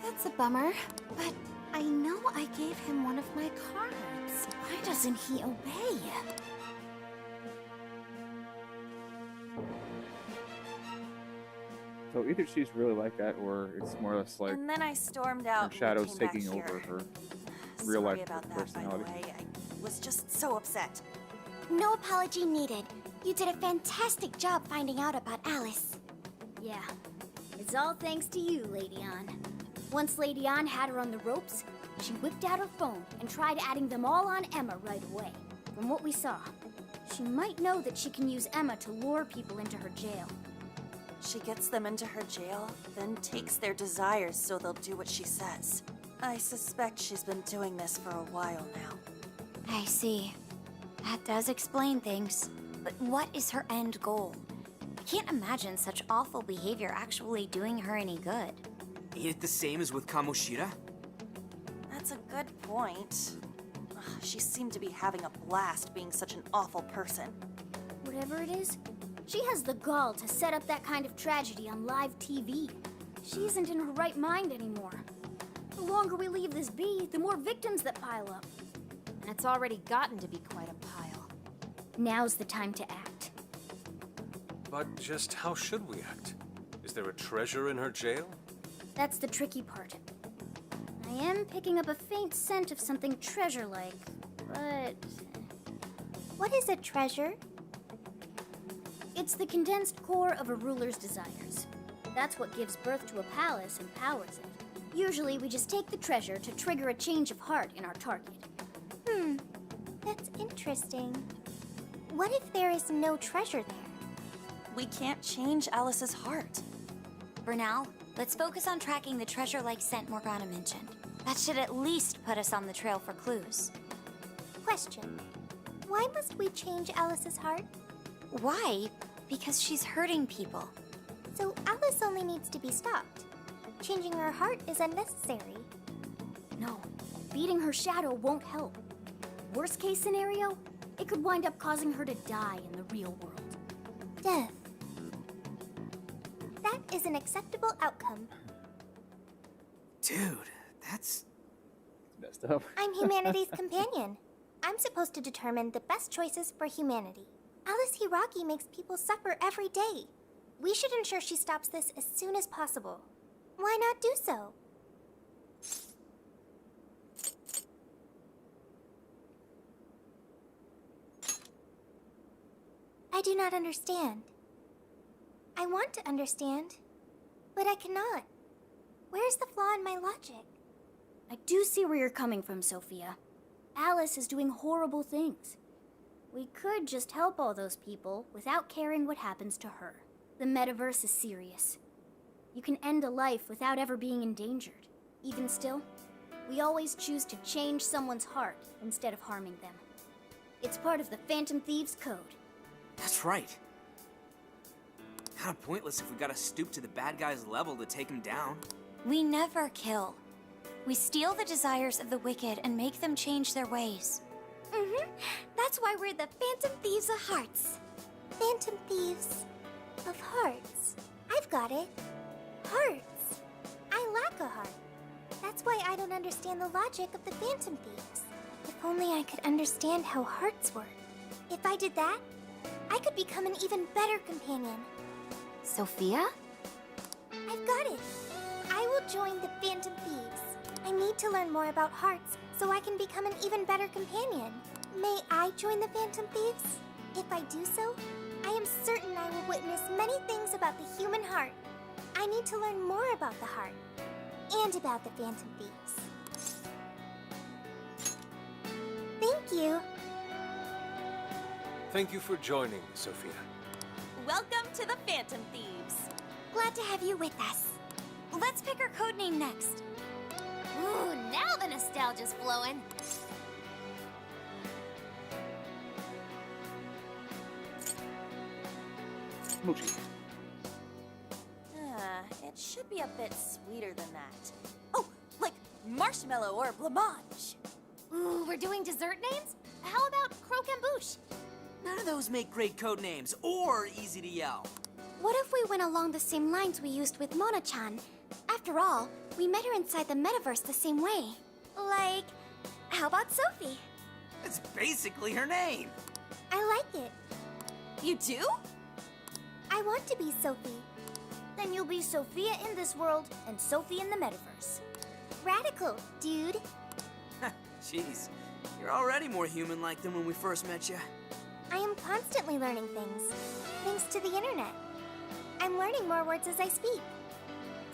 That's a bummer, but I know I gave him one of my cards. Why doesn't he obey? So either she's really like that, or it's more or less like And then I stormed her out. and shadow's came back taking here. over her real Sorry life about that, personality. by the way. I was just so upset. No apology needed. You did a fantastic job finding out about Alice. Yeah, it's all thanks to you, Lady Ann. Once Lady Ann had her on the ropes, she whipped out her phone and tried adding them all on Emma right away. From what we saw, she might know that she can use Emma to lure people into her jail. She gets them into her jail, then takes their desires so they'll do what she says. I suspect she's been doing this for a while now. I see. That does explain things. But what is her end goal? I can't imagine such awful behavior actually doing her any good. Ain't it the same as with Kamoshida? That's a good point. Ugh, she seemed to be having a blast being such an awful person. Whatever it is, she has the gall to set up that kind of tragedy on live TV. She isn't in her right mind anymore. The longer we leave this be, the more victims that pile up. And it's already gotten to be quite a pile. Now's the time to act. But just how should we act? Is there a treasure in her jail? That's the tricky part. I am picking up a faint scent of something treasure-like, but... What is a treasure? It's the condensed core of a ruler's desires. That's what gives birth to a palace and powers it. Usually, we just take the treasure to trigger a change of heart in our target. That's interesting. What if there is no treasure there? We can't change Alice's heart. For now, let's focus on tracking the treasure-like scent Morgana mentioned. That should at least put us on the trail for clues. Question. Why must we change Alice's heart? Why? Because she's hurting people. So Alice only needs to be stopped. Changing her heart is unnecessary. No, beating her shadow won't help. Worst case scenario, it could wind up causing her to die in the real world. Death. That is an acceptable outcome. Dude, that's messed up. I'm humanity's companion. I'm supposed to determine the best choices for humanity. Alice Hiraki makes people suffer every day. We should ensure she stops this as soon as possible. Why not do so? I do not understand. I want to understand, but I cannot. Where's the flaw in my logic? I do see where you're coming from, Sophia. Alice is doing horrible things. We could just help all those people without caring what happens to her. The metaverse is serious. You can end a life without ever being endangered. Even still, we always choose to change someone's heart instead of harming them. It's part of the Phantom Thieves Code. That's right. Kinda pointless if we gotta stoop to the bad guy's level to take him down. We never kill. We steal the desires of the wicked and make them change their ways. That's why we're the Phantom Thieves of Hearts. Phantom Thieves of Hearts. I've got it. Hearts. I lack a heart. That's why I don't understand the logic of the Phantom Thieves. If only I could understand how hearts work. If I did that, I could become an even better companion. Sophia? I've got it. I will join the Phantom Thieves. I need to learn more about hearts so I can become an even better companion. May I join the Phantom Thieves? If I do so, I am certain I will witness many things about the human heart. I need to learn more about the heart and about the Phantom Thieves. Thank you. Thank you for joining, Sophia. Welcome to the Phantom Thieves. Glad to have you with us. Let's pick our codename next. Ooh, now the nostalgia's flowing. Mochi. It should be a bit sweeter than that. Oh, like marshmallow or blancmange. Ooh, we're doing dessert names? How about croquembouche? None of those make great code names or easy to yell. What if we went along the same lines we used with Mona-chan? After all, we met her inside the metaverse the same way. Like, how about Sophie? It's basically her name. I like it. You do? I want to be Sophie. Then you'll be Sophia in this world and Sophie in the metaverse. Radical, dude. Jeez, you're already more human-like than when we first met you. I am constantly learning things, thanks to the internet. I'm learning more words as I speak.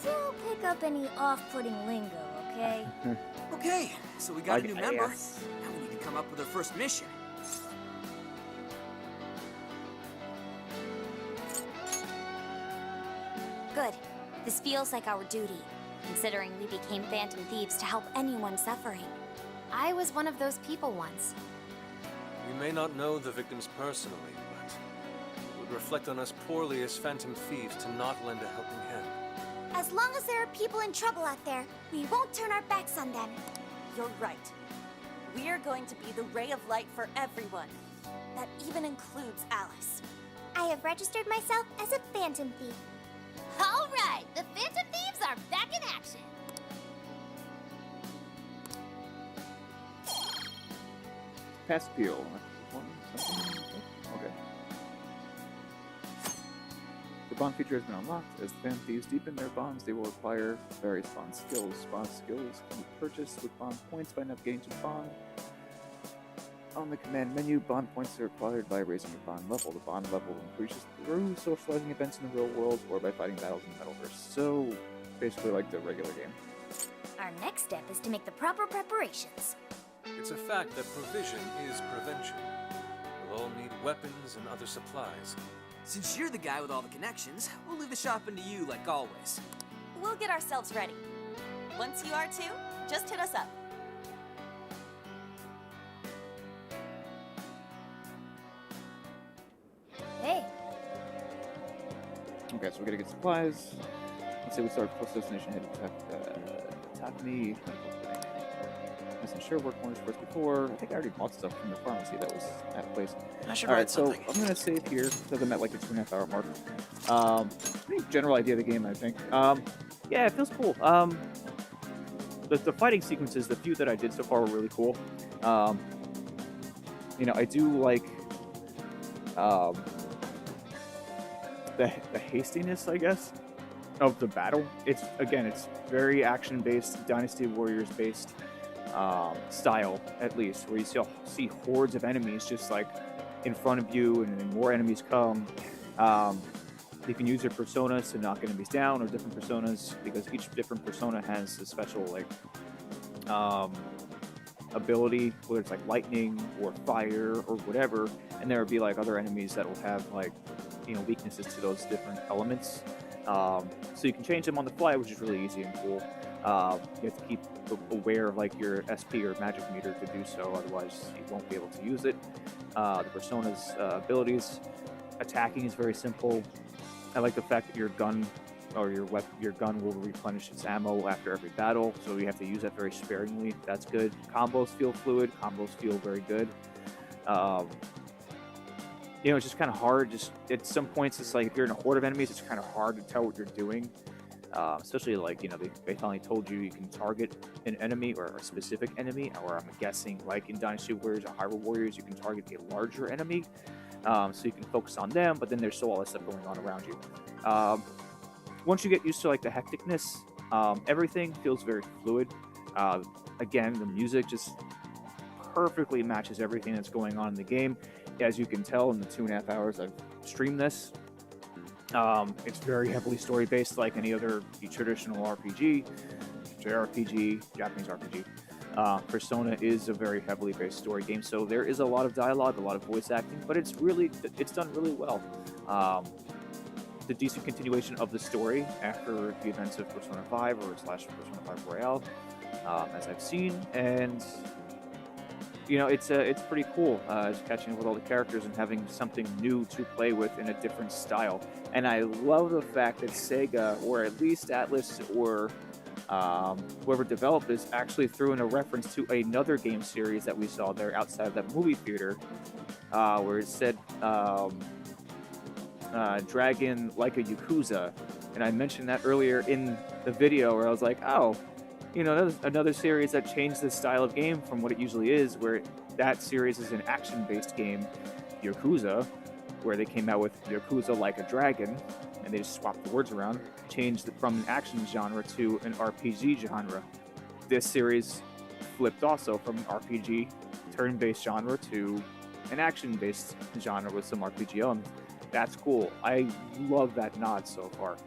Don't pick up any off-putting lingo, okay? Okay, so we got a new member. Yes. Now we need to come up with our first mission. Good. This feels like our duty, considering we became Phantom Thieves to help anyone suffering. I was one of those people once. We may not know the victims personally, but it would reflect on us poorly as Phantom Thieves to not lend a helping hand. As long as there are people in trouble out there, we won't turn our backs on them. You're right. We are going to be the ray of light for everyone. That even includes Alice. I have registered myself as a Phantom Thief. All right, the Phantom Thieves are back in action. Pass appeal. Okay. The bond feature has been unlocked. As the Phantom Thieves deepen their bonds, they will acquire various bond skills. Bond skills can be purchased with bond points by navigating to bond. On the command menu, bond points are acquired by raising your bond level. The bond level increases through socializing events in the real world or by fighting battles in the metaverse. So, basically like the regular game. Our next step is to make the proper preparations. It's a fact that provision is prevention. We'll all need weapons and other supplies. Since you're the guy with all the connections, we'll leave the shopping to you like always. We'll get ourselves ready. Once you are too, just hit us up. Hey. Okay, so we gotta get supplies. Let's say we start close destination, head to Tatami. Wasn't sure work corners first before. I think I already bought stuff from the pharmacy that was at the place. I should Alright, write so something. I'm gonna save here because I'm at like the 2.5 hour mark. Pretty general idea of the game, I think. Yeah, it feels cool. the fighting sequences, the few that I did so far, were really cool. You know, I do like the hastiness, I guess, of the battle. It's very action-based, Dynasty Warriors based style, at least, where you see hordes of enemies just like in front of you, and then more enemies come. You can use your personas to knock enemies down, or different personas, because each different persona has a special like ability, whether it's like lightning or fire or whatever, and there will be like other enemies that will have like, you know, weaknesses to those different elements. So you can change them on the fly, which is really easy and cool. You have to keep aware of like your SP or magic meter to do so, otherwise you won't be able to use it. The persona's abilities, attacking is very simple. I like the fact that your gun or your gun will replenish its ammo after every battle, so you have to use that very sparingly. That's good. Combos feel fluid. Combos feel very good. You know, it's just kind of hard. Just at some points, it's like if you're in a horde of enemies, it's kind of hard to tell what you're doing. Especially like, you know, they finally told you can target an enemy or a specific enemy, or I'm guessing like in Dynasty Warriors or Hyrule Warriors, you can target a larger enemy, so you can focus on them. But then there's still all that stuff going on around you. Once you get used to like the hecticness, everything feels very fluid. Again, the music just perfectly matches everything that's going on in the game. As you can tell in the 2.5 hours I've streamed this, it's very heavily story-based, like any other traditional RPG, JRPG, Japanese RPG. Persona is a very heavily based story game, so there is a lot of dialogue, a lot of voice acting, but it's done really well. The decent continuation of the story after the events of Persona 5 or / Persona 5 Royale, as I've seen, and you know, it's pretty cool just catching up with all the characters and having something new to play with in a different style. And I love the fact that Sega, or at least Atlus, or whoever developed this, actually threw in a reference to another game series that we saw there outside of that movie theater, where it said Dragon like a Yakuza. And I mentioned that earlier in the video, where I was like, oh, you know, that's another series that changed the style of game from what it usually is, where that series is an action-based game, Yakuza, where they came out with Yakuza Like a Dragon, and they just swapped the words around, changed it from an action genre to an RPG genre. This series flipped also from an RPG turn-based genre to an action-based genre with some RPG elements. That's cool. I love that nod so far.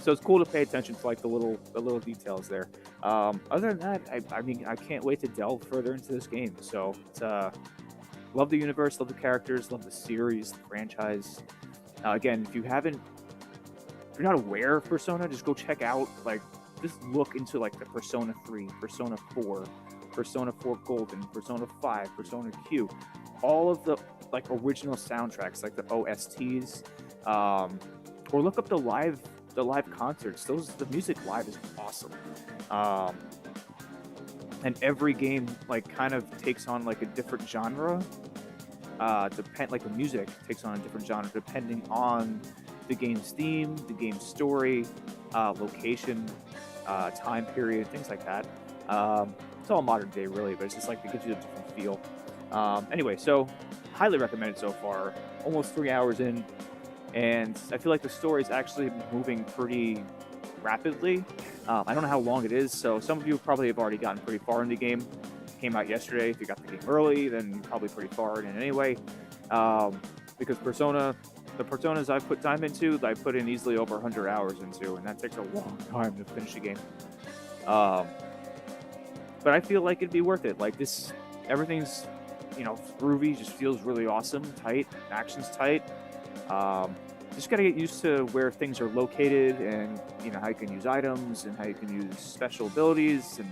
So it's cool to pay attention to like the little details there. Other than that, I mean, I can't wait to delve further into this game. So it's, love the universe, love the characters, love the series, the franchise. Again, if you're not aware of Persona, just go check out, like, just look into like the Persona 3, Persona 4, Persona 4 Golden, Persona 5, Persona Q, all of the like original soundtracks, like the OSTs, or look up the live concerts. The music live is awesome. And every game like kind of takes on like a different genre. Like the music takes on a different genre depending on the game's theme, the game's story, location, time period, things like that. It's all modern day really, but it's just like it gives you a different feel. Anyway, so highly recommended so far. Almost 3 hours in, and I feel like the story is actually moving pretty rapidly. I don't know how long it is, so some of you probably have already gotten pretty far in the game. It came out yesterday. If you got the game early, then you're probably pretty far in it anyway. Because the Personas I've put time into, I put in easily over 100 hours into, and that takes a long time to finish a game. But I feel like it'd be worth it. Like this, everything's, you know, groovy, just feels really awesome, tight, action's tight. Just gotta get used to where things are located, and you know how you can use items and how you can use special abilities and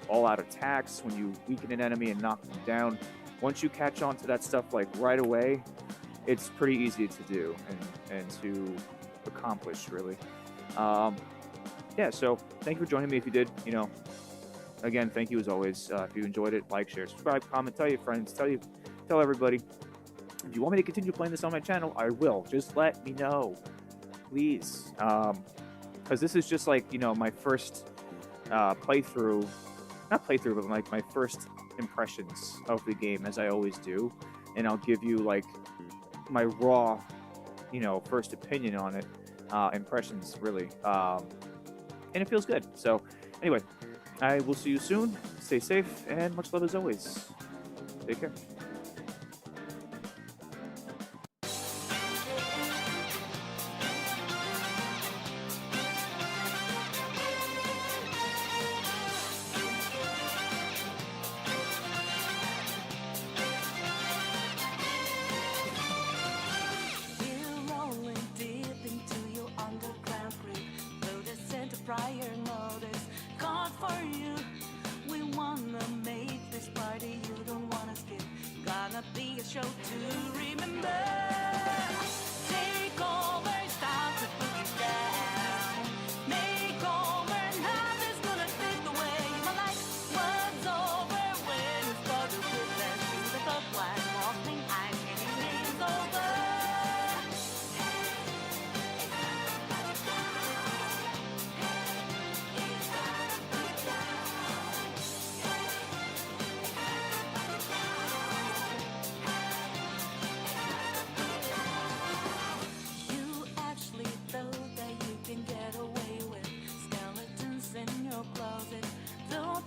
all-out attacks when you weaken an enemy and knock them down. Once you catch on to that stuff like right away, it's pretty easy to do and to accomplish really. Yeah, so thank you for joining me. If you did, you know, again, thank you as always. If you enjoyed it, like, share, subscribe, comment, tell your friends, tell everybody. If you want me to continue playing this on my channel, I will. Just let me know, please. Because this is just like, you know, my first playthrough, not playthrough, but like my first impressions of the game, as I always do, and I'll give you like my raw, first opinion on it, impressions really, and it feels good. So, anyway, I will see you soon. Stay safe, and much love as always. Take care. Prior notice called for you. We wanna make this party you don't wanna skip. Gonna be a show to remember. Take over, start to boogie down. Make over, nothing's gonna take away my life. Was over when it started with that shoe that felt like walking. I'm getting things over.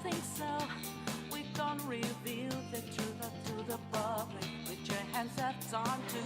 Think so. We can't reveal the truth up to the public. With your hands up on to